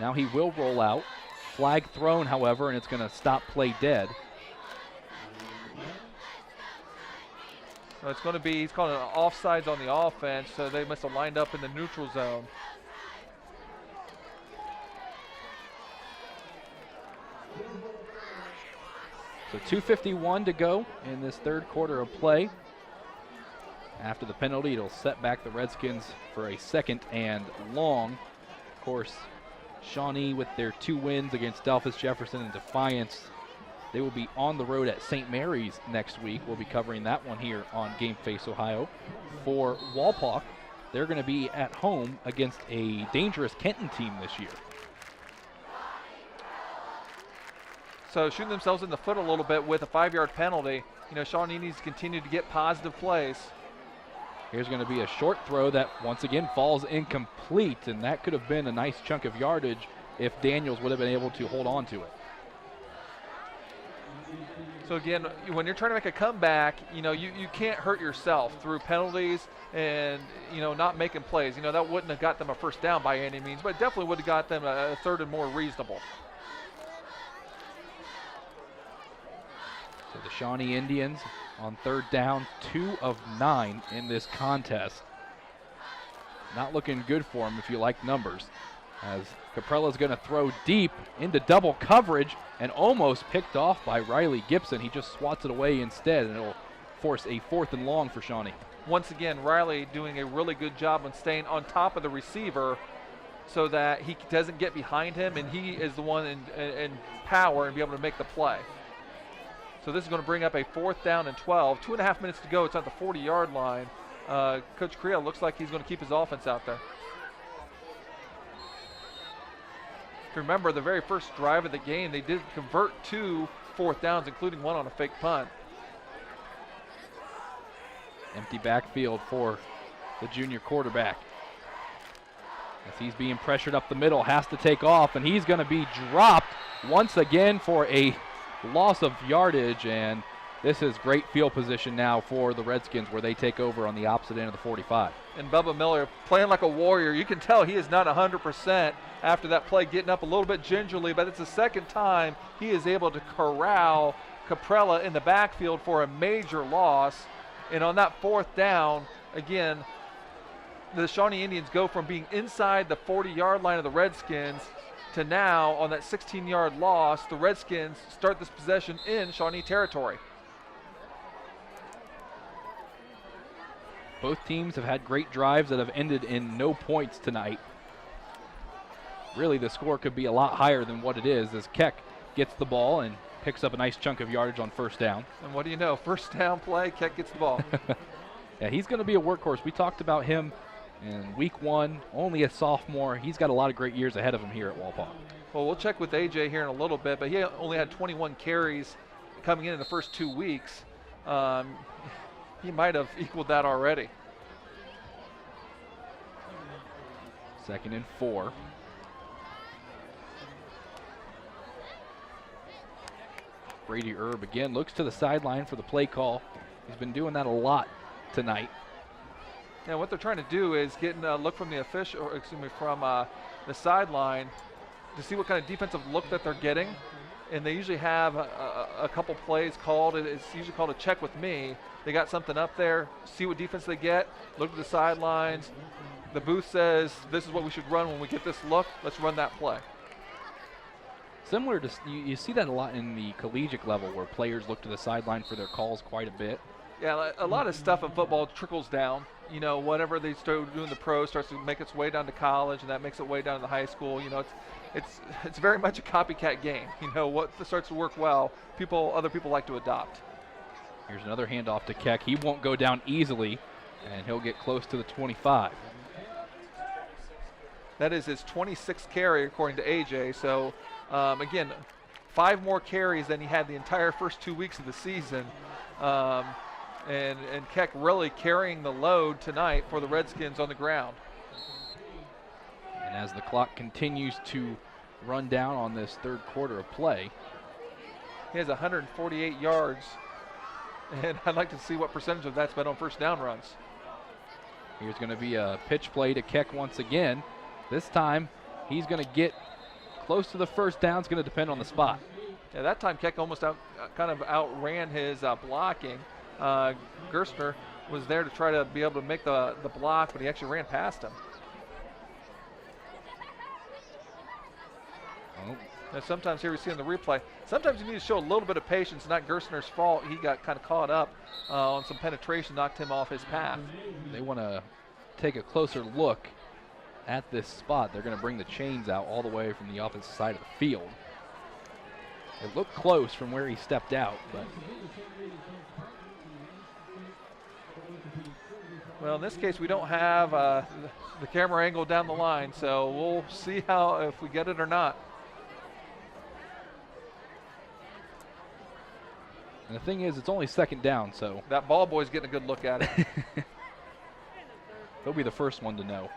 Now he will roll out. Flag thrown, however, and it's going to stop play dead. So it's going to be, he's calling it offsides on the offense, so they must have lined up in the neutral zone. So 2:51 to go in this 3rd quarter of play. After the penalty, it'll set back the Redskins for a 2nd and long. Of course, Shawnee with their 2 wins against Delphus Jefferson and Defiance. They will be on the road at St. Mary's next week. We'll be covering that one here on Game Face Ohio. For Walpock, they're going to be at home against a dangerous Kenton team this year. So shooting themselves in the foot a little bit with a 5-yard penalty. You know, Shawnee needs to continue to get positive plays. Here's going to be a short throw that once again falls incomplete, and that could have been a nice chunk of yardage if Daniels would have been able to hold on to it. So again, when you're trying to make a comeback, you know, you can't hurt yourself through penalties and, you know, not making plays. You know, that wouldn't have got them a first down by any means, but it definitely would have got them a third and more reasonable. So the Shawnee Indians on third down, 2 of 9 in this contest. Not looking good for them if you like numbers, as Caprella's going to throw deep into double coverage and almost picked off by Riley Gibson. He just swats it away instead, and it'll force a 4th and long for Shawnee. Once again, Riley doing a really good job on staying on top of the receiver so that he doesn't get behind him, and he is the one in power and be able to make the play. So this is going to bring up a 4th down and 12. 2.5 minutes to go. It's at the 40-yard line. Coach Creel looks like he's going to keep his offense out there. Remember, the very first drive of the game, they did convert 2 4th downs, including one on a fake punt. Empty backfield for the junior quarterback. As he's being pressured up the middle, has to take off, and he's going to be dropped once again for a loss of yardage, and this is great field position now for the Redskins where they take over on the opposite end of the 45. And Bubba Miller playing like a warrior. You can tell he is not 100% after that play, getting up a little bit gingerly, but it's the second time he is able to corral Caprella in the backfield for a major loss. And on that 4th down, again, the Shawnee Indians go from being inside the 40-yard line of the Redskins to now, on that 16-yard loss, the Redskins start this possession in Shawnee territory. Both teams have had great drives that have ended in no points tonight. Really, the score could be a lot higher than what it is as Keck gets the ball and picks up a nice chunk of yardage on 1st down. And what do you know? 1st down play, Keck gets the ball. Yeah, he's going to be a workhorse. We talked about him in week 1, only a sophomore. He's got a lot of great years ahead of him here at Walpaw. Well, we'll check with AJ here in a little bit, but he only had 21 carries coming in the first 2 weeks. He might have equaled that already. 2nd and 4. Brady Erb again looks to the sideline for the play call. He's been doing that a lot tonight. And what they're trying to do is get a look from the official, or excuse me, from the sideline to see what kind of defensive look that they're getting. And they usually have a couple plays called. It's usually called a check with me. They got something up there, see what defense they get, look at the sidelines. The booth says, this is what we should run when we get this look. Let's run that play. Similar to, you see that a lot in the collegiate level where players look to the sideline for their calls quite a bit. Yeah, a lot of stuff in football trickles down. You know, whatever they start doing the pros starts to make its way down to college, and that makes it way down to the high school. You know, it's very much a copycat game. You know, what starts to work well, other people like to adopt. Here's another handoff to Keck. He won't go down easily, and he'll get close to the 25. That is his 26th carry, according to AJ. So, again, 5 more carries than he had the entire first 2 weeks of the season. And Keck really carrying the load tonight for the Redskins on the ground. And as the clock continues to run down on this 3rd quarter of play, he has 148 yards, and I'd like to see what percentage of that's been on 1st down runs. Here's going to be a pitch play to Keck once again. This time, he's going to get close to the 1st down. It's going to depend on the spot. Yeah, that time Keck almost kind of outran his blocking. Gerstner was there to try to be able to make the block, but he actually ran past him. Oh. Now, sometimes here we see in the replay, sometimes you need to show a little bit of patience. Not Gerstner's fault. He got kind of caught up on some penetration, knocked him off his path. They want to take a closer look at this spot. They're going to bring the chains out all the way from the opposite side of the field. It looked close from where he stepped out, but Well, in this case, we don't have the camera angle down the line, so we'll see if we get it or not. And the thing is, it's only second down, so. That ball boy's getting a good look at it. He'll be the first one to know.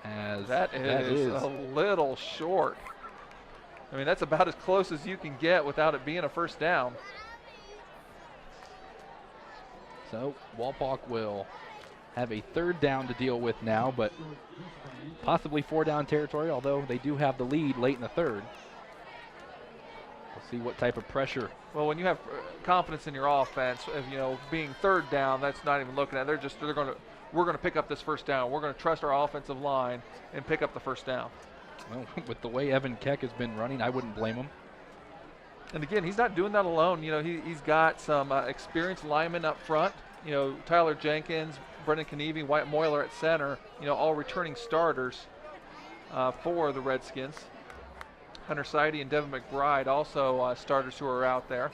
As that is a little short. I mean, that's about as close as you can get without it being a first down. So Wapak will have a third down to deal with now, but possibly 4-down territory, although they do have the lead late in the third. We'll see what type of pressure. Well, when you have confidence in your offense, you know, being third down, that's not even looking at. We're going to pick up this first down. We're going to trust our offensive line and pick up the first down. Well, with the way Evan Keck has been running, I wouldn't blame him. And again, he's not doing that alone. You know, he's got some experienced linemen up front. You know, Tyler Jenkins, Brendan Knieve, White Moyler at center. You know, all returning starters for the Redskins. Hunter Seide and Devin McBride also starters who are out there.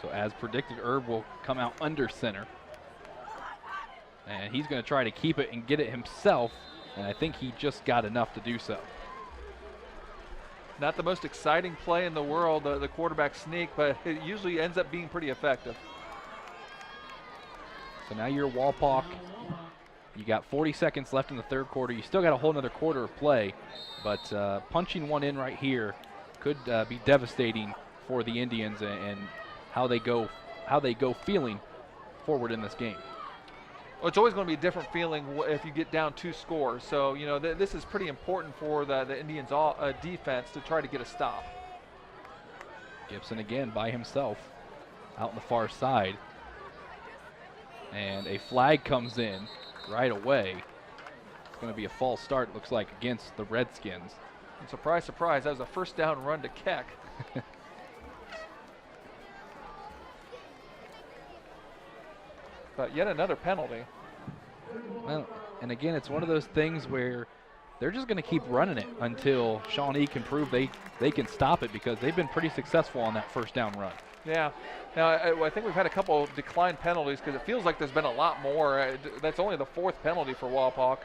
So as predicted, Herb will come out under center. And he's going to try to keep it and get it himself. And I think he just got enough to do so. Not the most exciting play in the world, the quarterback sneak, but it usually ends up being pretty effective. So now you're Wapak. You got 40 seconds left in the third quarter. You still got a whole nother quarter of play, but punching one in right here could be devastating for the Indians and how they go feeling forward in this game. Well, it's always going to be a different feeling if you get down 2 scores. So, you know, this is pretty important for the Indians' defense to try to get a stop. Gibson again by himself out on the far side. And a flag comes in right away. It's going to be a false start, it looks like, against the Redskins. And surprise, surprise, that was a first down run to Keck. But yet another penalty. Well, and again, it's one of those things where they're just going to keep running it until Shawnee can prove they can stop it, because they've been pretty successful on that first down run. Yeah. Now, I think we've had a couple of declined penalties because it feels like there's been a lot more. That's only the 4th penalty for Wapak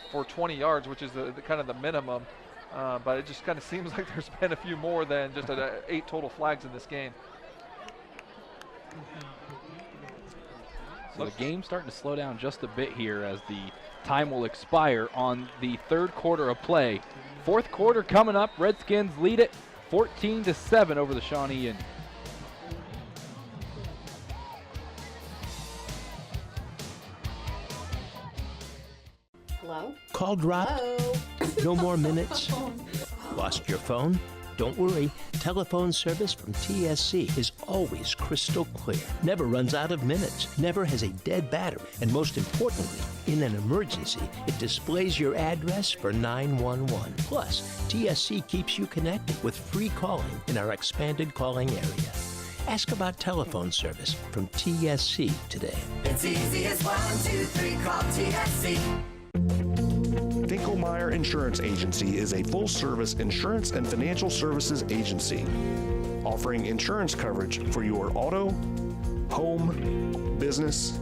for 20 yards, which is the kind of the minimum. But it just kind of seems like there's been a few more than just 8 total flags in this game. So the game's starting to slow down just a bit here as the time will expire on the third quarter of play. Fourth quarter coming up. Redskins lead it 14-7 over the Shawnee Indians. Hello? Call dropped? Hello? No more minutes? Lost your phone? Don't worry, telephone service from TSC is always crystal clear. Never runs out of minutes, never has a dead battery, and most importantly, in an emergency, it displays your address for 911. Plus, TSC keeps you connected with free calling in our expanded calling area. Ask about telephone service from TSC today. It's easy as 1, 2, 3, call TSC. Finkelmeyer Insurance Agency is a full-service insurance and financial services agency offering insurance coverage for your auto, home, business,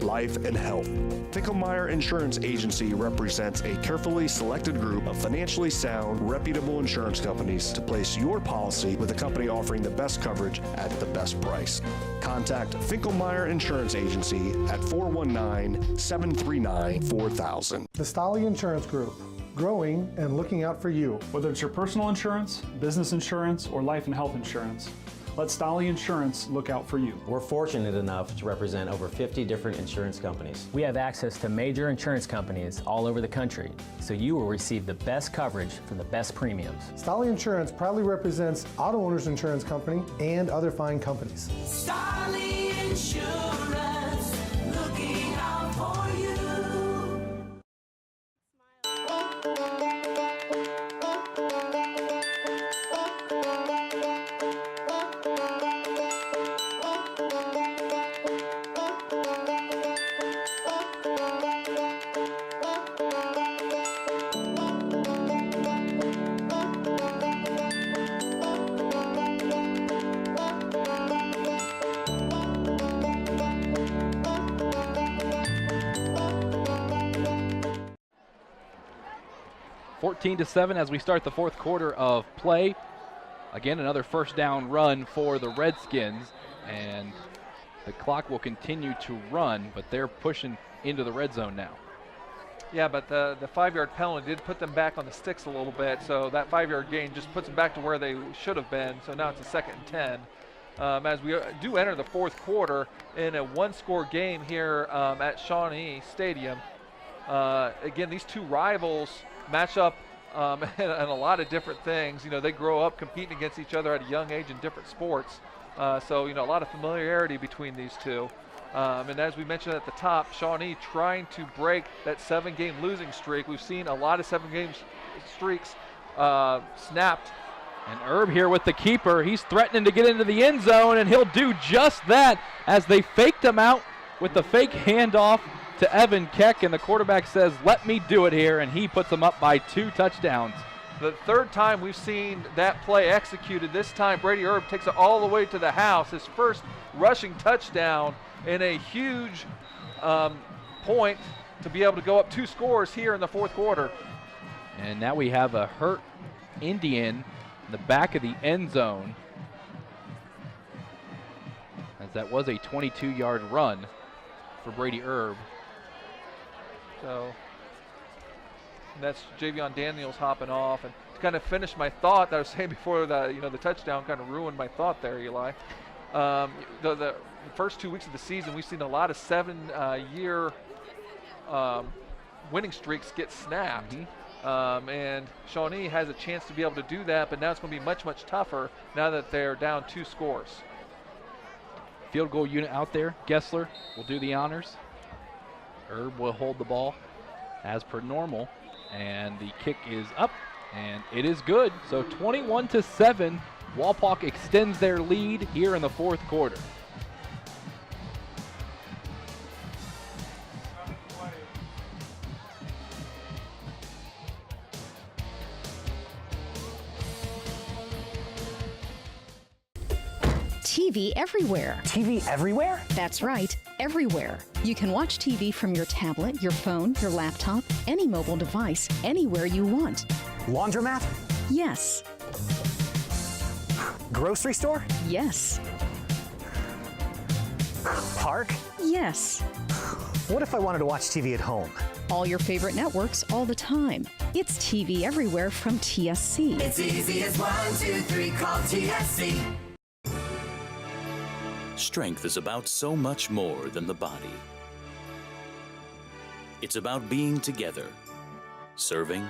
life, and health. Finkelmeyer Insurance Agency represents a carefully selected group of financially sound, reputable insurance companies to place your policy with a company offering the best coverage at the best price. Contact Finkelmeyer Insurance Agency at 419-739-4000. The Stolly Insurance Group, growing and looking out for you. Whether it's your personal insurance, business insurance, or life and health insurance, let Stolly Insurance look out for you. We're fortunate enough to represent over 50 different insurance companies. We have access to major insurance companies all over the country, so you will receive the best coverage for the best premiums. Stolly Insurance proudly represents Auto Owners Insurance Company and other fine companies. Starley Insurance, looking out for you. 14-7 as we start the fourth quarter of play. Again, another first down run for the Redskins, and the clock will continue to run, but they're pushing into the red zone now. Yeah, but the 5-yard penalty did put them back on the sticks a little bit, so that 5-yard gain just puts them back to where they should have been, so now it's a 2nd and 10. As we do enter the fourth quarter in a one-score game here at Shawnee Stadium. Again, these two rivals match up in a lot of different things. You know, they grow up competing against each other at a young age in different sports. So, you know, a lot of familiarity between these two. And as we mentioned at the top, Shawnee trying to break that 7-game losing streak. We've seen a lot of 7-game streaks snapped. And Erb here with the keeper. He's threatening to get into the end zone, and he'll do just that as they faked him out with the fake handoff to Evan Keck, and the quarterback says, let me do it here, and he puts them up by 2 touchdowns. The third time we've seen that play executed. This time Brady Erb takes it all the way to the house. His first rushing touchdown in a huge point to be able to go up 2 scores here in the fourth quarter. And now we have a hurt Indian in the back of the end zone, as that was a 22-yard run for Brady Erb. So that's Javion Daniels hopping off. And to kind of finish my thought that I was saying before, the touchdown kind of ruined my thought there, Eli. The first 2 weeks of the season, we've seen a lot of 7-year winning streaks get snapped. And Shawnee has a chance to be able to do that, but now it's going to be much, much tougher now that they're down 2 scores. Field goal unit out there. Gessler will do the honors. Erb will hold the ball as per normal, and the kick is up, and it is good. So 21-7, Wapak extends their lead here in the fourth quarter. TV everywhere. TV everywhere? That's right, everywhere. You can watch TV from your tablet, your phone, your laptop, any mobile device, anywhere you want. Laundromat? Yes. Grocery store? Yes. Park? Yes. What if I wanted to watch TV at home? All your favorite networks all the time. It's TV everywhere from TSC. It's easy as 1, 2, 3, call TSC. Strength is about so much more than the body. It's about being together, serving,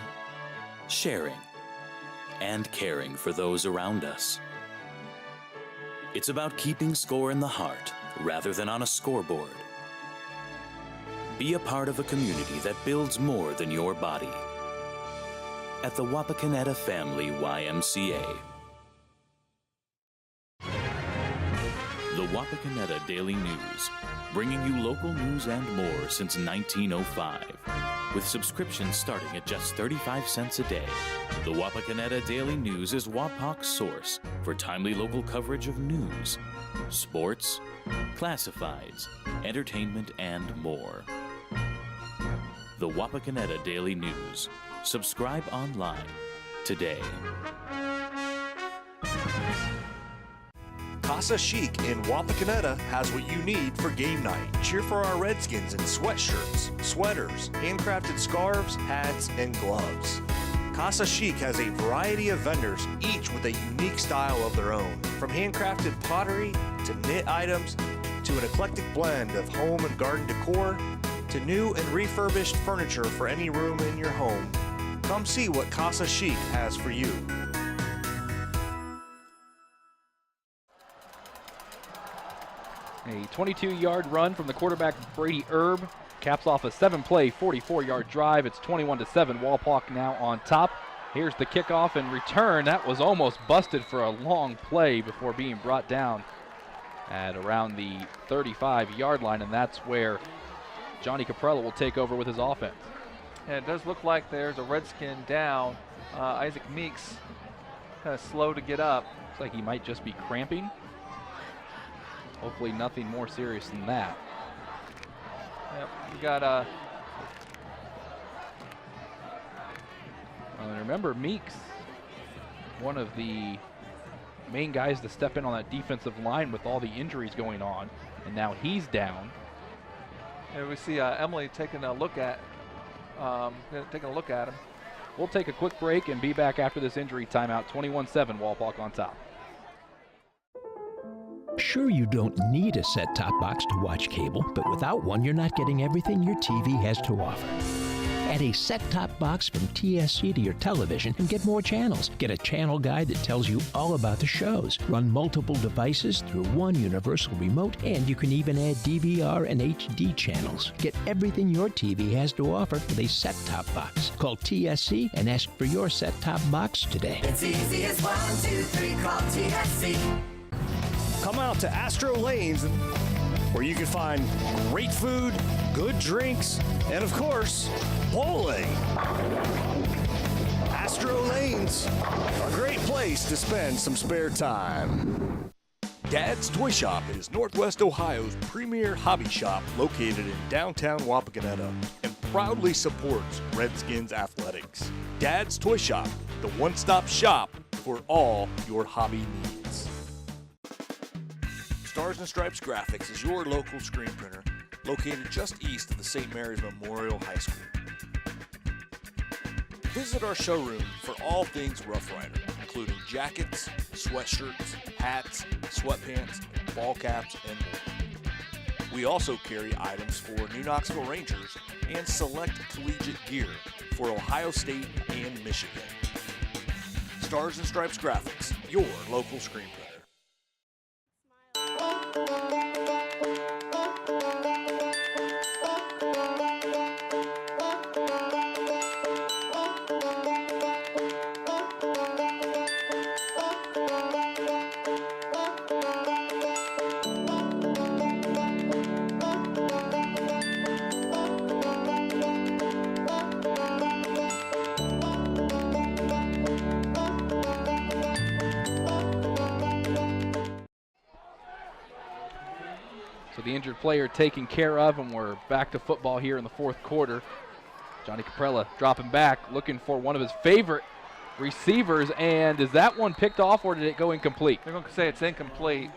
sharing, and caring for those around us. It's about keeping score in the heart rather than on a scoreboard. Be a part of a community that builds more than your body. At the Wapakoneta Family YMCA. The Wapakoneta Daily News, bringing you local news and more since 1905. With subscriptions starting at just 35 cents a day, the Wapakoneta Daily News is Wapak's source for timely local coverage of news, sports, classifieds, entertainment, and more. The Wapakoneta Daily News. Subscribe online today. Casa Chic in Wapakoneta has what you need for game night. Cheer for our Redskins in sweatshirts, sweaters, handcrafted scarves, hats, and gloves. Casa Chic has a variety of vendors, each with a unique style of their own. From handcrafted pottery to knit items to an eclectic blend of home and garden decor to new and refurbished furniture for any room in your home. Come see what Casa Chic has for you. A 22-yard run from the quarterback Brady Erb caps off a 7-play, 44-yard drive. It's 21-7. Wapak now on top. Here's the kickoff and return. That was almost busted for a long play before being brought down at around the 35-yard line, and that's where Johnny Caprella will take over with his offense. And it does look like there's a Redskin down. Isaac Meeks kind of slow to get up. Looks like he might just be cramping. Hopefully nothing more serious than that. Yep, we got And remember, Meeks, one of the main guys to step in on that defensive line with all the injuries going on, and now he's down. And we see Emily taking a look at him. We'll take a quick break and be back after this injury timeout. 21-7, Walpock on top. Sure, you don't need a set-top box to watch cable, but without one, you're not getting everything your TV has to offer. Add a set-top box from TSC to your television and get more channels. Get a channel guide that tells you all about the shows. Run multiple devices through one universal remote, and you can even add DVR and HD channels. Get everything your TV has to offer with a set-top box. Call TSC and ask for your set-top box today. It's easy as 1, 2, 3, call TSC. Come out to Astro Lanes, where you can find great food, good drinks, and of course, bowling. Astro Lanes, a great place to spend some spare time. Dad's Toy Shop is Northwest Ohio's premier hobby shop located in downtown Wapakoneta and proudly supports Redskins athletics. Dad's Toy Shop, the one-stop shop for all your hobby needs. Stars and Stripes Graphics is your local screen printer located just east of the St. Mary's Memorial High School. Visit our showroom for all things Rough Rider, including jackets, sweatshirts, hats, sweatpants, ball caps, and more. We also carry items for New Knoxville Rangers and select collegiate gear for Ohio State and Michigan. Stars and Stripes Graphics, your local screen printer. So the injured player taken care of, and we're back to football here in the fourth quarter. Johnny Caprella dropping back, looking for one of his favorite receivers, and is that one picked off or did it go incomplete? They're going to say it's incomplete.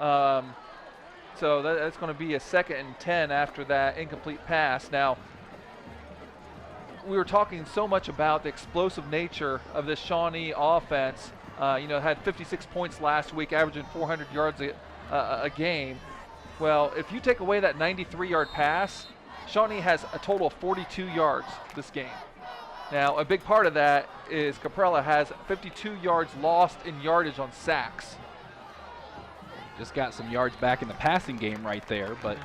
So that's going to be a 2nd and 10 after that incomplete pass. Now, we were talking so much about the explosive nature of this Shawnee offense. Had 56 points last week, averaging 400 yards a game. Well, if you take away that 93-yard pass, Shawnee has a total of 42 yards this game. Now, a big part of that is Caprella has 52 yards lost in yardage on sacks. Just got some yards back in the passing game right there, but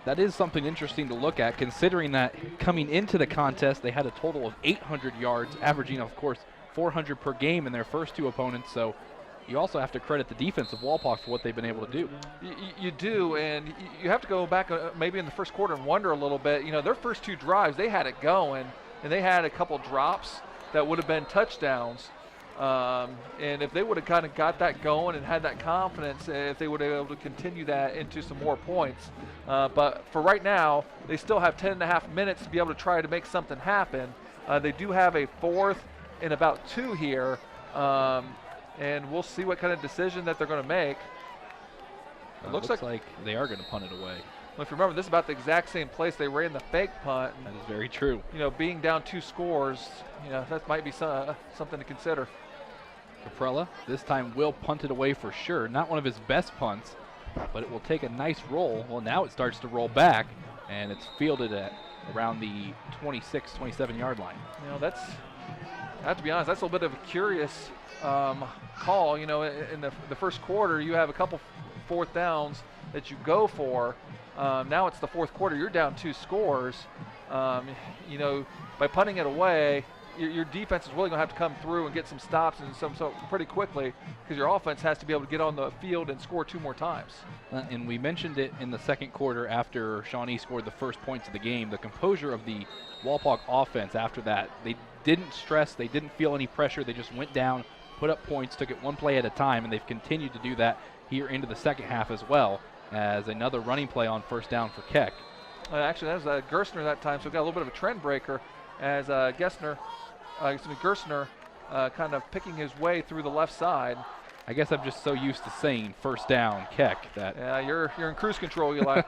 that is something interesting to look at, considering that coming into the contest, they had a total of 800 yards, averaging, of course, 400 per game in their first two opponents. So you also have to credit the defense of Walpock for what they've been able to do. You do, and you have to go back maybe in the first quarter and wonder a little bit. Their first two drives, they had it going, and they had a couple drops that would have been touchdowns. And if they would have kind of got that going and had that confidence, if they would have been able to continue that into some more points. But for right now, they still have 10.5 minutes to be able to try to make something happen. They do have a 4th and about 2 here. And we'll see what kind of decision that they're going to make. It looks like they are going to punt it away. Well, if you remember, this is about the exact same place they ran the fake punt. That is very true. Being down 2 scores, that might be something to consider. Caprella this time will punt it away for sure. Not one of his best punts, but it will take a nice roll. Well, now it starts to roll back, and it's fielded at around the 26, 27-yard line. I have to be honest, that's a little bit of a curious call. In the first quarter, you have a couple 4th downs that you go for. Now it's the 4th quarter, you're down 2 scores. By punting it away, your defense is really going to have to come through and get some stops and some pretty quickly, because your offense has to be able to get on the field and score 2 more times. And we mentioned it in the second quarter after Shawnee scored the first points of the game. The composure of the Walpock offense after that, they didn't stress, they didn't feel any pressure, they just went down, put up points, took it one play at a time, and they've continued to do that here into the second half as well, as another running play on first down for Keck. Actually, that was Gerstner that time, so we got a little bit of a trend breaker as Gessner Gerstner kind of picking his way through the left side. I guess I'm just so used to saying first down, Keck, that. Yeah, you're in cruise control, Eli.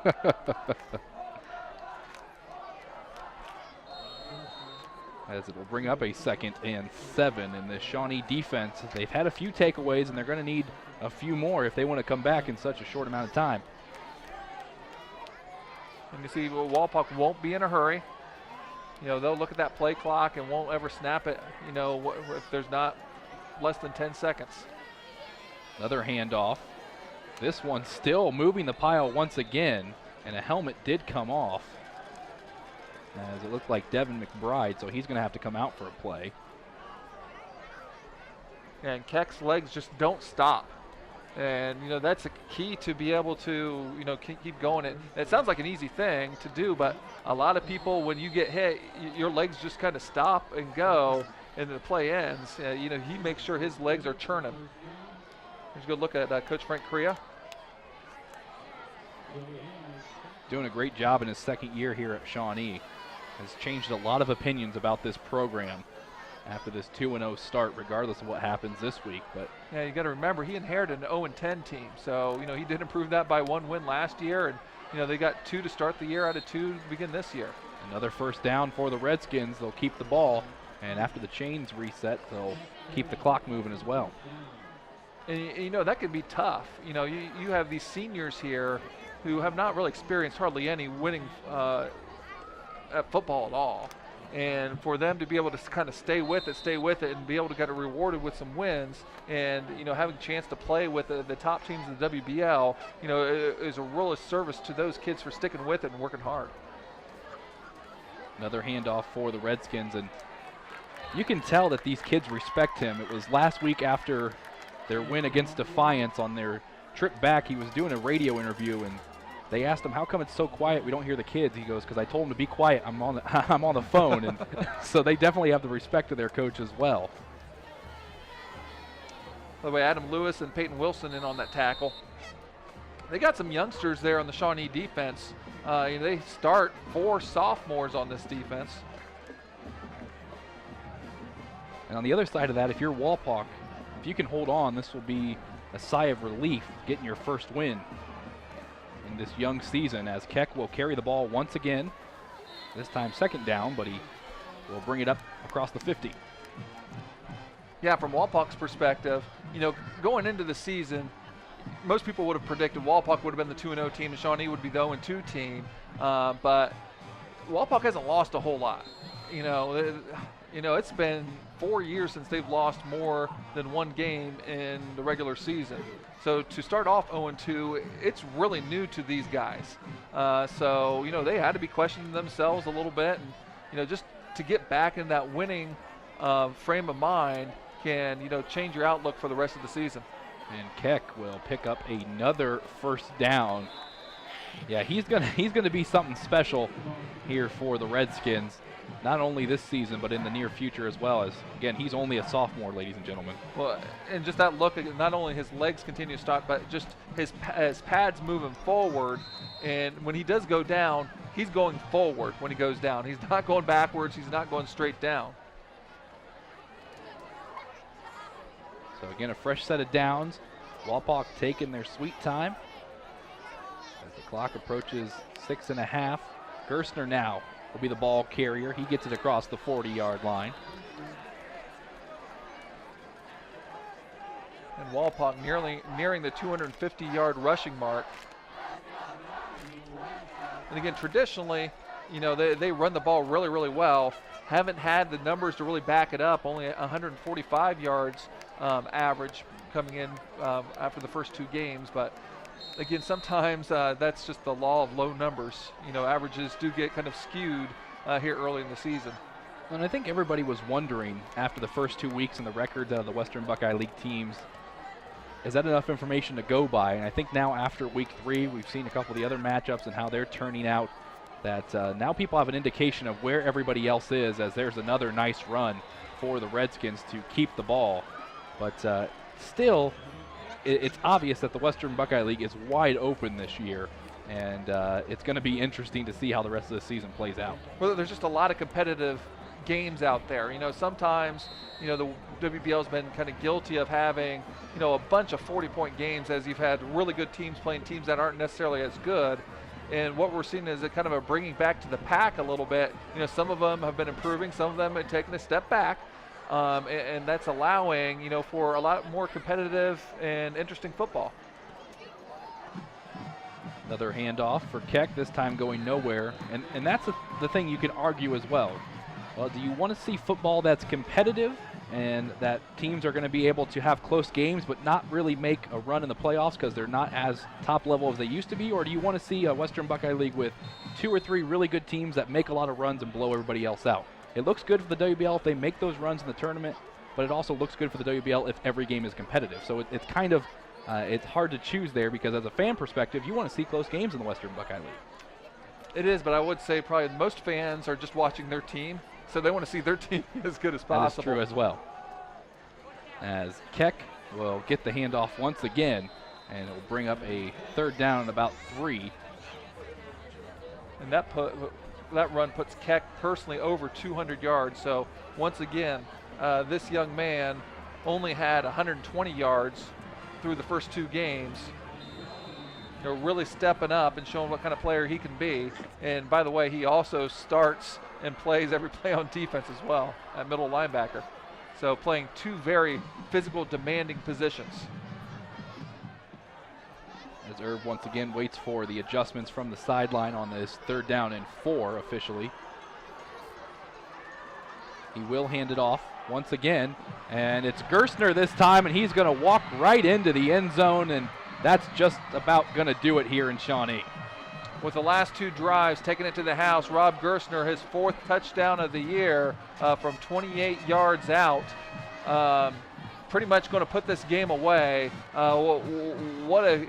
As it will bring up a 2nd and 7 in the Shawnee defense. They've had a few takeaways, and they're going to need a few more if they want to come back in such a short amount of time. And you see, Wapak won't be in a hurry. You know, they'll look at that play clock and won't ever snap it, you know, if there's not less than 10 seconds. Another handoff. This one still moving the pile once again, and a helmet did come off, as it looked like Devin McBride, so he's going to have to come out for a play. And Keck's legs just don't stop. And, you know, that's a key to be able to, you know, keep going. It sounds like an easy thing to do, but a lot of people, when you get hit, your legs just kind of stop and go, and the play ends. You know, he makes sure his legs are churning. Here's a good look at Coach Frank Correa. Doing a great job in his 2nd year here at Shawnee. Has changed a lot of opinions about this program after this 2-0 start, regardless of what happens this week. But yeah, you got to remember, he inherited an 0-10 team. So, you know, he did improve that by 1 win last year. And, you know, they got 2 to start the year out of 2 to begin this year. Another first down for the Redskins. They'll keep the ball. And after the chains reset, they'll keep the clock moving as well. And, you know, that could be tough. You know, you have these seniors here who have not really experienced hardly any winning at football at all. And for them to be able to kind of stay with it, and be able to get rewarded with some wins, and, you know, having a chance to play with the top teams in the WBL, you know, is a real service to those kids for sticking with it and working hard. Another handoff for the Redskins, and you can tell that these kids respect him. It was last week after their win against Defiance on their trip back. He was doing a radio interview, and they asked him, how come it's so quiet, we don't hear the kids? He goes, because I told them to be quiet, I'm on the phone. And so they definitely have the respect of their coach as well. By the way, Adam Lewis and Peyton Wilson in on that tackle. They got some youngsters there on the Shawnee defense. You know, they start 4 sophomores on this defense. And on the other side of that, if you're Wapak, if you can hold on, this will be a sigh of relief getting your first win in this young season, as Keck will carry the ball once again, this time 2nd down, but he will bring it up across the 50. Yeah, from Wapak's perspective, you know, going into the season, most people would have predicted Wapak would have been the 2-0 team and Shawnee would be the 0-2 team, but Wapak hasn't lost a whole lot. You know, it's been 4 years since they've lost more than 1 game in the regular season. So to start off 0-2, it's really new to these guys. So, you know, they had to be questioning themselves a little bit. And, you know, just to get back in that winning frame of mind can, you know, change your outlook for the rest of the season. And Keck will pick up another first down. Yeah, he's gonna be something special here for the Redskins. Not only this season, but in the near future as well, as, again, he's only a sophomore, ladies and gentlemen. Well, and just that look, not only his legs continue to stop, but just his pads moving forward. And when he does go down, he's going forward when he goes down. He's not going backwards. He's not going straight down. So, again, a fresh set of downs. Wapak taking their sweet time as the clock approaches 6.5. Gerstner now will be the ball carrier. He gets it across the 40-yard line. And Wapak nearing the 250-yard rushing mark. And again, traditionally, you know, they run the ball really, really well. Haven't had the numbers to really back it up. Only 145 yards average coming in after the first 2 games. But again, sometimes that's just the law of low numbers. You know, averages do get kind of skewed here early in the season. And I think everybody was wondering after the first 2 weeks and the records out of the Western Buckeye League teams, is that enough information to go by? And I think now after week 3, we've seen a couple of the other matchups and how they're turning out, that now people have an indication of where everybody else is, as there's another nice run for the Redskins to keep the ball. But still, it's obvious that the Western Buckeye League is wide open this year, and it's going to be interesting to see how the rest of the season plays out. Well, there's just a lot of competitive games out there. Sometimes, the WBL has been kind of guilty of having, a bunch of 40-point games as you've had really good teams playing teams that aren't necessarily as good. And what we're seeing is a kind of a bringing back to the pack a little bit. Some of them have been improving, some of them have taken a step back, and that's allowing, for a lot more competitive and interesting football. Another handoff for Keck, this time going nowhere. And that's the thing you can argue as well. Well, do you want to see football that's competitive and that teams are going to be able to have close games but not really make a run in the playoffs because they're not as top level as they used to be? Or do you want to see a Western Buckeye League with 2 or 3 really good teams that make a lot of runs and blow everybody else out? It looks good for the WBL if they make those runs in the tournament, but it also looks good for the WBL if every game is competitive. So it's kind of it's hard to choose there because as a fan perspective, you want to see close games in the Western Buckeye League. It is, but I would say probably most fans are just watching their team, so they want to see their team as good as possible. That is true as well. As Keck will get the handoff once again, and it will bring up a 3rd down and about 3. And that run puts Keck personally over 200 yards. So once again, this young man only had 120 yards through the first 2 games. They're really stepping up and showing what kind of player he can be. And by the way, he also starts and plays every play on defense as well at middle linebacker. So playing 2 very physical, demanding positions. As Irv once again waits for the adjustments from the sideline on this 3rd down and 4 officially. He will hand it off once again, and it's Gerstner this time, and he's going to walk right into the end zone, and that's just about going to do it here in Shawnee. With the last 2 drives taking it to the house, Rob Gerstner, his 4th touchdown of the year from 28 yards out. Pretty much going to put this game away. What a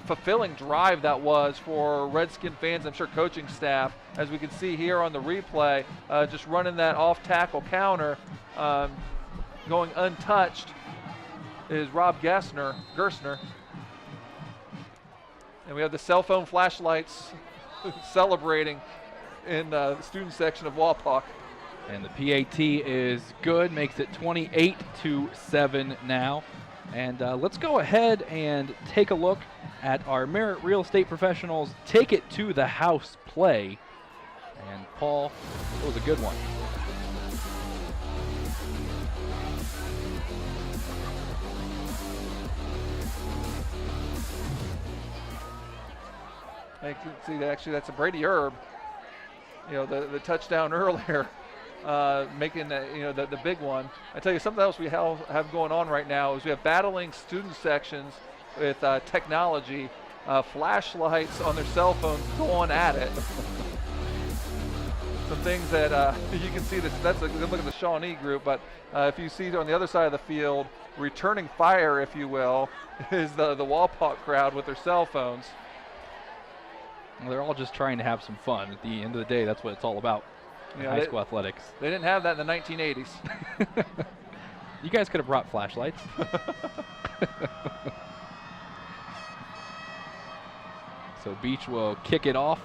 fulfilling drive that was for Redskin fans, I'm sure coaching staff. As we can see here on the replay, just running that off-tackle counter, going untouched is Rob Gerstner. And we have the cell phone flashlights celebrating in the student section of Wapak. And the PAT is good, makes it 28-7 now. And let's go ahead and take a look at our Merit Real Estate Professionals Take It to the House play. And Paul, it was a good one. I can see that actually that's a Brady Erb. The touchdown earlier, making the big one. I tell you something else we have going on right now is we have battling student sections with technology, flashlights on their cell phones going at it. Some things that you can see that's a good look at the Shawnee group, but if you see on the other side of the field, returning fire, if you will, is the Wapak crowd with their cell phones. Well, they're all just trying to have some fun. At the end of the day, that's what it's all about in high school athletics. They didn't have that in the 1980s. You guys could have brought flashlights. So Beach will kick it off.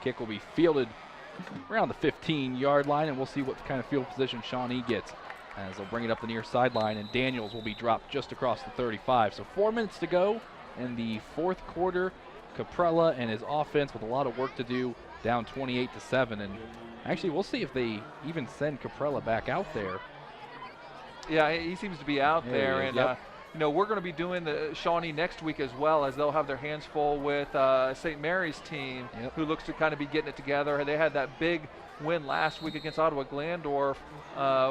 Kick will be fielded around the 15-yard line, and we'll see what kind of field position Shawnee gets as they'll bring it up the near sideline, and Daniels will be dropped just across the 35. So 4 minutes to go in the 4th quarter. Caprella and his offense with a lot of work to do, down 28-7. And actually, we'll see if they even send Caprella back out there. Yeah, he seems to be out there. And, we're going to be doing the Shawnee next week as well, as they'll have their hands full with St. Mary's team, who looks to kind of be getting it together. They had that big win last week against Ottawa Glandorf,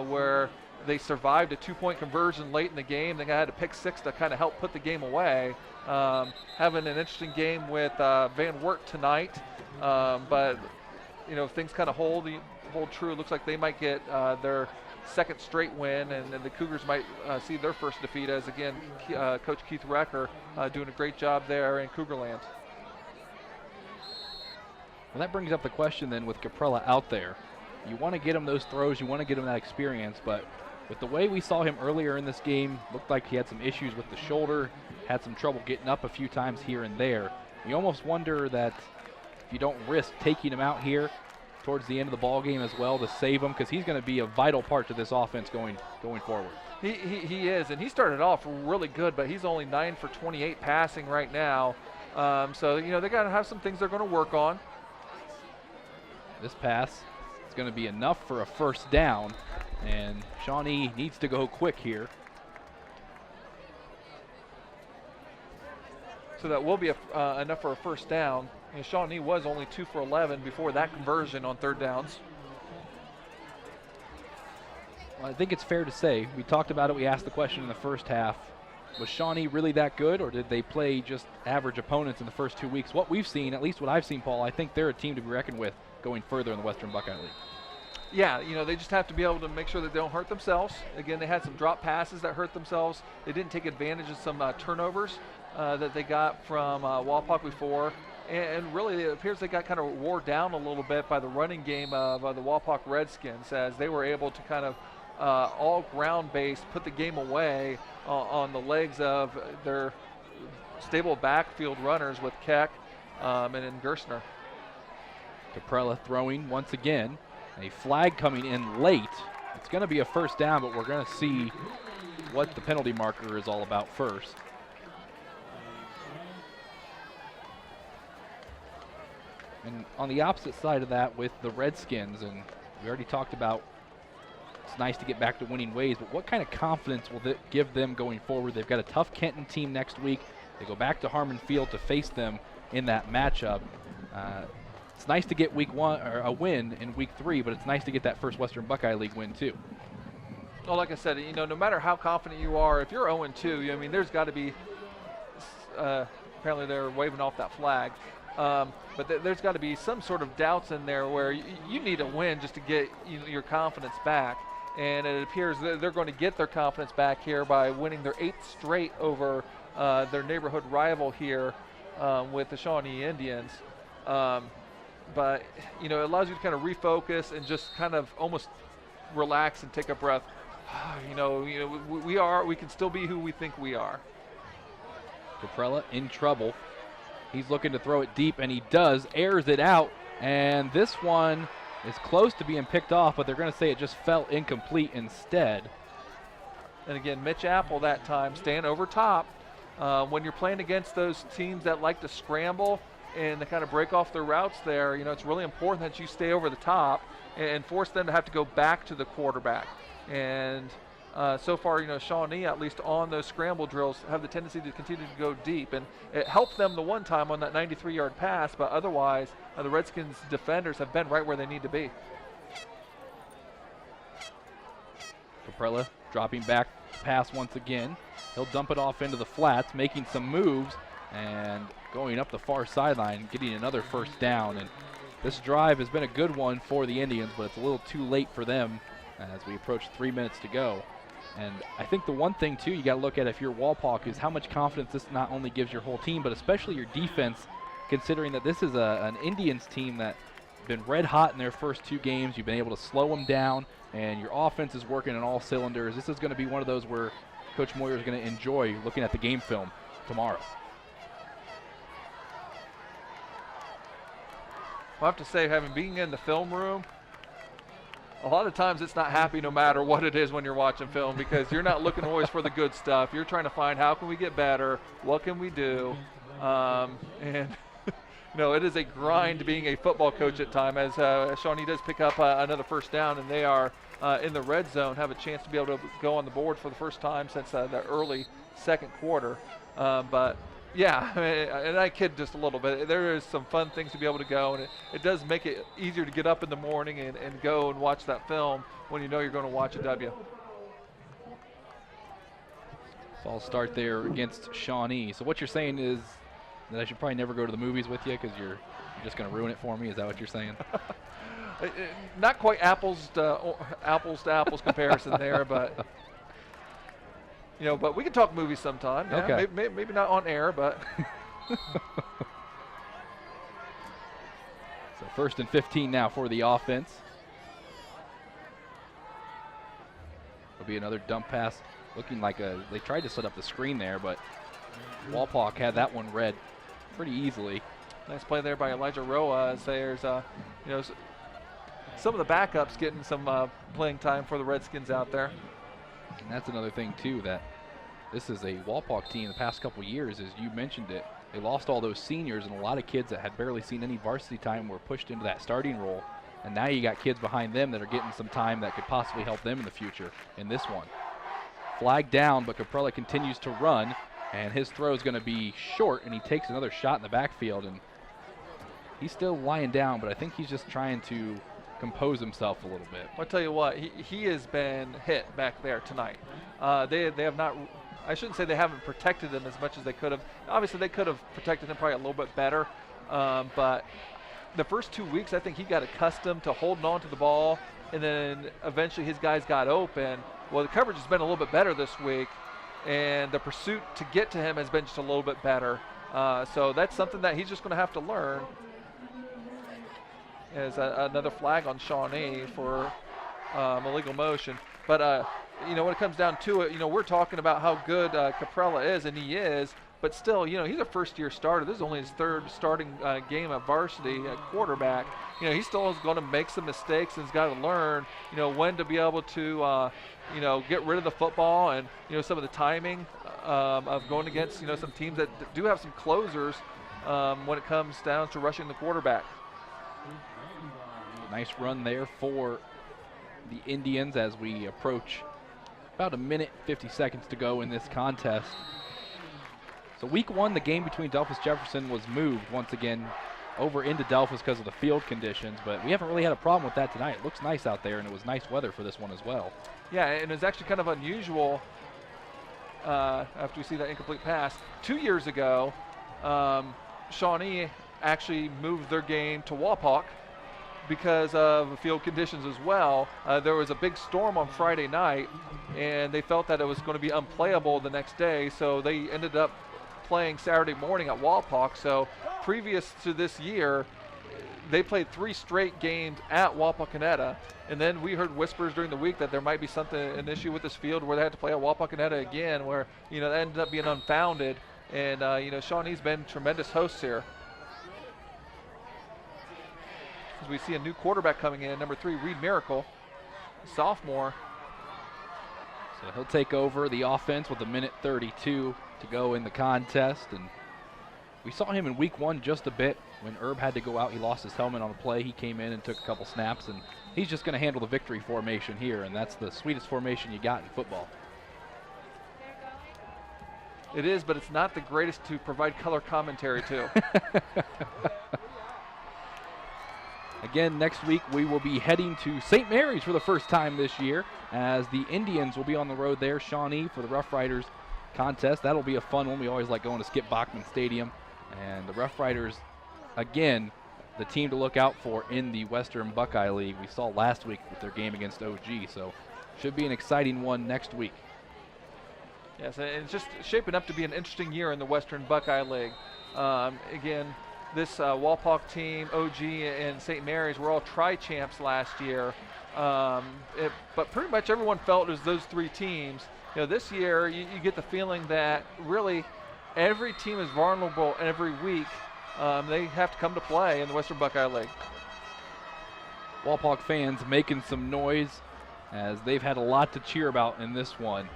where they survived a 2-point conversion late in the game. They had to pick 6 to kind of help put the game away. Having an interesting game with Van Wert tonight, but if things kind of hold true, it looks like they might get their 2nd straight win, and the Cougars might see their first defeat, as again Coach Keith Recker doing a great job there in Cougarland. Well, that brings up the question then with Caprella out there. You want to get him those throws, you want to get him that experience, but with the way we saw him earlier in this game, looked like he had some issues with the shoulder, had some trouble getting up a few times here and there. You almost wonder that if you don't risk taking him out here towards the end of the ball game as well to save him, because he's going to be a vital part to this offense going forward. He is, and he started off really good, but he's only 9 for 28 passing right now. So, they got to have some things they're going to work on. This pass is going to be enough for a first down, and Shawnee needs to go quick here. So that will be enough for a first down. Shawnee was only 2 for 11 before that conversion on third downs. Well, I think it's fair to say, we talked about it, we asked the question in the first half, was Shawnee really that good, or did they play just average opponents in the first 2 weeks? What we've seen, at least what I've seen, Paul, I think they're a team to be reckoned with going further in the Western Buckeye League. Yeah, they just have to be able to make sure that they don't hurt themselves. Again, they had some drop passes that hurt themselves. They didn't take advantage of some turnovers that they got from Wapak before. And really, it appears they got kind of wore down a little bit by the running game of the Wapak Redskins, as they were able to kind of all ground-based put the game away on the legs of their stable backfield runners with Keck and then Gerstner. Caprella throwing once again. A flag coming in late. It's going to be a first down, but we're going to see what the penalty marker is all about first. And on the opposite side of that with the Redskins, and we already talked about it's nice to get back to winning ways, but what kind of confidence will that give them going forward? They've got a tough Kenton team next week. They go back to Harmon Field to face them in that matchup. It's nice to get week 1 or a win in week 3, but it's nice to get that first Western Buckeye League win too. Well, like I said, no matter how confident you are, if you're 0-2, there's got to be. Apparently, they're waving off that flag, but there's got to be some sort of doubts in there where you need a win just to get your confidence back. And it appears that they're going to get their confidence back here by winning their 8th straight over their neighborhood rival here with the Shawnee Indians. But it allows you to kind of refocus and just kind of almost relax and take a breath. We can still be who we think we are. Caprella in trouble. He's looking to throw it deep, and he does. Airs it out, and this one is close to being picked off, but they're going to say it just fell incomplete instead. And again, Mitch Apple that time staying over top. When you're playing against those teams that like to scramble and to kind of break off their routes there, it's really important that you stay over the top and force them to have to go back to the quarterback. And so far, Shawnee, at least on those scramble drills, have the tendency to continue to go deep. And it helped them the one time on that 93-yard pass, but otherwise, the Redskins defenders have been right where they need to be. Caprella dropping back pass once again. He'll dump it off into the flats, making some moves, and going up the far sideline, getting another first down. And this drive has been a good one for the Indians, but it's a little too late for them as we approach 3 minutes to go. And I think the one thing, too, you got to look at if you're Wapak is how much confidence this not only gives your whole team, but especially your defense, considering that this is an Indians team that's been red hot in their first 2 games. You've been able to slow them down, and your offense is working on all cylinders. This is going to be one of those where Coach Moyer is going to enjoy looking at the game film tomorrow. I have to say, being in the film room, a lot of times it's not happy no matter what it is when you're watching film, because you're not looking always for the good stuff. You're trying to find how can we get better, what can we do, and it is a grind being a football coach at times, as Shawnee does pick up another first down, and they are in the red zone, have a chance to be able to go on the board for the first time since the early second quarter. But yeah, and I kid just a little bit. There is some fun things to be able to go, and it does make it easier to get up in the morning and go and watch that film when you know you're going to watch a W. False start there against Shawnee. So what you're saying is that I should probably never go to the movies with you because you're just going to ruin it for me? Is that what you're saying? Not quite apples to apples comparison there, but but we can talk movies sometime. Yeah, okay. Maybe not on air, but. So 1st and 15 now for the offense. It'll be another dump pass, looking like they tried to set up the screen there, but Wapak had that one read pretty easily. Nice play there by Elijah Roa, as there's some of the backups getting some playing time for the Redskins out there. And that's another thing, too, that this is a Wapak team the past couple years, as you mentioned it. They lost all those seniors, and a lot of kids that had barely seen any varsity time were pushed into that starting role. And now you got kids behind them that are getting some time that could possibly help them in the future in this one. Flag down, but Caprella continues to run, and his throw is going to be short, and he takes another shot in the backfield. And he's still lying down, but I think he's just trying to compose himself a little bit. I'll tell you what, he has been hit back there tonight. They have not, I shouldn't say they haven't protected him as much as they could have. Obviously, they could have protected him probably a little bit better, but the first 2 weeks, I think he got accustomed to holding on to the ball, and then eventually his guys got open. Well, the coverage has been a little bit better this week, and the pursuit to get to him has been just a little bit better. So that's something that he's just going to have to learn. As another flag on Shawnee for illegal motion. But, you know, when it comes down to it, you know, we're talking about how good Caprella is, and he is. But still, you know, he's a first-year starter. This is only his third starting game at varsity at quarterback. You know, he still is going to make some mistakes and has got to learn, you know, when to be able to, you know, get rid of the football and, you know, some of the timing of going against, you know, some teams that do have some closers when it comes down to rushing the quarterback. Nice run there for the Indians as we approach about a minute 50 seconds to go in this contest. So week one, the game between Delphus Jefferson was moved once again over into Delphus because of the field conditions, but we haven't really had a problem with that tonight. It looks nice out there, and it was nice weather for this one as well. Yeah, and it's actually kind of unusual after we see that incomplete pass. 2 years ago, Shawnee actually moved their game to Wapak because of field conditions as well. There was a big storm on Friday night, and they felt that it was going to be unplayable the next day, so they ended up playing Saturday morning at Wapak. So previous to this year, they played 3 straight games at Wapakoneta, and then we heard whispers during the week that there might be an issue with this field where they had to play at Wapakoneta again, where, you know, that ended up being unfounded. And, you know, Shawnee's been tremendous hosts here. As we see a new quarterback coming in, number 3, Reed Miracle, sophomore. So he'll take over the offense with a minute 32 to go in the contest. And we saw him in week one just a bit. When Herb had to go out, he lost his helmet on a play. He came in and took a couple snaps, and he's just going to handle the victory formation here, and that's the sweetest formation you got in football. It is, but it's not the greatest to provide color commentary to. Again, next week we will be heading to St. Mary's for the first time this year, as the Indians will be on the road there. Shawnee for the Rough Riders contest. That'll be a fun one. We always like going to Skip Bachman Stadium. And the Rough Riders, again, the team to look out for in the Western Buckeye League. We saw last week with their game against OG, so should be an exciting one next week. Yes, and it's just shaping up to be an interesting year in the Western Buckeye League. Again, this Wapak team, OG, and St. Mary's were all tri-champs last year. But pretty much everyone felt it was those 3 teams. You know, this year you get the feeling that really every team is vulnerable every week. They have to come to play in the Western Buckeye League. Wapak fans making some noise as they've had a lot to cheer about in this one.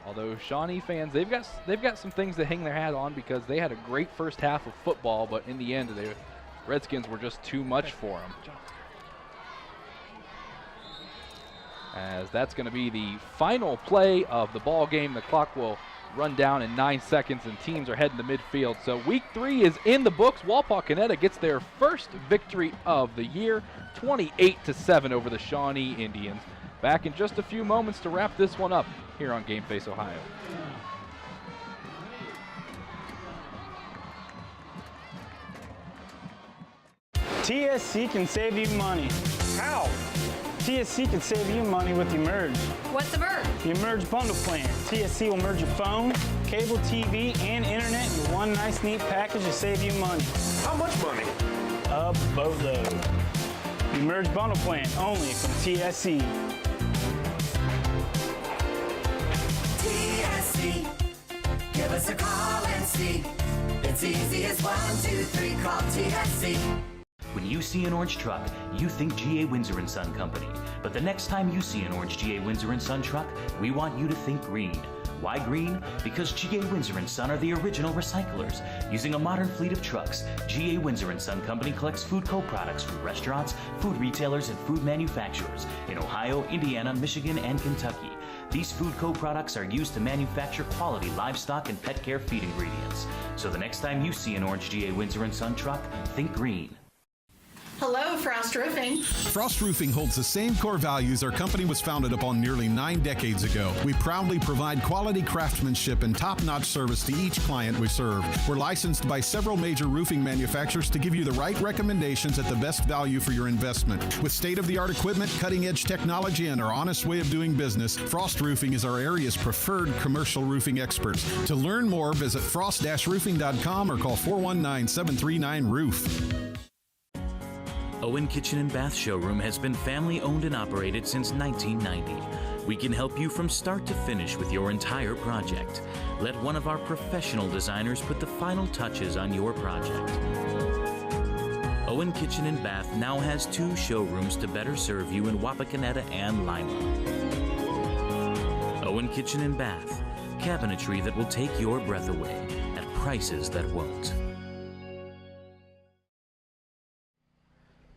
Although Shawnee fans, they've got some things to hang their hat on because they had a great first half of football, but in the end, the Redskins were just too much for them. As that's going to be the final play of the ball game. The clock will run down in 9 seconds, and teams are heading to midfield. So week 3 is in the books. Wapakoneta gets their first victory of the year, 28-7 over the Shawnee Indians. Back in just a few moments to wrap this one up here on Game Face Ohio. TSC can save you money. How? TSC can save you money with Emerge. What's Emerge? The Emerge bundle plan. TSC will merge your phone, cable TV, and internet in one nice neat package to save you money. How much money? A boatload. The Emerge bundle plan only from TSC. TSC, give us a call and see. It's easy as 1, 2, 3, call TSC. When you see an orange truck, you think GA Windsor & Son Company. But the next time you see an orange GA Windsor & Son truck, we want you to think green. Why green? Because GA Windsor & Son are the original recyclers. Using a modern fleet of trucks, GA Windsor & Son Company collects food co-products from restaurants, food retailers, and food manufacturers in Ohio, Indiana, Michigan, and Kentucky. These food co-products are used to manufacture quality livestock and pet care feed ingredients. So the next time you see an orange GA Windsor & Son truck, think green. Hello, Frost Roofing. Frost Roofing holds the same core values our company was founded upon nearly 9 decades ago. We proudly provide quality craftsmanship and top-notch service to each client we serve. We're licensed by several major roofing manufacturers to give you the right recommendations at the best value for your investment. With state-of-the-art equipment, cutting-edge technology, and our honest way of doing business, Frost Roofing is our area's preferred commercial roofing experts. To learn more, visit frost-roofing.com or call 419-739-ROOF. Owen Kitchen & Bath Showroom has been family owned and operated since 1990. We can help you from start to finish with your entire project. Let one of our professional designers put the final touches on your project. Owen Kitchen & Bath now has 2 showrooms to better serve you in Wapakoneta and Lima. Owen Kitchen & Bath, cabinetry that will take your breath away at prices that won't.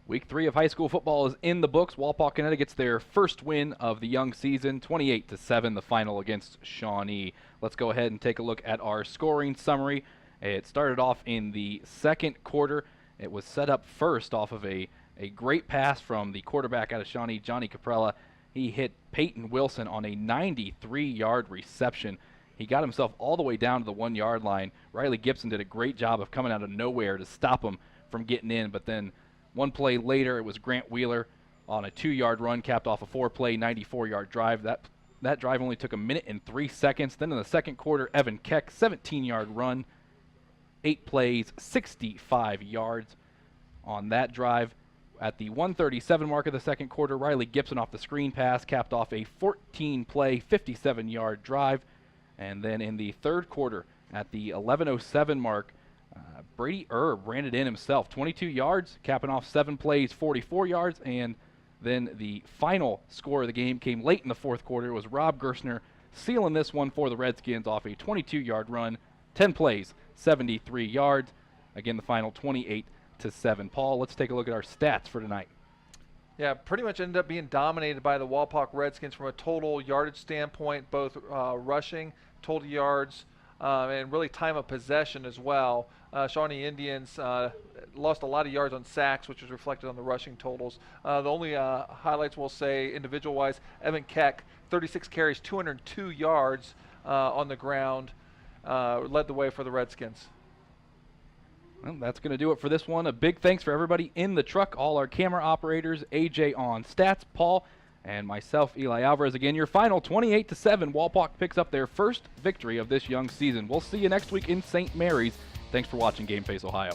Week 3 of high school football is in the books. Wapakoneta gets their first win of the young season, 28-7, the final against Shawnee. Let's go ahead and take a look at our scoring summary. It started off in the second quarter. It was set up first off of a great pass from the quarterback out of Shawnee, Johnny Caprella. He hit Peyton Wilson on a 93-yard reception. He got himself all the way down to the 1-yard line. Riley Gibson did a great job of coming out of nowhere to stop him from getting in, but then one play later, it was Grant Wheeler on a 2-yard run, capped off a 4-play, 94-yard drive. That drive only took 1 minute and 3 seconds. Then in the second quarter, Evan Keck, 17-yard run, 8 plays, 65 yards on that drive. At the 1:37 mark of the second quarter, Riley Gibson off the screen pass, capped off a 14-play, 57-yard drive. And then in the third quarter, at the 11:07 mark, Brady Erb ran it in himself, 22 yards, capping off 7 plays, 44 yards, and then the final score of the game came late in the fourth quarter. It was Rob Gerstner sealing this one for the Redskins off a 22-yard run, 10 plays, 73 yards. Again, the final 28-7. Paul, let's take a look at our stats for tonight. Yeah, pretty much ended up being dominated by the Wapak Redskins from a total yardage standpoint, both rushing, total yards, and really time of possession as well. Shawnee Indians lost a lot of yards on sacks, which was reflected on the rushing totals. The only highlights we'll say individual-wise, Evan Keck, 36 carries, 202 yards on the ground, led the way for the Redskins. Well, that's going to do it for this one. A big thanks for everybody in the truck, all our camera operators, AJ on stats, Paul, and myself, Eli Alvarez. Again, your final 28-7. Wapak picks up their first victory of this young season. We'll see you next week in St. Mary's. Thanks for watching Game Face Ohio.